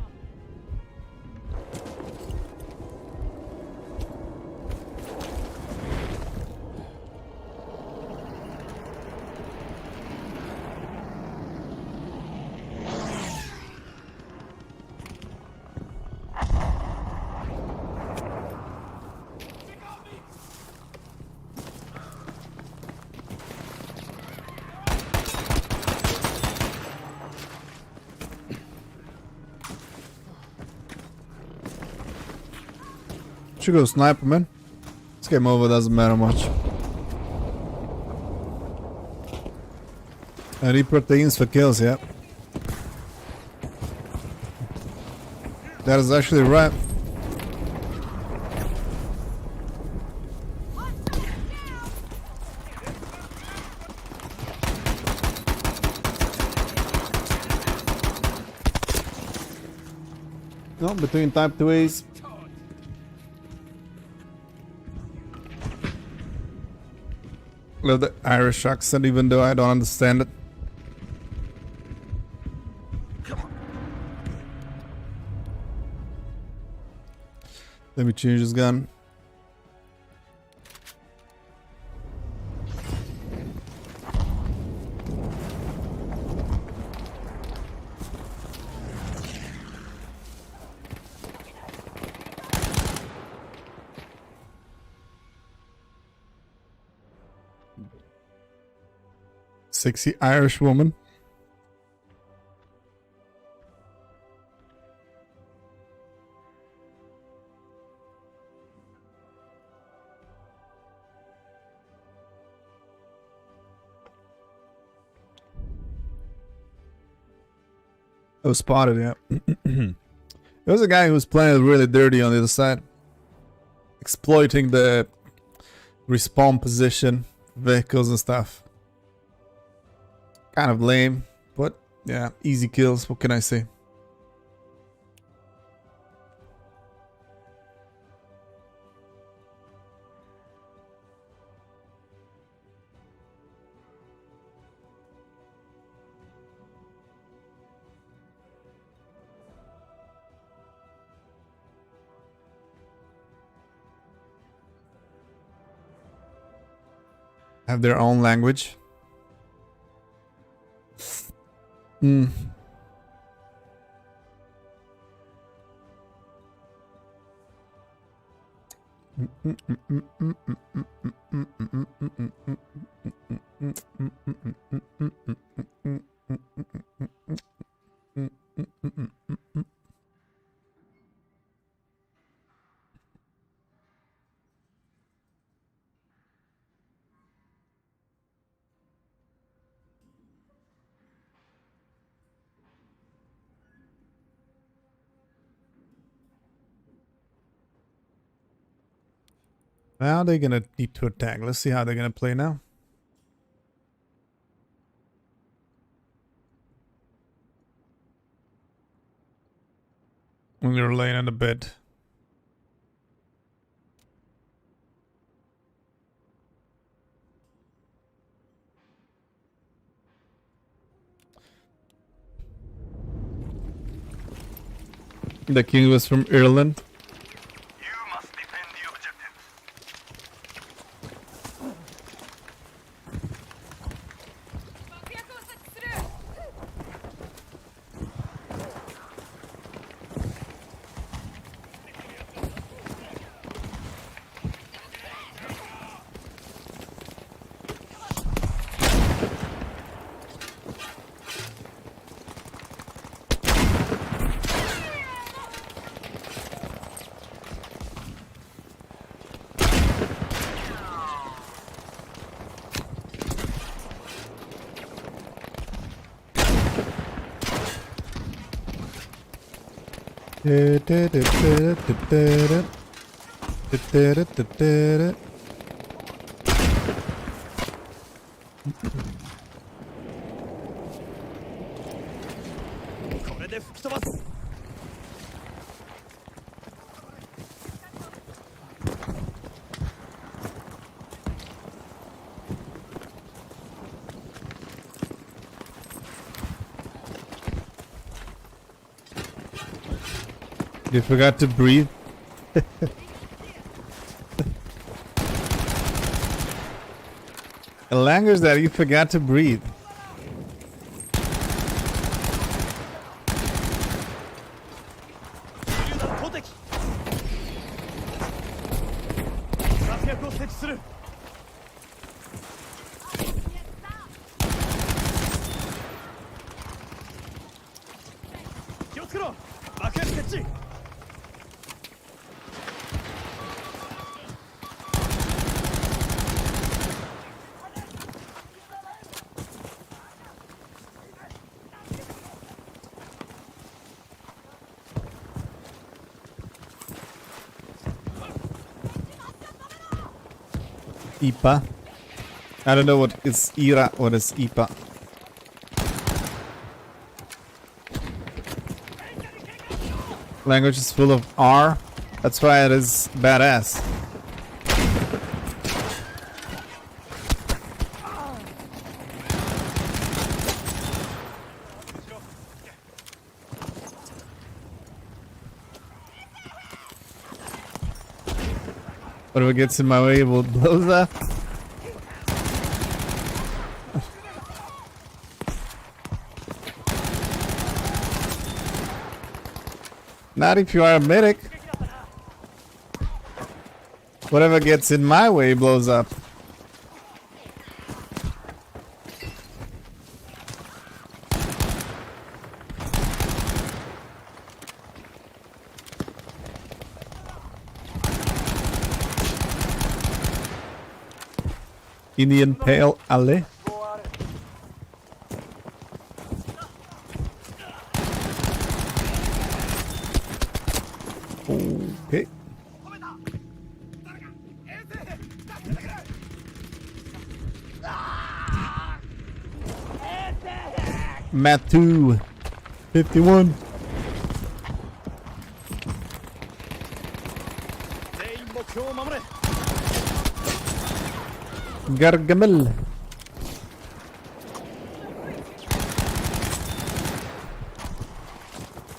Should go sniper, man. This game over doesn't matter much. I need proteins for kills, yeah. That is actually right. No, between type 2As. Love the Irish accent even though I don't understand it. Let me change this gun. Sexy Irish woman. Oh, spotted, yeah. There was a guy who was playing really dirty on the other side. Exploiting the respawn position, vehicles and stuff. Kind of lame, but yeah, easy kills, what can I say? Have their own language. Hmm. Now they're gonna need to attack. Let's see how they're gonna play now. When they're laying on the bed. The king was from Ireland. You must defend the objectives. You forgot to breathe. A language that you forgot to breathe. IPA. I don't know what is IRA, what is IPA. Language is full of R. That's why it is badass. Whatever gets in my way will blow up. Not if you are a medic. Whatever gets in my way blows up. Indian Pale Ale. Okay. Matu 51. Gargamel.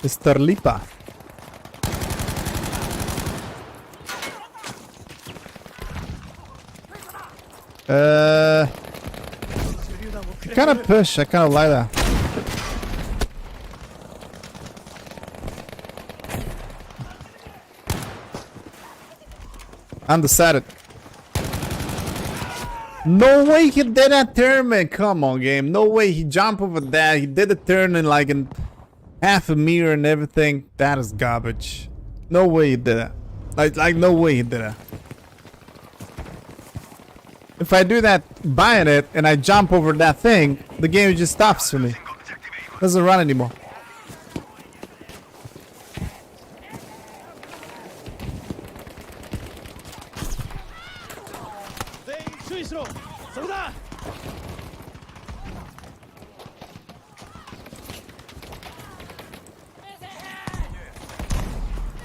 Mr. Lipa. Kind of push. I kind of like that. Undecided. No way he did that turn, man. Come on, game. No way he jumped over that. He did the turn in like in half a meter and everything. That is garbage. No way he did that. Like no way he did that. If I do that buying it and I jump over that thing, the game just stops for me. Doesn't run anymore.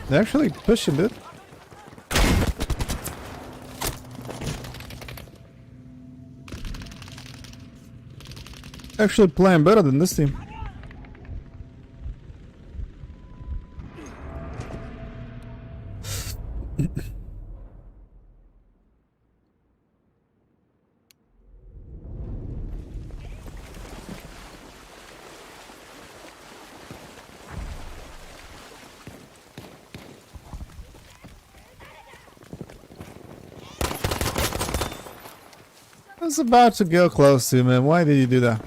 They're actually pushing it. Actually playing better than this team. I was about to go close to him, man. Why did you do that?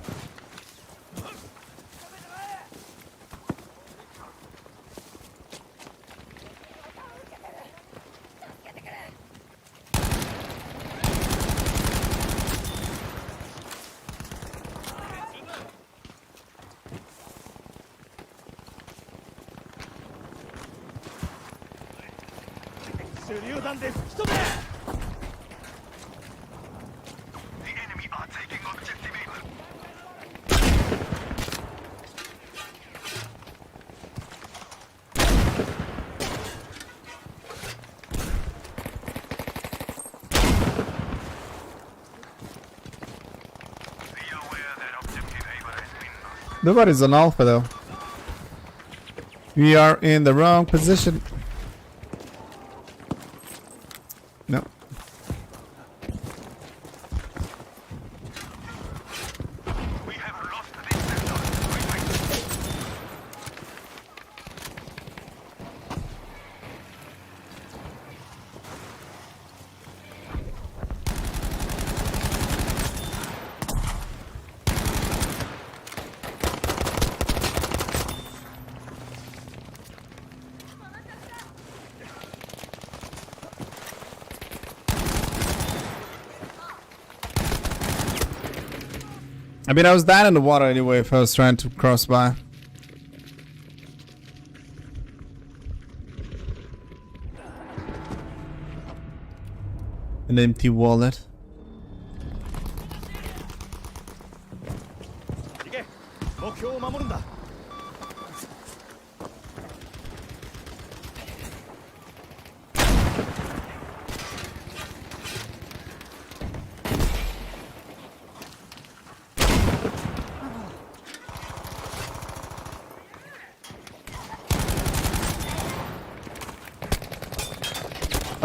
Nobody's on alpha though. We are in the wrong position. No. We have lost this sector. I mean, I was down in the water anyway if I was trying to cross by. An empty wallet.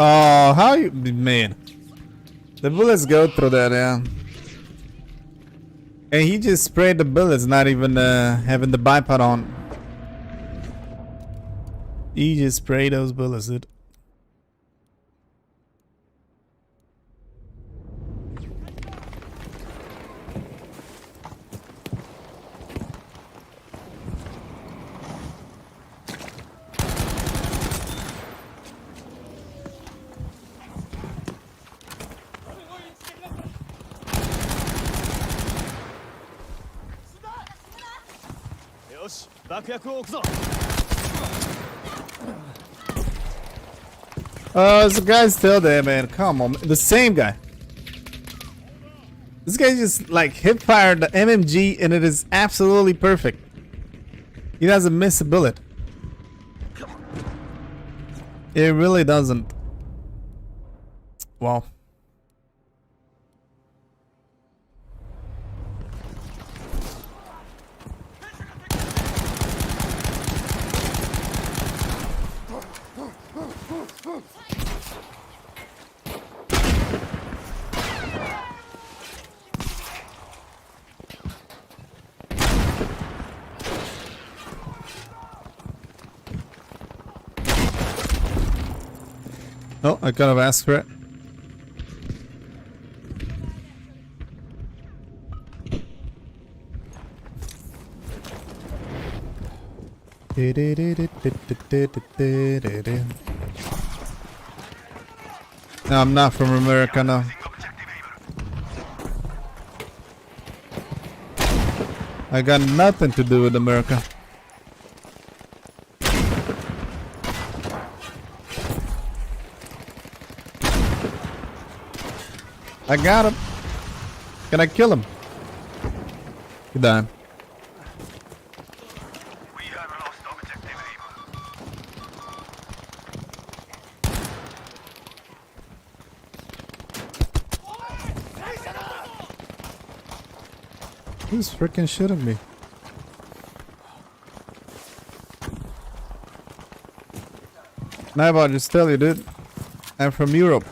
Oh, how you, man? The bullets go through that, yeah. And he just sprayed the bullets, not even having the bipod on. He just sprayed those bullets, dude. Oh, the guy's still there, man. Come on, the same guy. This guy just like hip fired the MMG and it is absolutely perfect. He doesn't miss a bullet. It really doesn't. Wow. Oh, I could have asked for it. No, I'm not from America now. I got nothing to do with America. I got him. Can I kill him? He died. We have lost objective Who's freaking shooting me? Now I'll just tell you, dude. I'm from Europe.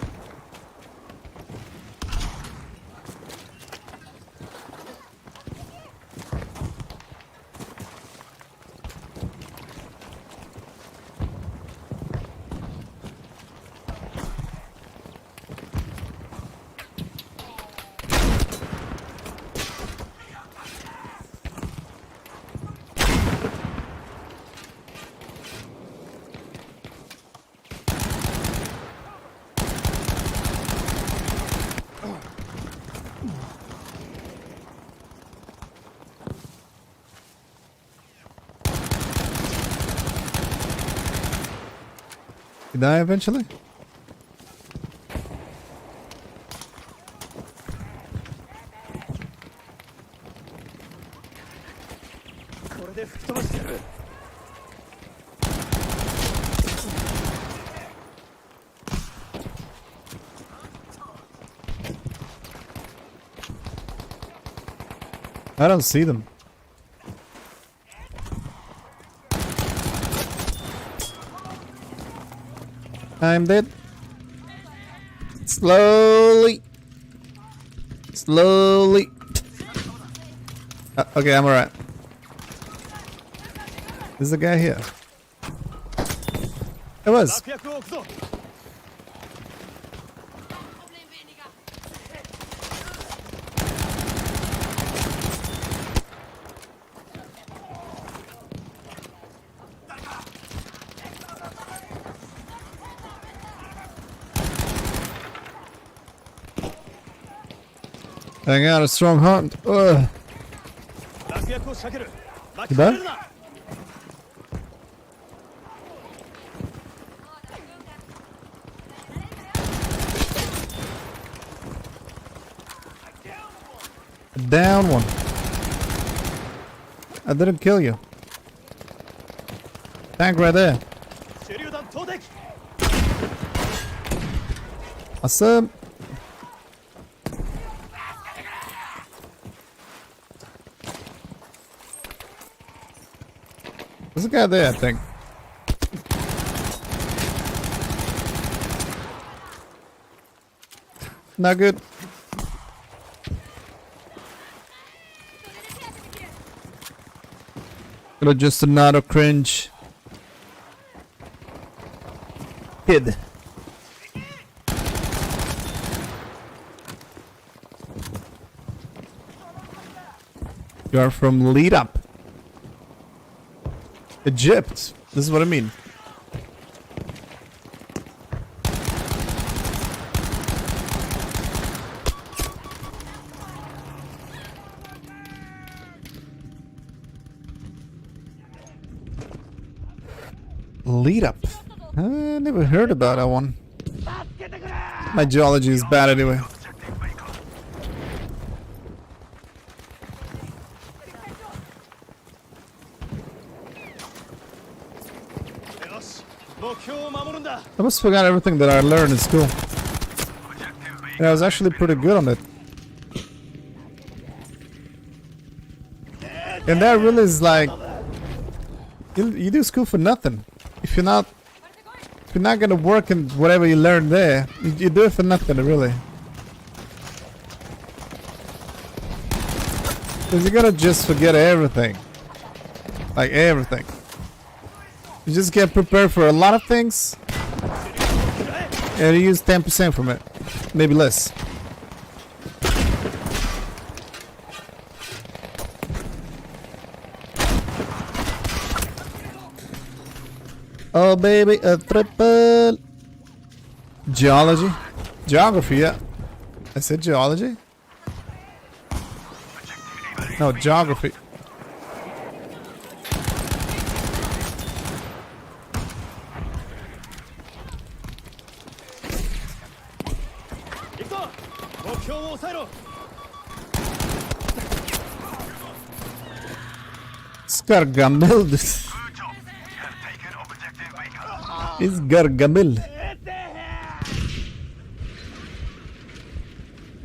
You die eventually? I don't see them. I'm dead. Slowly. Slowly. Okay, I'm alright. There's a guy here. It was. I got a strong hunt. Ugh. You done? Down one. I didn't kill you. Tank right there. Awesome. There's a guy there, I think. Not good. Gonna just another cringe. Kid. You are from Lead Up. Egypt. This is what I mean. Lead up. I never heard about that one. My geology is bad anyway. I almost forgot everything that I learned in school. And I was actually pretty good on it. And that really is like, you do school for nothing. If you're not gonna work in whatever you learn there, you do it for nothing, really. Because you're gonna just forget everything. Like everything. You just get prepared for a lot of things. And you use 10% from it. Maybe less. Oh baby, a triple. Geology? Geography, yeah. I said geology? No, geography. Gargamel. It's Gargamel.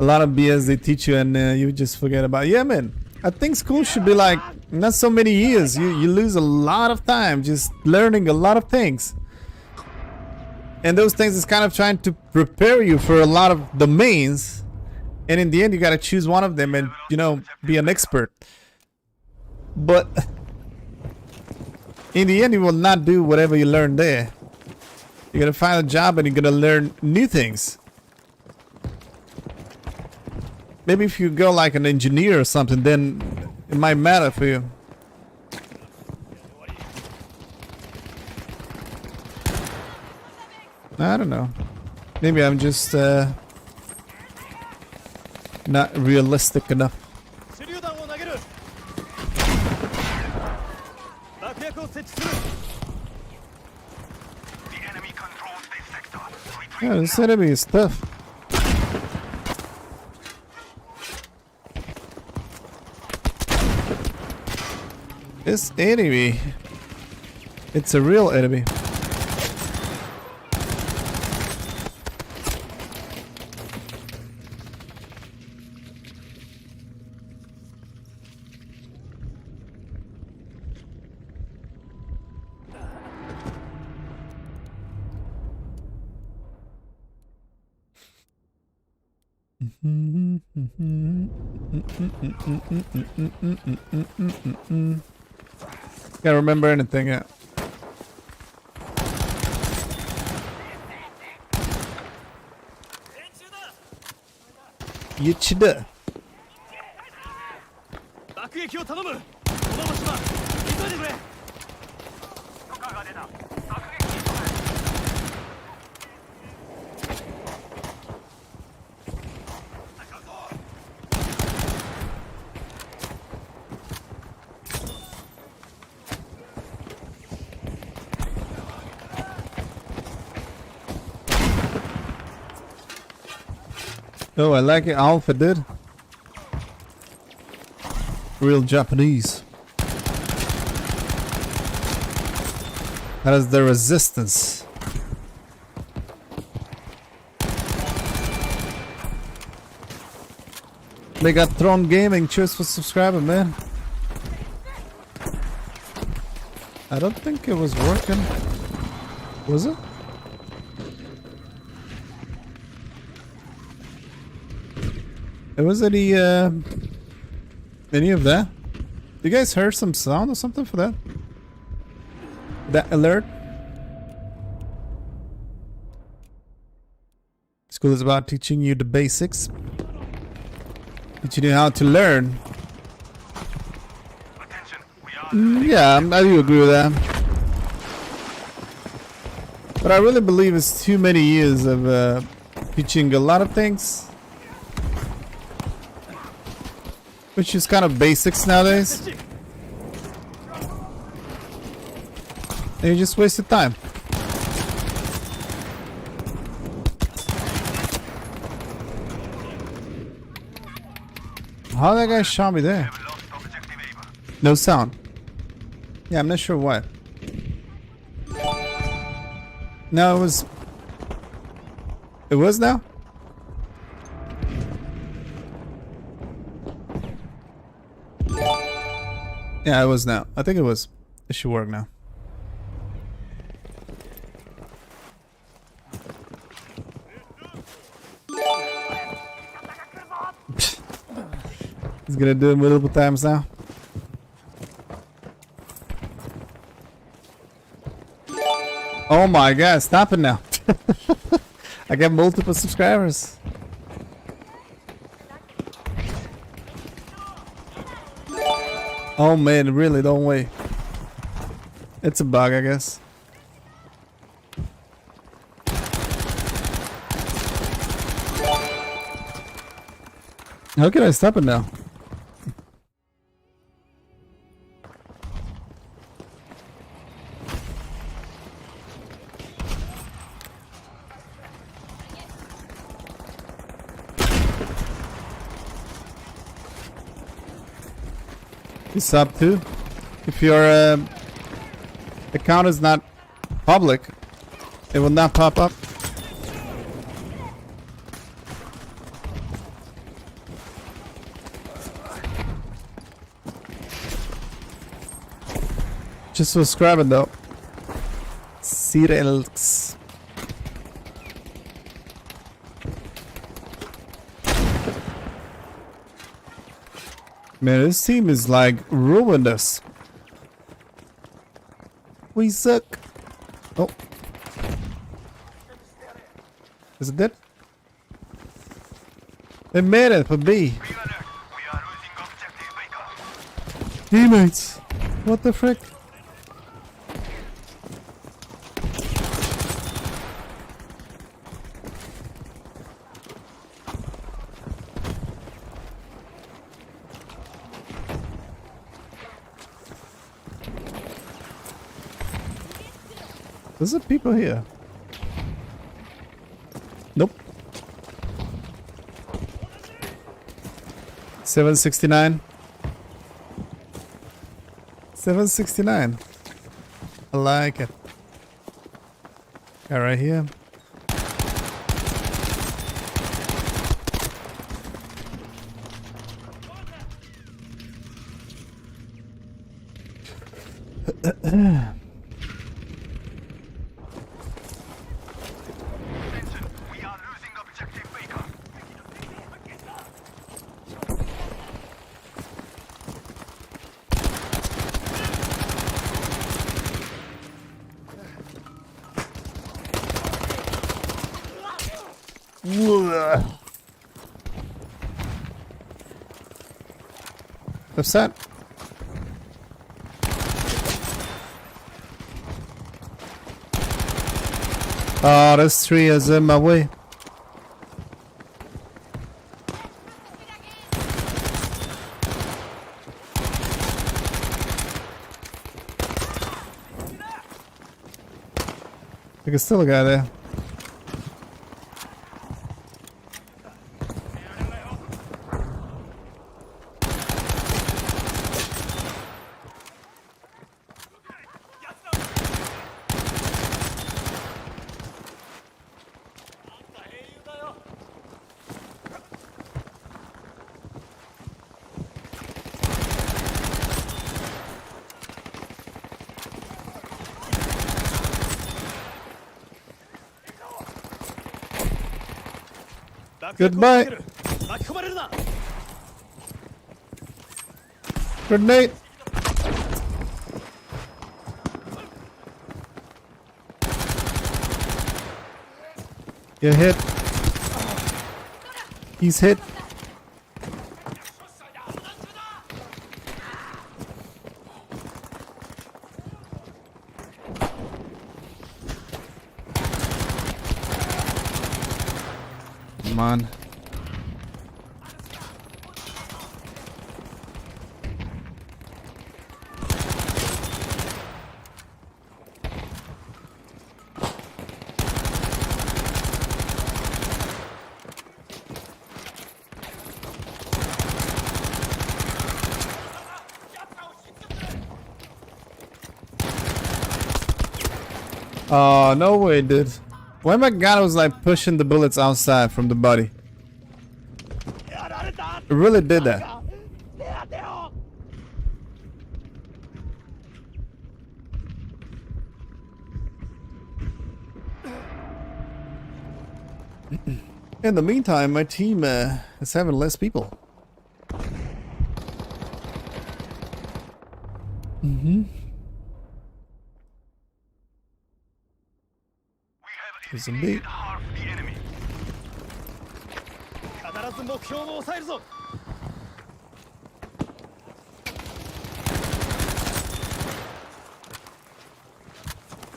A lot of BS they teach you and you just forget about. Yeah, man. I think school should be like not so many years. You lose a lot of time just learning a lot of things. And those things is kind of trying to prepare you for a lot of domains. And in the end, you got to choose one of them and, you know, be an expert. But in the end, you will not do whatever you learn there. You're going to find a job and you're going to learn new things. Maybe if you go like an engineer or something, then it might matter for you. I don't know. Maybe I'm just not realistic enough. Yeah, this enemy is tough. This enemy, it's a real enemy. Can't remember anything yet. Yichida. Oh, I like it. Alpha did. Real Japanese. That is the resistance. They got Throne Gaming. Cheers for subscribing, man. I don't think it was working. Was it? It was any of that? You guys heard some sound or something for that? That alert? School is about teaching you the basics. Teaching you how to learn. Yeah, I do agree with that. But I really believe it's too many years of teaching a lot of things. Which is kind of basics nowadays. And you just wasted time. How that guy shot me there? No sound. Yeah, I'm not sure why. No, it was... It was now? Yeah, it was now. I think it was. It should work now. He's gonna do it multiple times now. Oh my god, stop it now. I got multiple subscribers. Oh man, really, don't wait. It's a bug, I guess. How can I stop it now? It's up too. If your account is not public, it will not pop up. Just subscribing though. Cyrils. Man, this team is like ruined us. We suck. Oh. Is it dead? They made it for B. Teammates. What the frick? There's people here. Nope. 769. 769. I like it. Guy right here. What's that? Oh, this tree is in my way. There's still a guy there. Goodbye. Grenade. Get hit. He's hit. Come on. Oh, no way, dude. Why my gun was like pushing the bullets outside from the body? It really did that. In the meantime, my team is having less people. Yes, indeed. Half the enemy. 必ず目標を抑えるぞ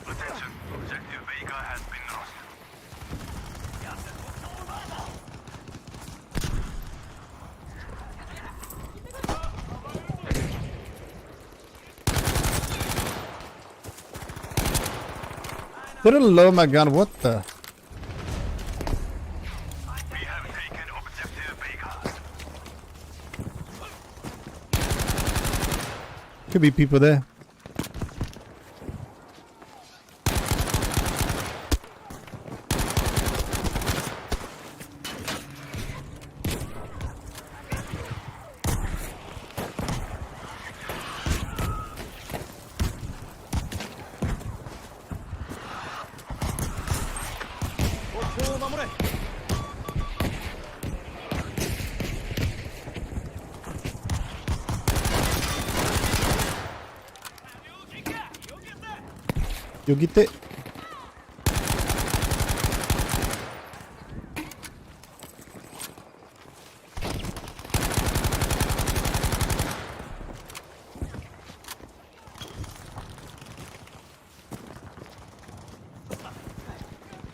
Attention, objective Vega has been lost. Didn't load my gun. What the? We have taken objective Vega. Could be people there. You get it.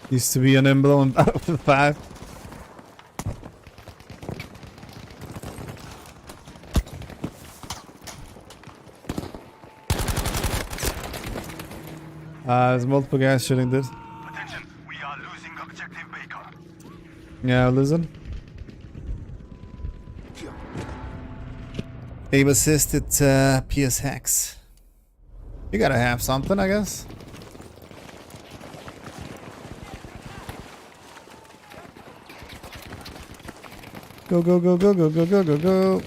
Used to be an emblem on Battlefield 5. There's multiple guys shooting this. Attention, we are losing objective Vega. Yeah, listen. Aim assisted PS hacks. You gotta have something, I guess. Go, go, go, go, go, go, go, go, go.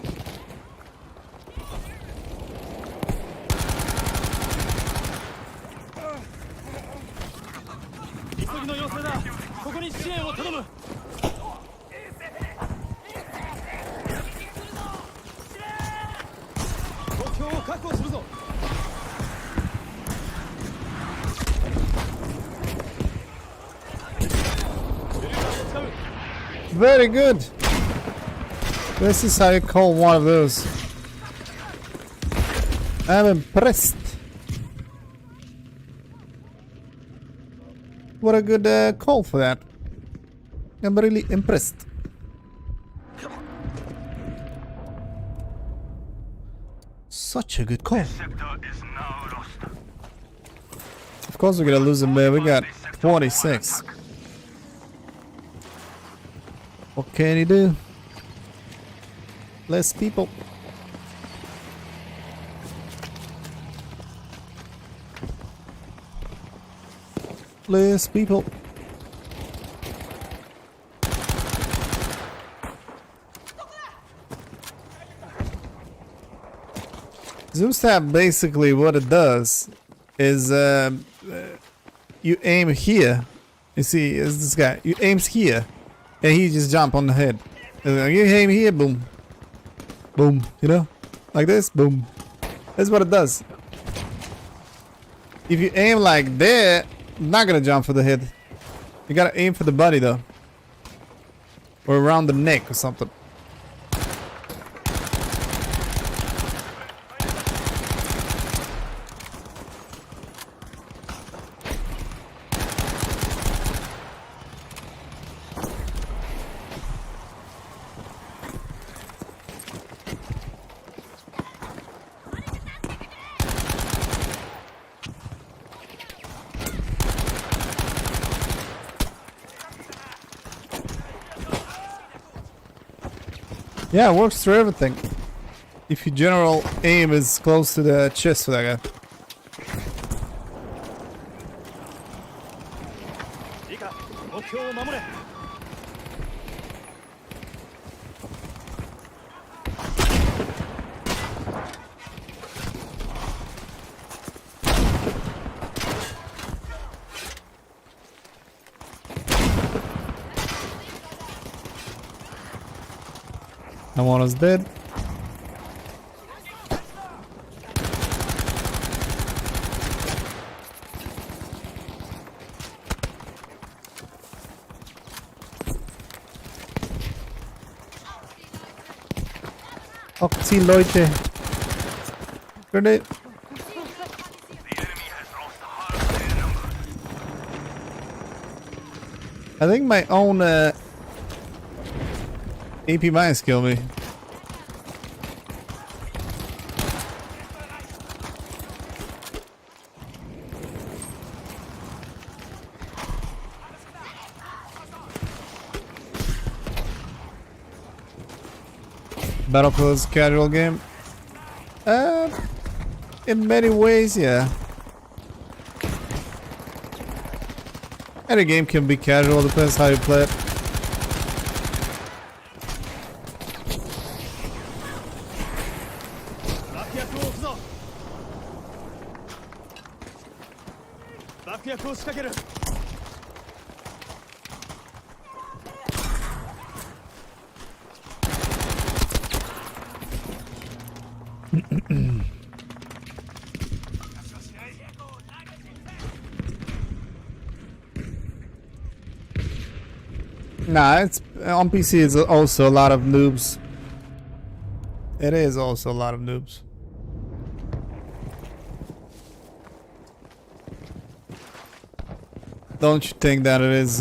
Very good. This is how you call one of those. I'm impressed. What a good call for that. I'm really impressed. Such a good call. Of course we're gonna lose him, man. We got 46. What can you do? Less people. Less people. Zoom stab basically what it does is you aim here. You see, is this guy? You aims here, and he just jump on the head. You aim here, boom, boom. You know, like this, boom. That's what it does. If you aim like there, not gonna jump for the head. You gotta aim for the body though, or around the neck or something. Yeah, it works through everything. If your general aim is close to the chest for that guy. And one is dead. Leute. Grenade. I think my own AP mines kill me. Battlefield is a casual game. In many ways, yeah. Any game can be casual, depends how you play it. Nah, it's on PC. It's also a lot of noobs. It is also a lot of noobs. Don't you think that it is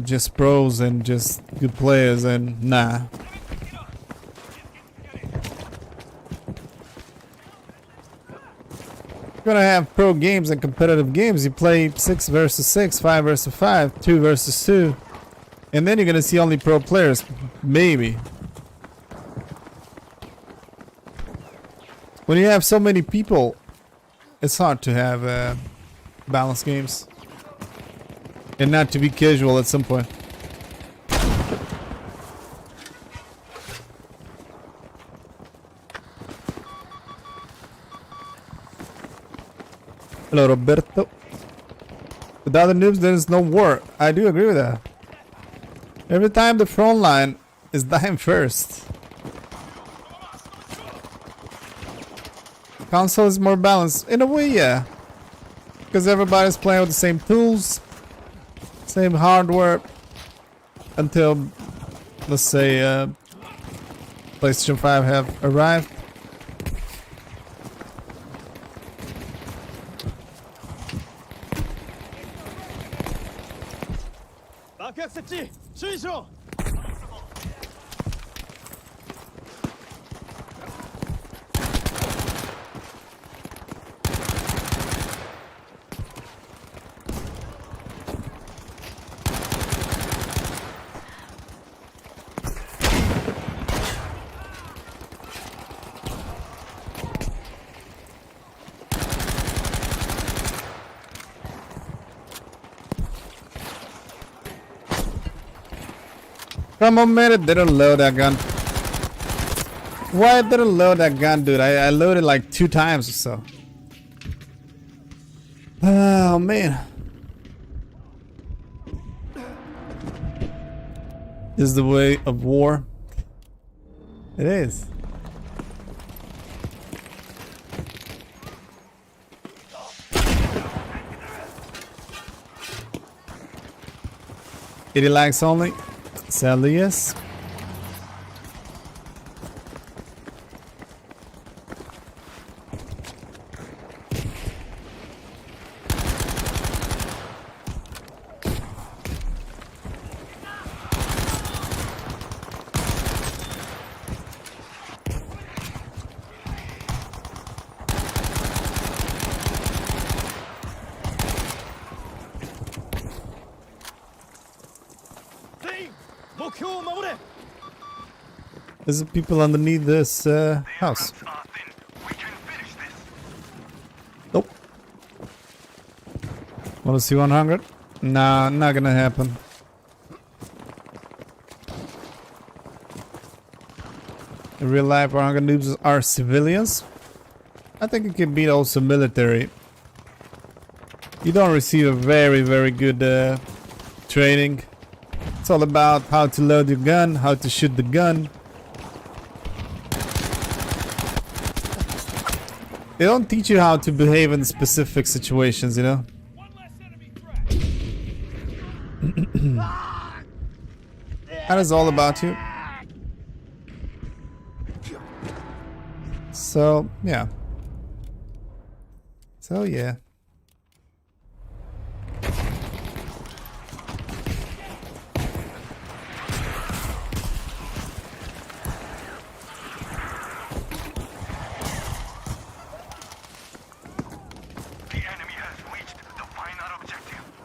just pros and just good players? And nah. You're gonna have pro games and competitive games. You play 6 versus 6, 5 versus 5, 2 versus 2. And then you're gonna see only pro players, maybe. When you have so many people, it's hard to have balanced games. And not to be casual at some point. Hello, Roberto. Without the noobs, there is no war. I do agree with that. Every time the front line is dying first. Console is more balanced. In a way, yeah. Because everybody's playing with the same tools, same hardware. Until, let's say, PlayStation 5 have arrived. Come on, man, it didn't load that gun. Why it didn't load that gun, dude? I loaded like 2 times or so. Oh, man. This is the way of war. It is. It lags only. Sadly, yes. There's people underneath this house. Nope. Wanna see 100? Nah, not gonna happen. In real life, 100 noobs are civilians. I think it can be also military. You don't receive a very, very good training. It's all about how to load your gun, how to shoot the gun. They don't teach you how to behave in specific situations, you know? That is all about you. So, yeah. So, yeah.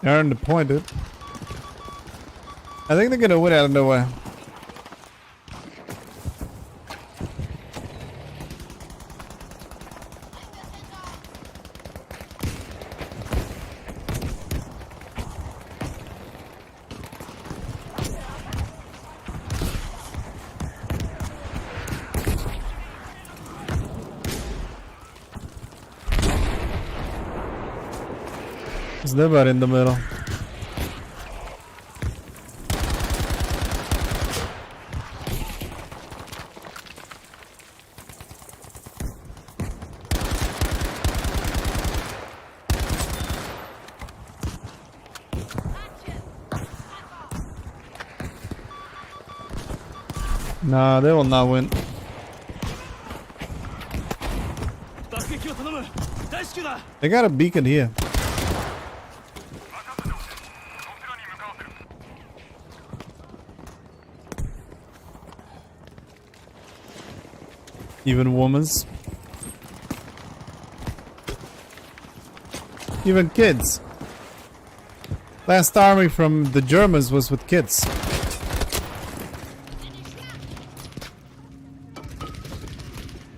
Earned the point, dude. I think they're gonna win out of nowhere. There's nobody in the middle. Nah, they will not win. They got a beacon here. Even women's. Even kids. Last army from the Germans was with kids.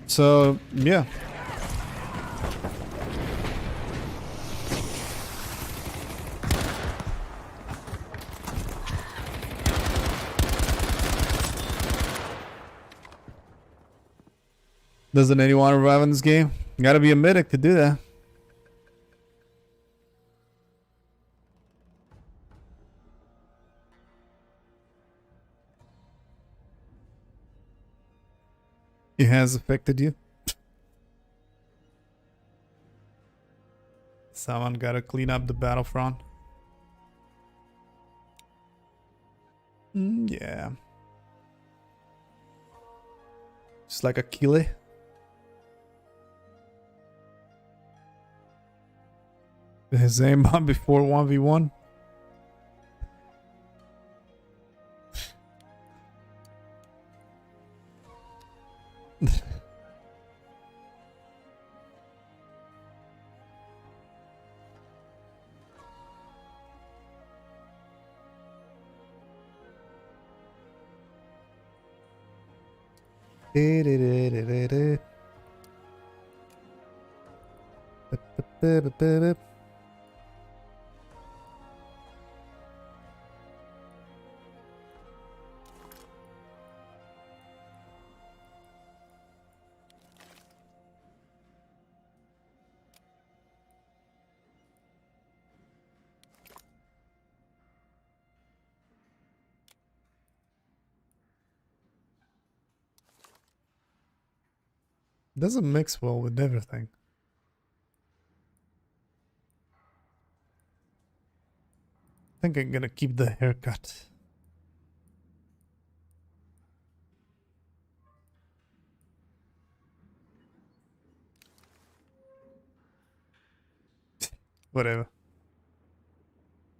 So, yeah. Doesn't anyone revive in this game? You gotta be a medic to do that. It has affected you. Someone gotta clean up the battlefront. Yeah. Just like a Kile. His aimbot before 1v1. Doesn't mix well with everything. I think I'm gonna keep the haircut. Whatever.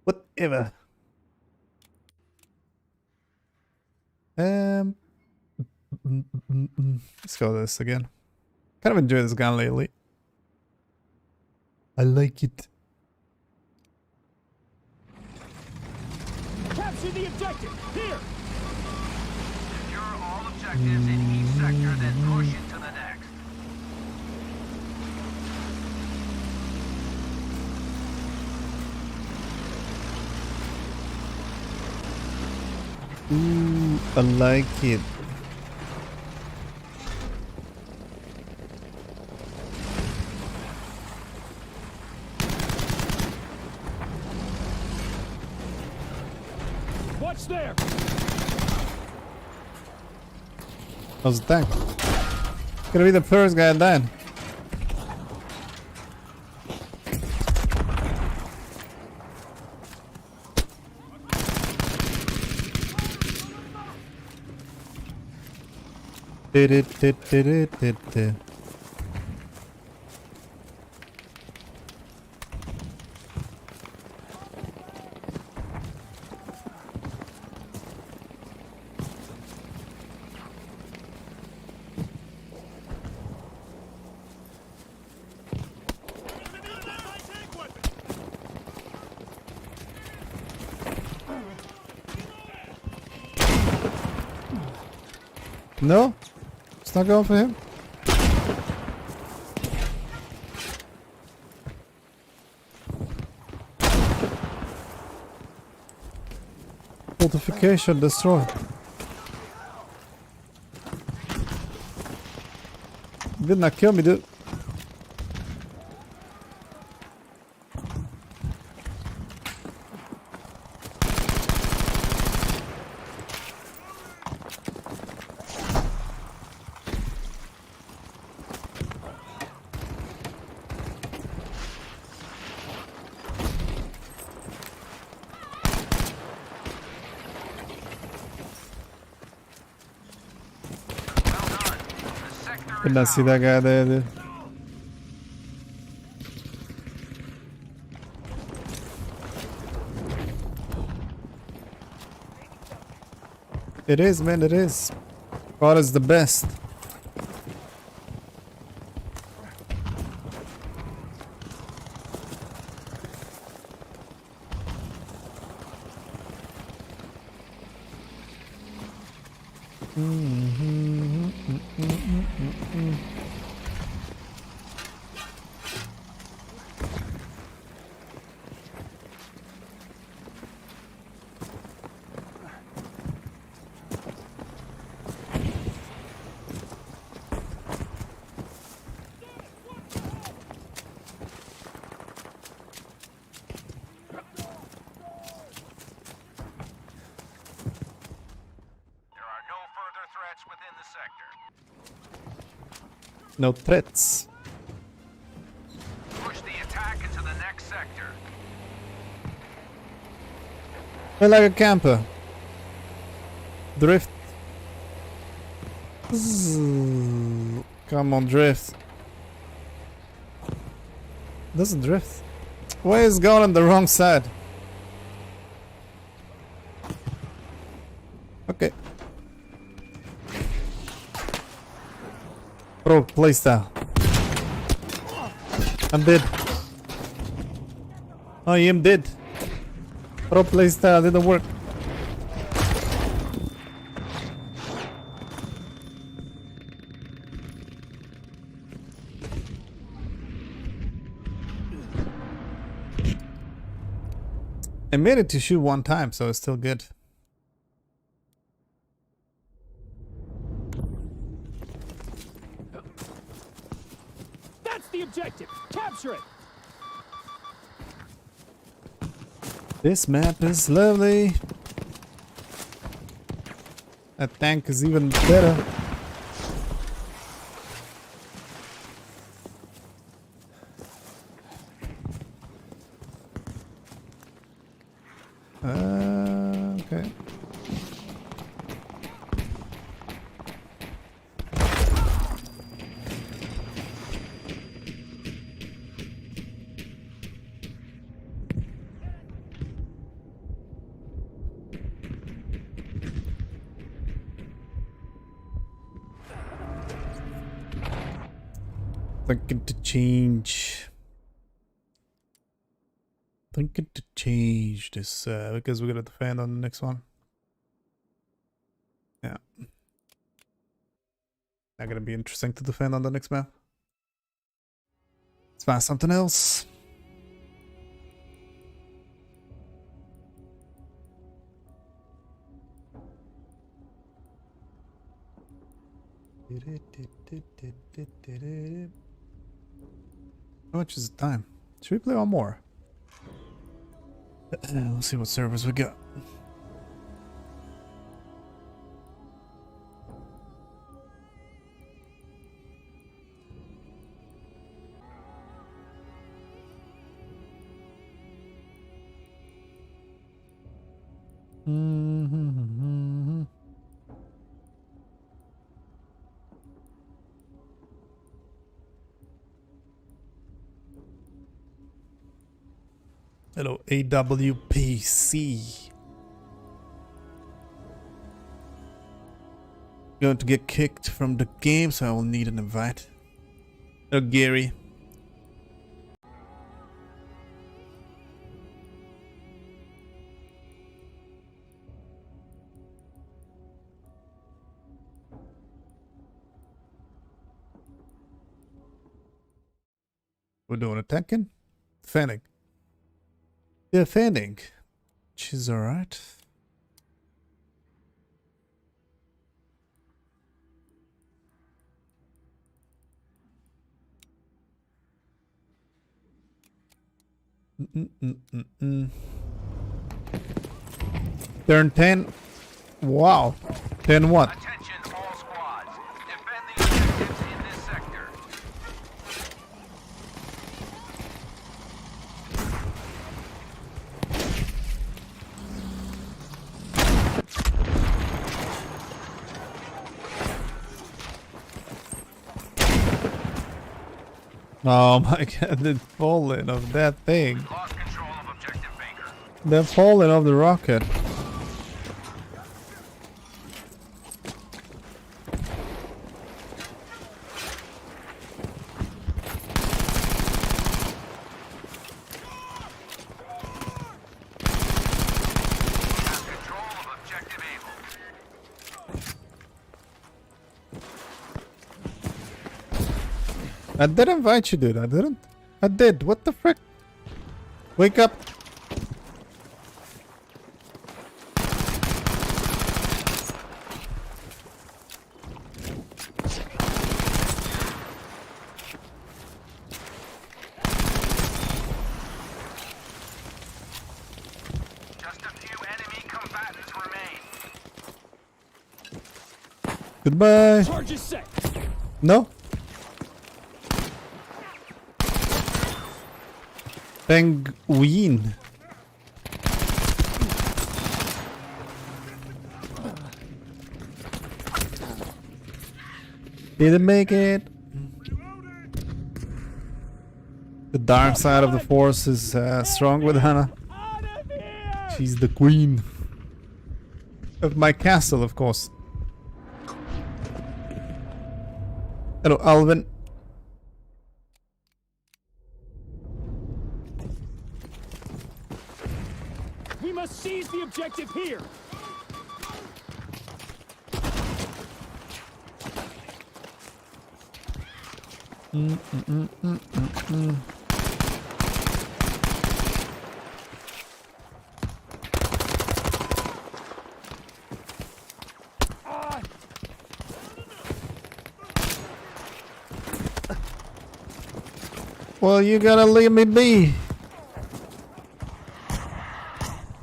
Whatever. Let's go with this again. Kind of enjoy this gun lately. I like it. Capture the objective! Here! Secure all objectives in each sector, then push into the next. Ooh, I like it. Watch there! How's the tank? Gonna be the first guy then. No? It's not going for him? Fortification destroyed. Did not kill me, dude. Did not see that guy there, dude. It is, man, it is. God is the best. There are no further threats within the sector. No threats. Push the attack into the next sector. I like a camper. Drift. Come on, drift. Doesn't drift. Why is it going on the wrong side? Okay. Pro playstyle. I'm dead. I am dead. Pro playstyle didn't work. I made it to shoot one time, so it's still good. That's the objective. Capture it. This map is lovely. That tank is even better. Okay. Thinking to change. Thinking to change this because we're gonna defend on the next one. Yeah. Not gonna be interesting to defend on the next map. Let's find something else. How much is the time? Should we play one more? We'll see what servers we got. Hello, AWPC. Going to get kicked from the game, so I will need an invite. Oh, Gary. We're doing attacking? Defending. Defending. Which is alright. Turn 10. Wow. 10 what? Attention all squads. Defend the objectives in this sector. Oh my god, the falling of that thing. Lost control of objective Baker. The falling of the rocket. Have control of objective Able. I did invite you, dude. I didn't. I did. What the frick? Wake up. Just a few enemy combatants remain. Goodbye. Charge is set. No. Penguin. Didn't make it. The dark side of the force is strong with Hannah. She's the queen of my castle, of course. Hello, Alvin. We must seize the objective here. Well, you gotta leave me be.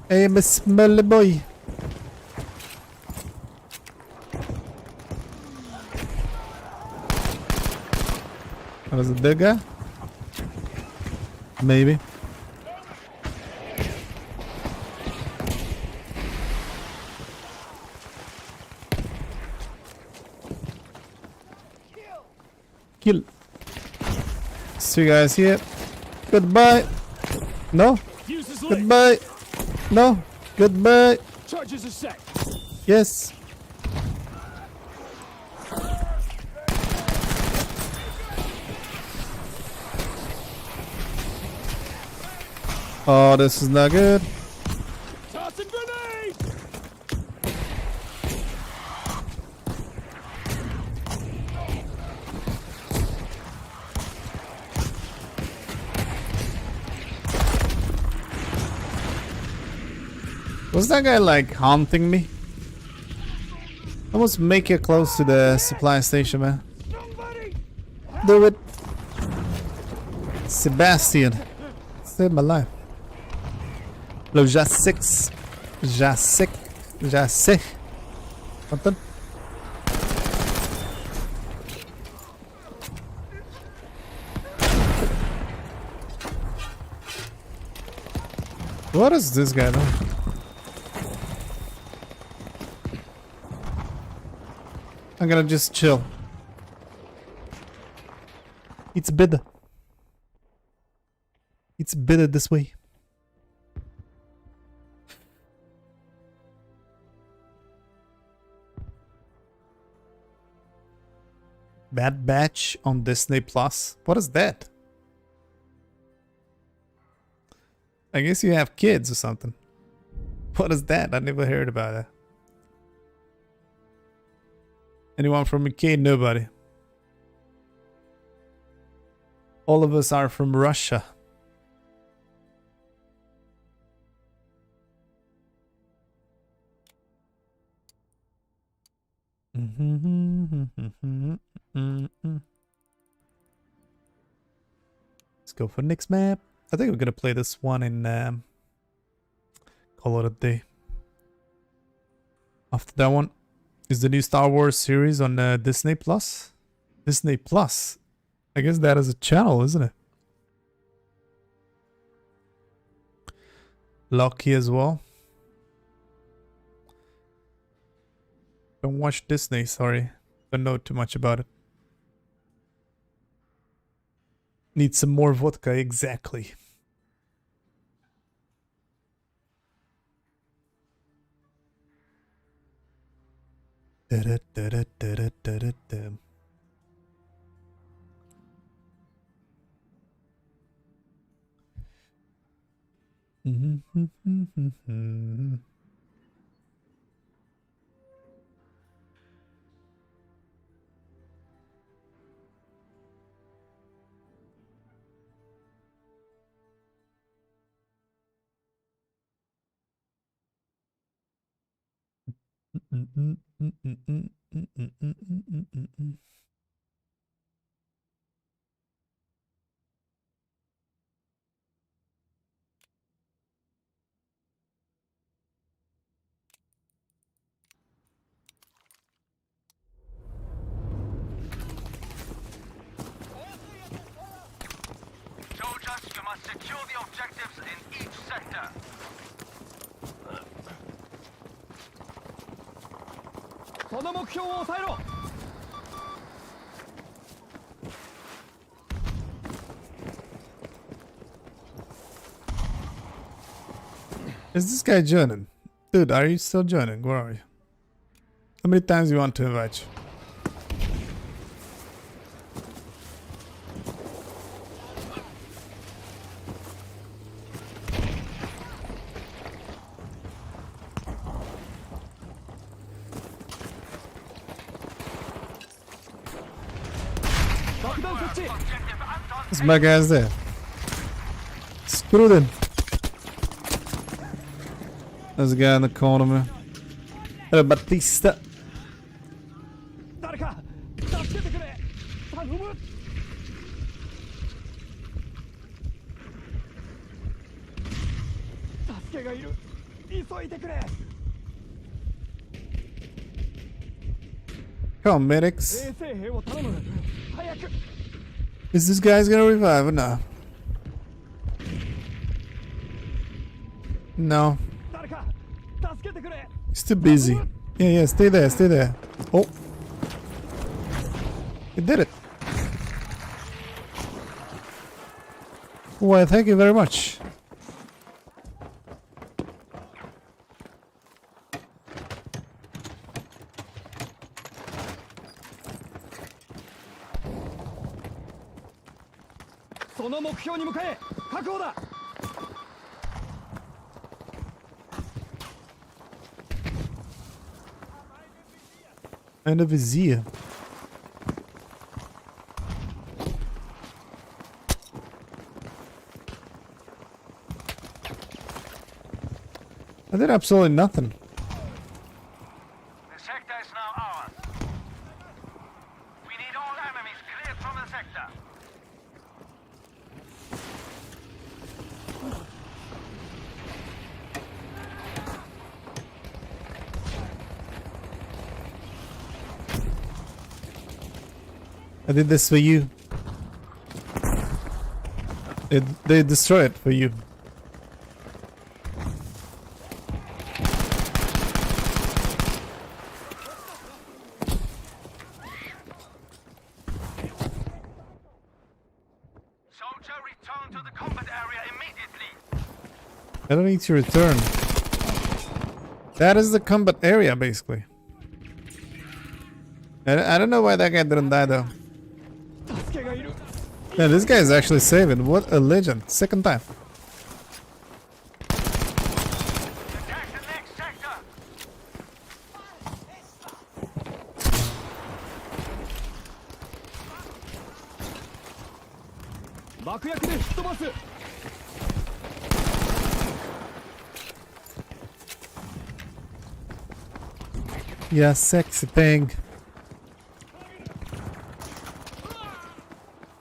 Hey, I'm a smelly boy. Was it that guy? Maybe. Kill. See you guys here. Goodbye. No. Fuse is lit. Goodbye. No. Goodbye. Charges are set. Yes. Oh, this is not good. Tossing grenade. Was that guy like haunting me? Almost make it close to the supply station, man. Do it. Sebastian. Saved my life. Hello, Jasix. Jasik. Jasik. Something. What is this guy doing? I'm gonna just chill. It's better. It's better this way. Bad Batch on Disney Plus. What is that? I guess you have kids or something. What is that? I never heard about that. Anyone from UK? Nobody. All of us are from Russia. Let's go for next map. I think we're gonna play this one in call it a day. After that one is the new Star Wars series on Disney Plus. Disney Plus. I guess that is a channel, isn't it? Loki as well. Don't watch Disney, sorry. Don't know too much about it. Need some more vodka, exactly. Da-da-da-da-da-da-da-da. Soldiers, you must secure the objectives in each sector. Is this guy joining? Dude, are you still joining? Where are you? How many times do you want to invite you? This my guy's there. Screw them. There's a guy in the corner, man. Hello, Batista. Come on, medics. Is this guy's gonna revive or no? No. He's too busy. Yeah, stay there, stay there. Oh. He did it. Well, thank you very much. And a vizier. I did absolutely nothing. The sector is now ours. We need all enemies cleared from the sector. I did this for you. They destroy it for you. Soldier, return to the combat area immediately. I don't need to return. That is the combat area, basically. I don't know why that guy didn't die though. Man, this guy is actually saving. What a legend. Second time. Attack the next sector. Yeah, sexy thing.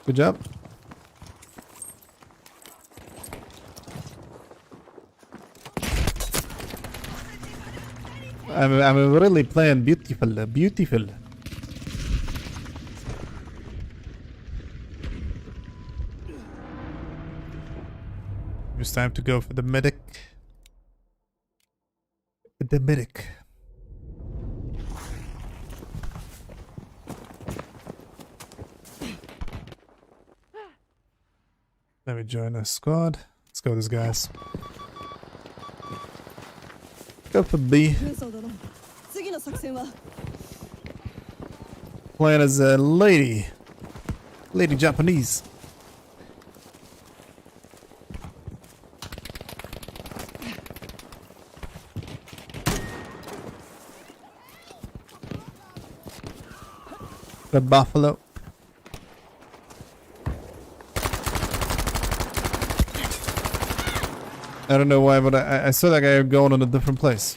Good job. I'm really playing beautiful, beautiful. It's time to go for the medic. The medic. Let me join a squad. Let's go, these guys. Go for B. Playing as a lady. Lady Japanese. The buffalo. I don't know why, but I saw that guy going in a different place.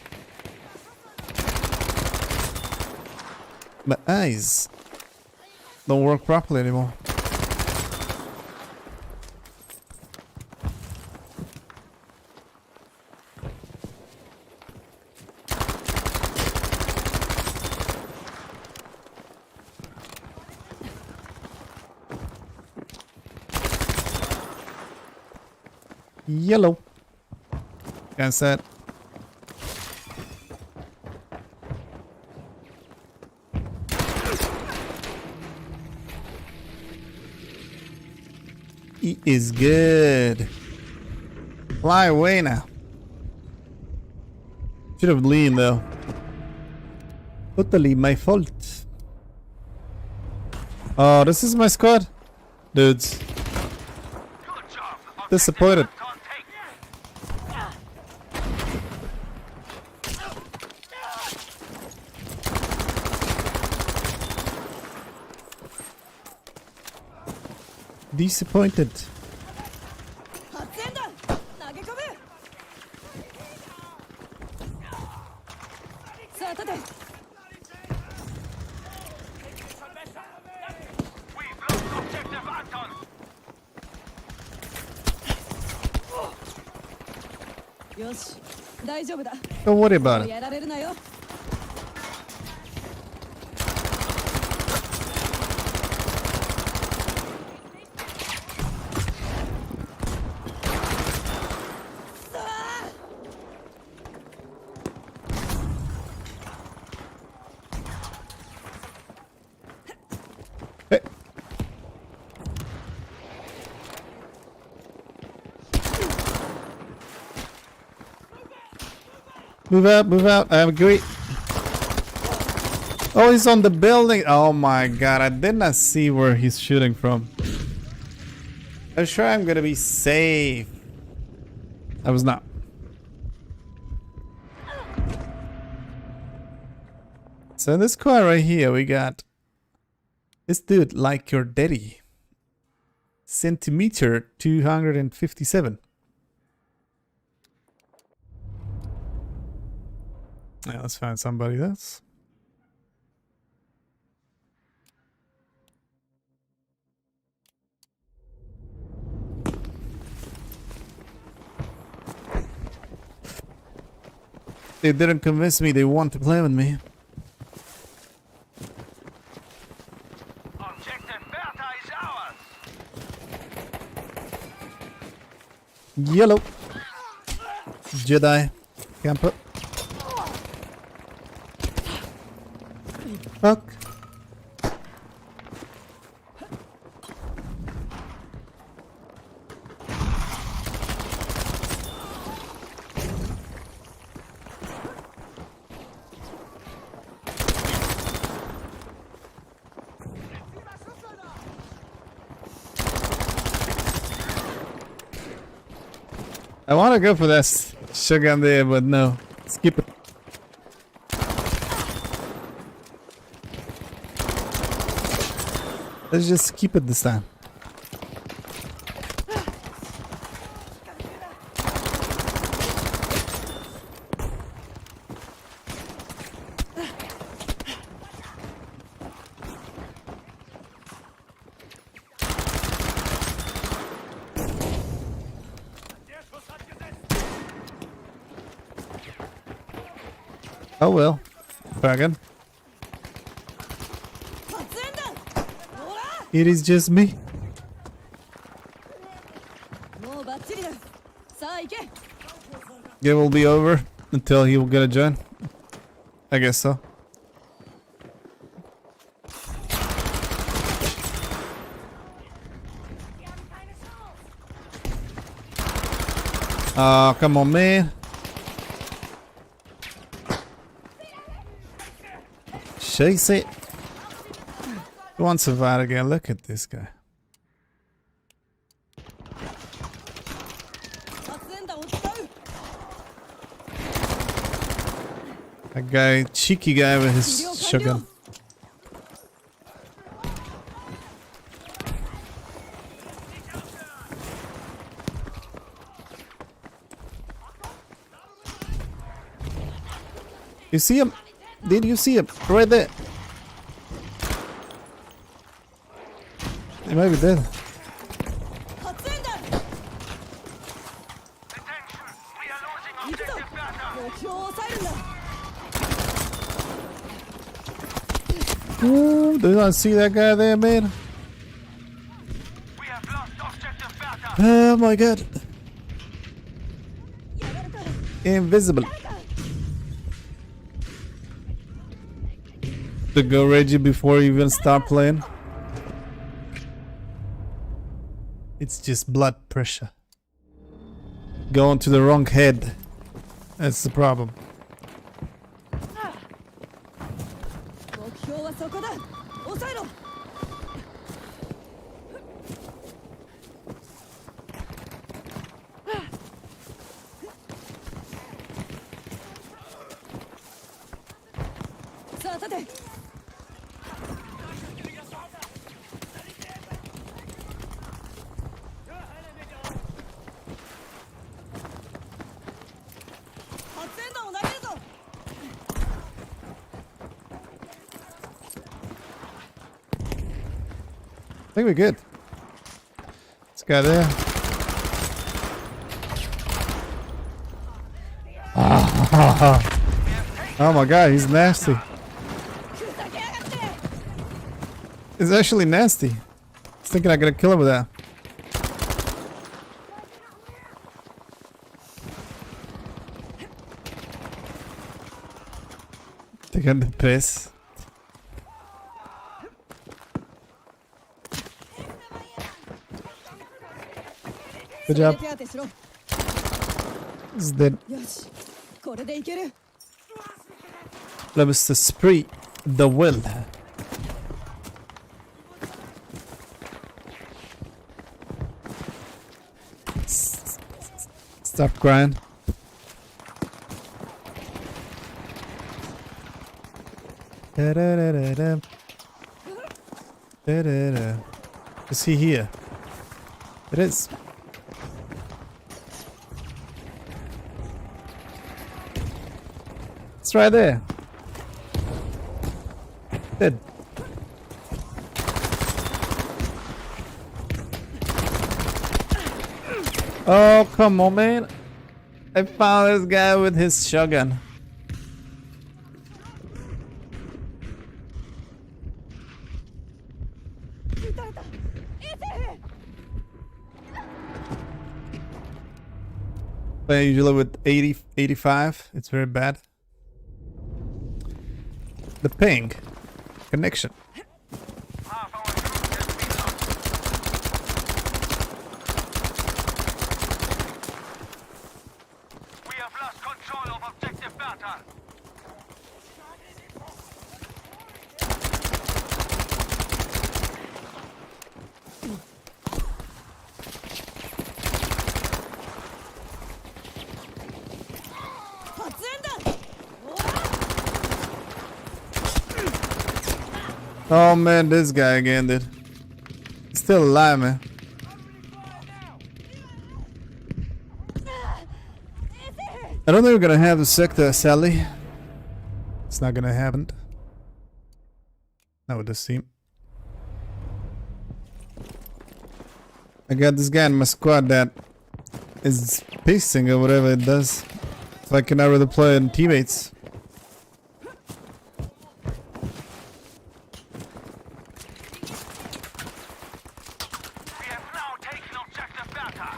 My eyes don't work properly anymore. Yellow. Can't set. He is good. Fly away now. Should have leaned though. Totally my fault. Oh, this is my squad? Dudes. Good job. Disappointed. Disappointed. Don't worry about it. Hey. Move out, I agree. Oh, he's on the building. Oh my god, I did not see where he's shooting from. I'm sure I'm gonna be safe. I was not. So in this car right here, we got this dude, like your daddy. Centimeter 257. Yeah, let's find somebody else. They didn't convince me they want to play with me. Objective Bertha is ours. Yellow. Jedi. Camper. Fuck. I want to go for this shotgun there, but no. Skip it. Let's just skip it this time. Oh well. Dragon. It is just me. Game will be over until he will get a join. I guess so. Oh, come on, man. Chase it. Who wants to fight again? Look at this guy. That guy, cheeky guy with his shotgun. You see him? Did you see him? Right there. He might be dead. Ooh, do you not see that guy there, man? Oh my god. Invisible. To go Reggie before you even start playing. It's just blood pressure. Going to the wrong head. That's the problem. I think we're good. This guy there. Oh my god, he's nasty. He's actually nasty. I was thinking I could kill him with that. Taking the piss. Good job. He's dead. Let us to spree the will. Stop crying. Is he here? It is. It's right there. Dead. Oh, come on, man. I found this guy with his shotgun. But usually with 80, 85, it's very bad. The ping connection. We have lost control of objective Bertha. Oh man, this guy again, dude. He's still alive, man. I don't think we're gonna have the sector, Sally. It's not gonna happen. Not with this team. I got this guy in my squad that is pacing or whatever it does. So I cannot really play in teammates. We have now taken objective Beta.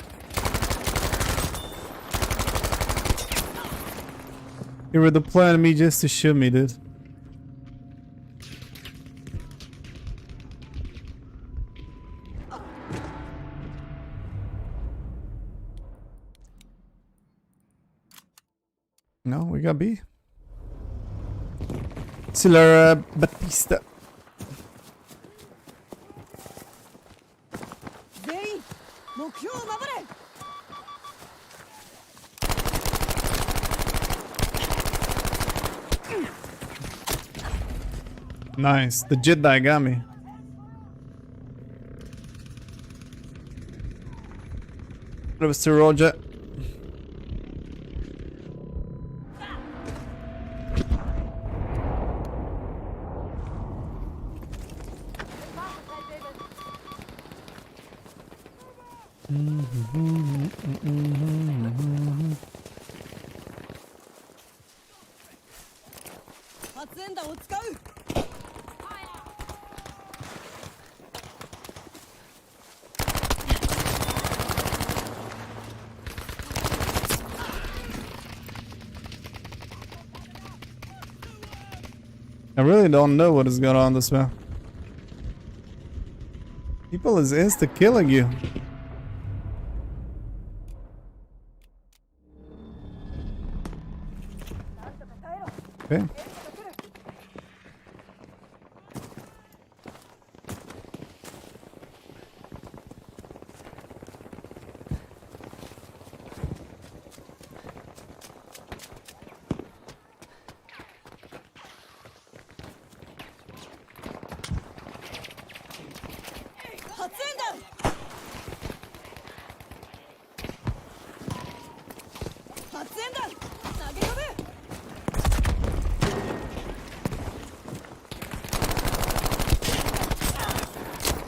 You were deploying me just to shoot me, dude. No, we got B. Silla Batista. 全員目標を守れ Nice. The Jedi got me. That was to Roger. I really don't know what is going on this map. People is insta killing you. Okay.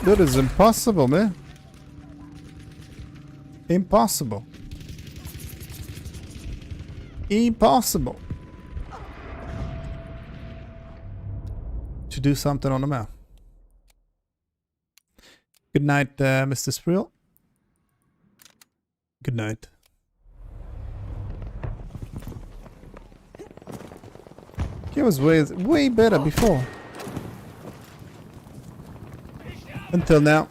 That is impossible, man. Impossible. Impossible. To do something on the map. Good night, Mr. Spreel. Good night. He was way better before. Until now.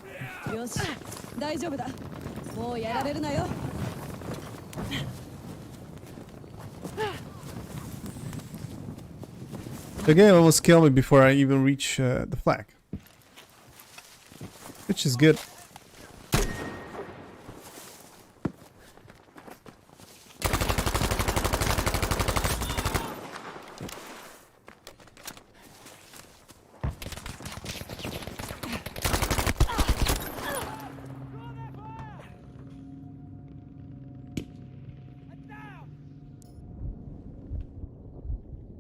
よし大丈夫だもうやられるなよ The game almost killed me before I even reach the flag. Which is good.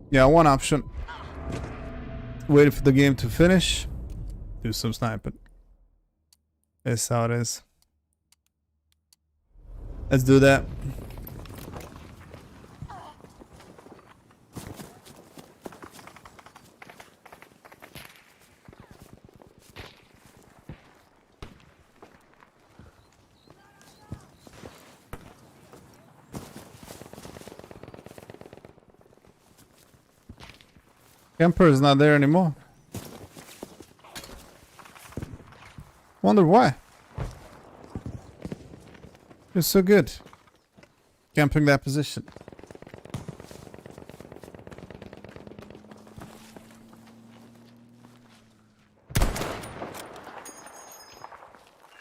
Yeah, one option. Wait for the game to finish. Do some sniping. That's how it is. Let's do that. Camper is not there anymore. Wonder why. You're so good. Camping that position. The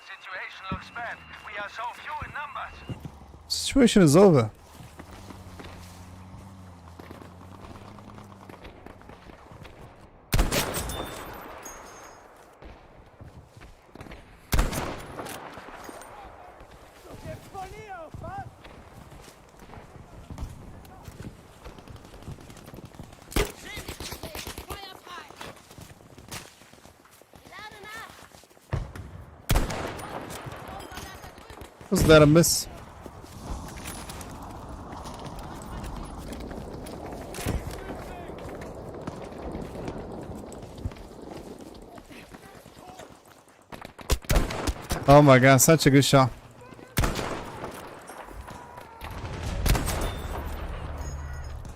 situation looks bad. We are so few in numbers. Situation is over. Was that a miss? Oh my god, such a good shot.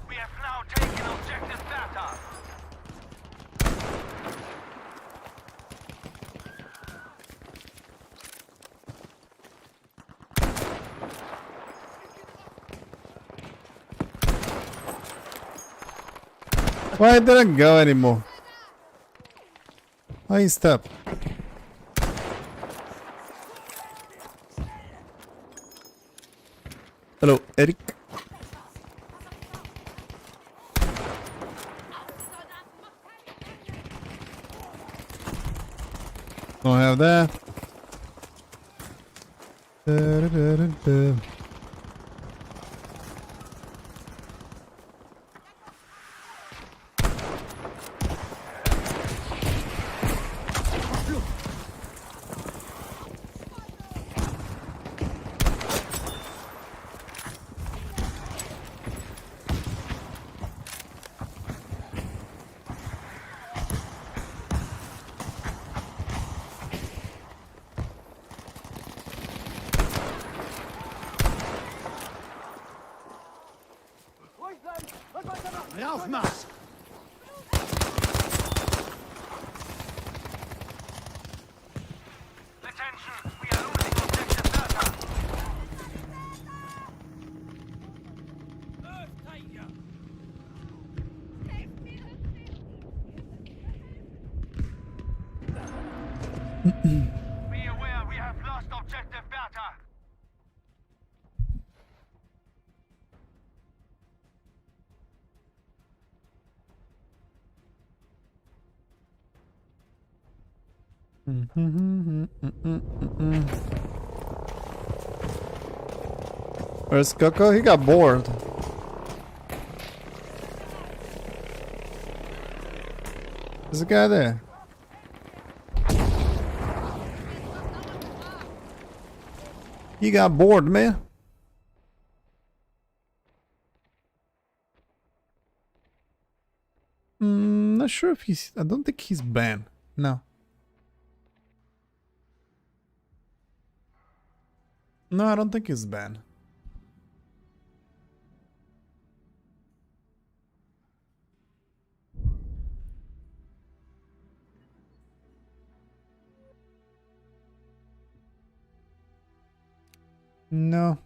We have now taken objective data. Why didn't go anymore? Why he stopped? Hello, Eric. Don't have that. Da-da-da-da-da. Aufmarsch! Attention, we are losing objective data. Be aware, we have lost objective data. Where's Coco? He got bored. There's a guy there. He got bored, man. Not sure if he's... I don't think he's banned. No. No, I don't think he's banned. No.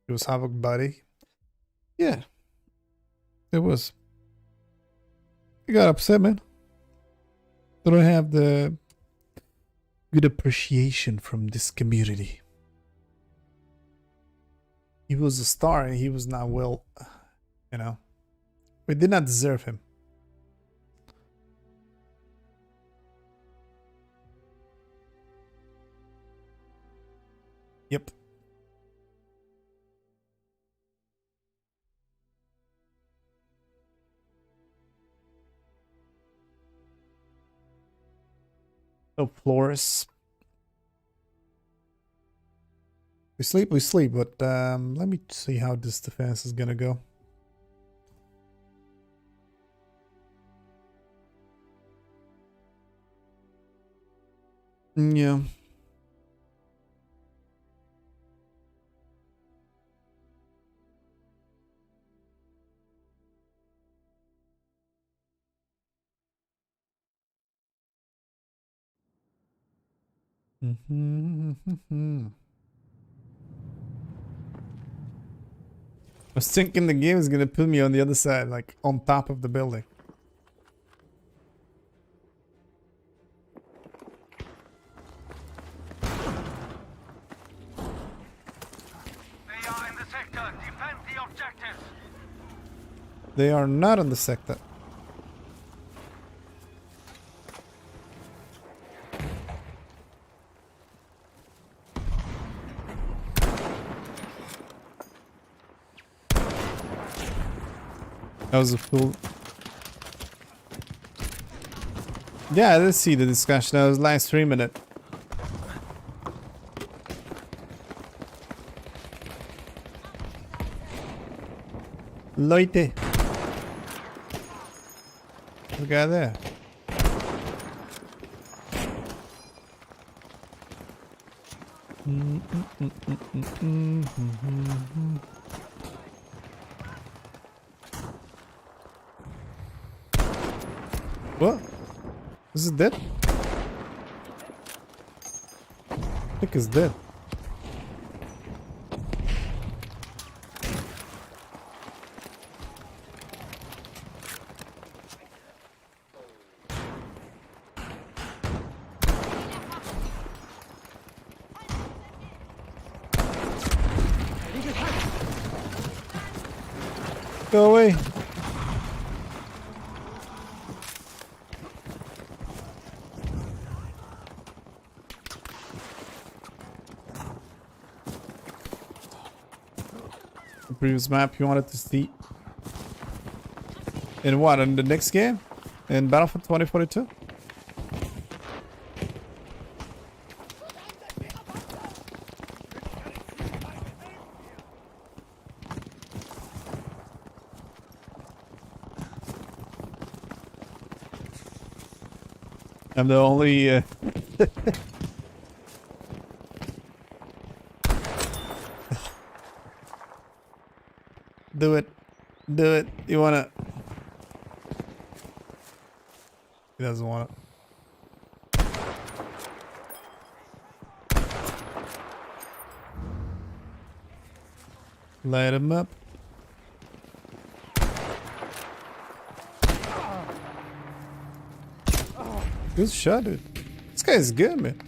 It was Havoc Buddy. Yeah. It was. I got upset, man. I don't have the good appreciation from this community. He was a star and he was not well, you know. We did not deserve him. Yep. Oh, Flores. We sleep, but let me see how this defense is gonna go. Yeah. I was thinking the game is gonna put me on the other side, like on top of the building. They are in the sector. Defend the objectives. They are not in the sector. That was a fool. Yeah, I did see the discussion. I was live streaming it. Leute. The guy there. What? Is it dead? I think it's dead. Go away. The previous map you wanted to see. In what? In the next game? In Battlefield 2042? I'm the only do it. Do it. You wanna? He doesn't want it. Light him up. Good shot, dude. This guy is good, man.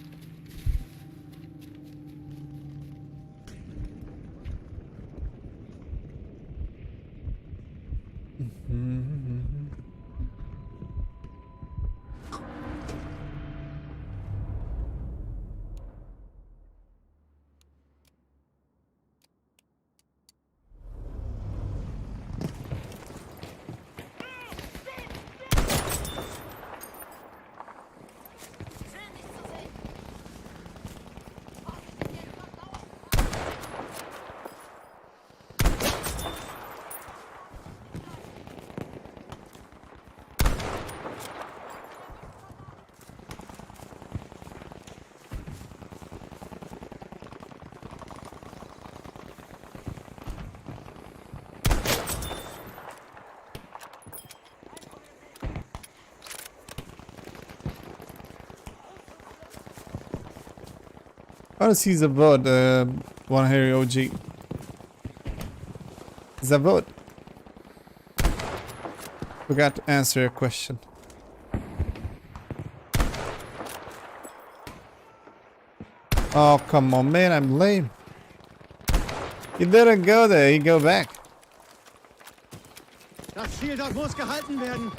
I want to see the vote, One Harry OG. The vote. Forgot to answer a question. Oh, come on, man, I'm lame. You didn't go there, you go back. Das Ziel dort muss gehalten werden.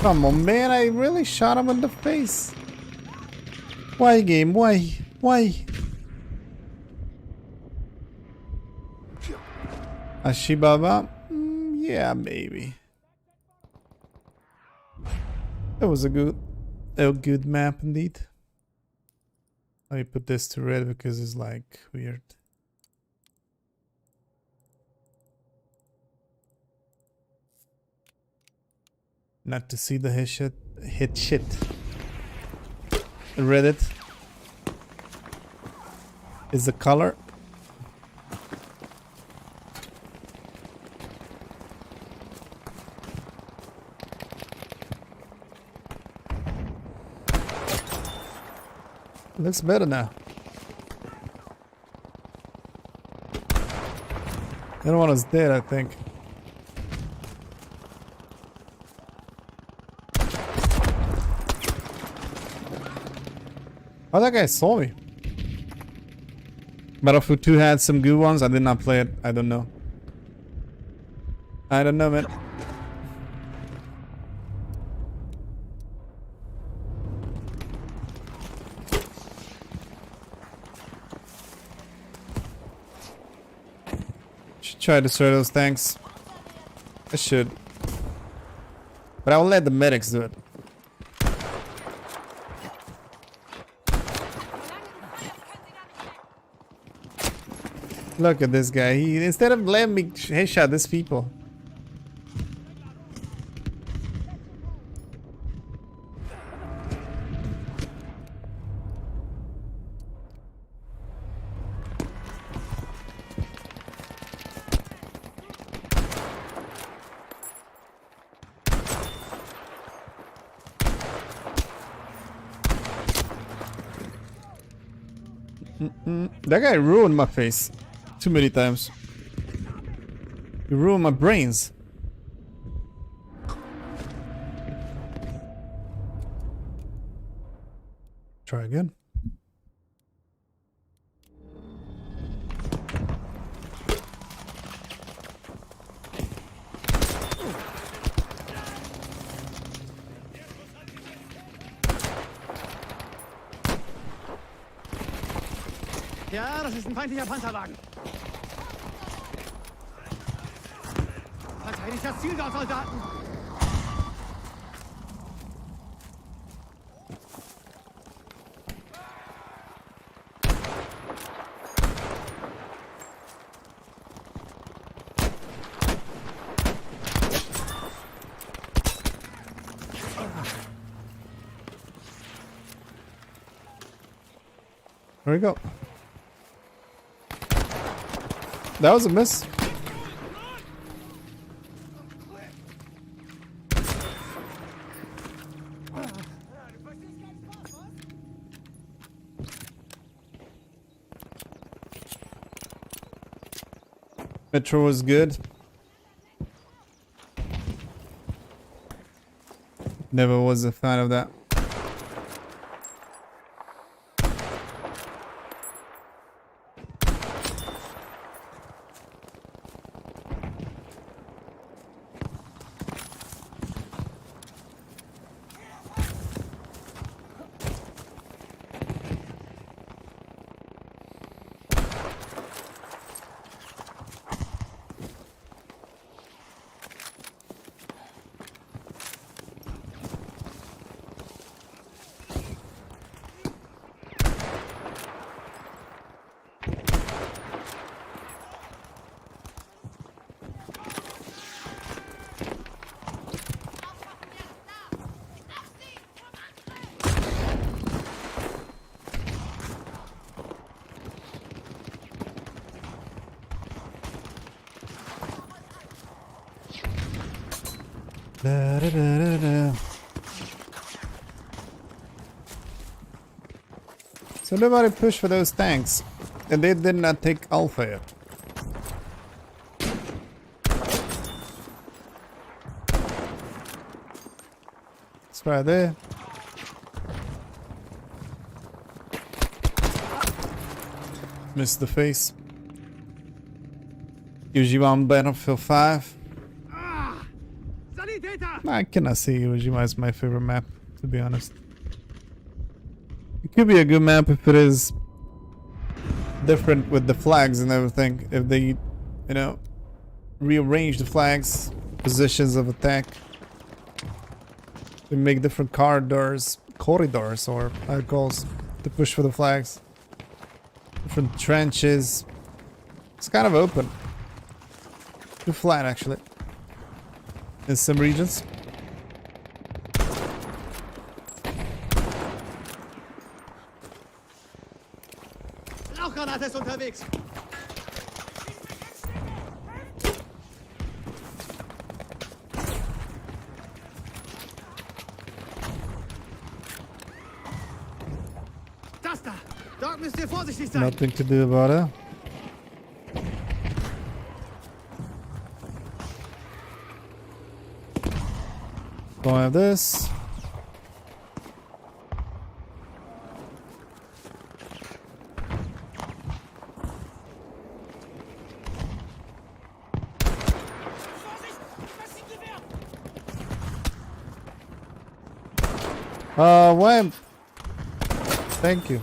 Come on, man, I really shot him in the face. Why, game? Why? Why? Ashibaba? Yeah, maybe. That was a good map indeed. Let me put this to red because it's like weird. Not to see the hit shit. Reddit is the color. Looks better now. The other one is dead, I think. Oh, that guy saw me. Battlefield 2 had some good ones. I did not play it. I don't know. I don't know, man. Try to destroy those tanks. I should. But I will let the medics do it. Look at this guy. He instead of letting me headshot these people. That guy ruined my face too many times. He ruined my brains. Try again. Ja, das ist ein feindlicher Panzerwagen. Verteidigt das Ziel dort, Soldaten! There we go. That was a miss. Metro was good. Never was a fan of that. Da, da, da, da, da. So nobody pushed for those tanks, and they did not take Alpha yet. It's right there. Missed the face. Ujima on Battlefield 5. I cannot say Ujima is my favorite map, to be honest. It could be a good map if it is different with the flags and everything. If they, you know, rearrange the flags, positions of attack. They make different corridors, or how it calls, to push for the flags. Different trenches. It's kind of open. Too flat, actually. In some regions. Rauchgranate ist unterwegs. Das da. Dort müsst ihr vorsichtig sein. Nothing to do about it. Don't have this. Why? Thank you.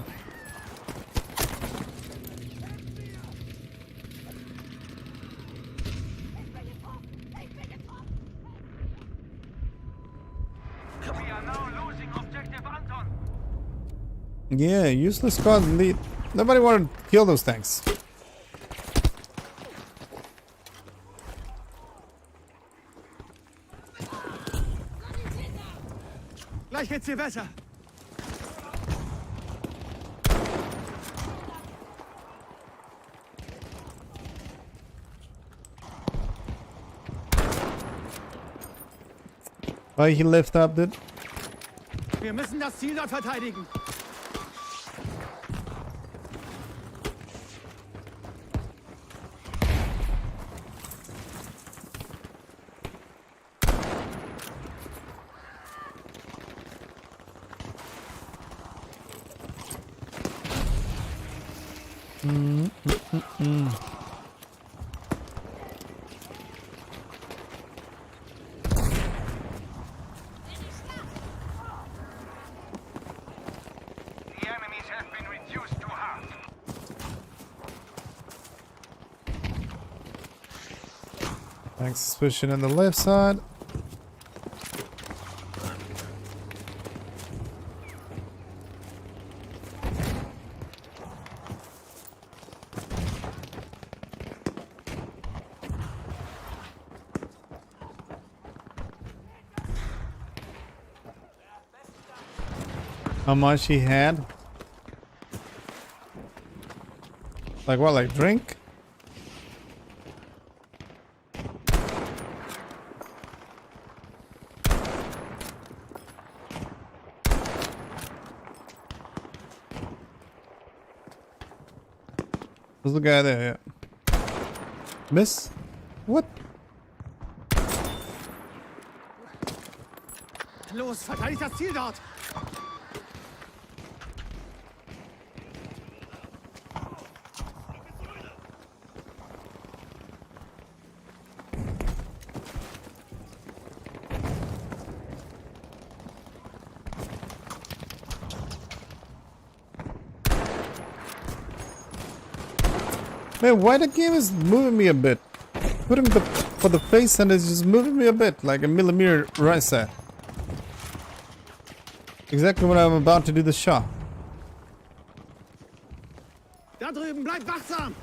Yeah, useless squad lead. Nobody wanted to kill those tanks. Gleich geht's hier besser. Why he left up, dude? Wir müssen das Ziel dort verteidigen. The enemies have been reduced to half. Tanks suspicion on the left side. How much he had? Like what, like drink? There's the guy there, yeah. Miss? What? Los, verteidigt das Ziel dort. Man, why the game is moving me a bit? Putting the for the face and it's just moving me a bit, like a millimeter right side. Exactly when I'm about to do the shot. Da drüben, bleibt wachsam.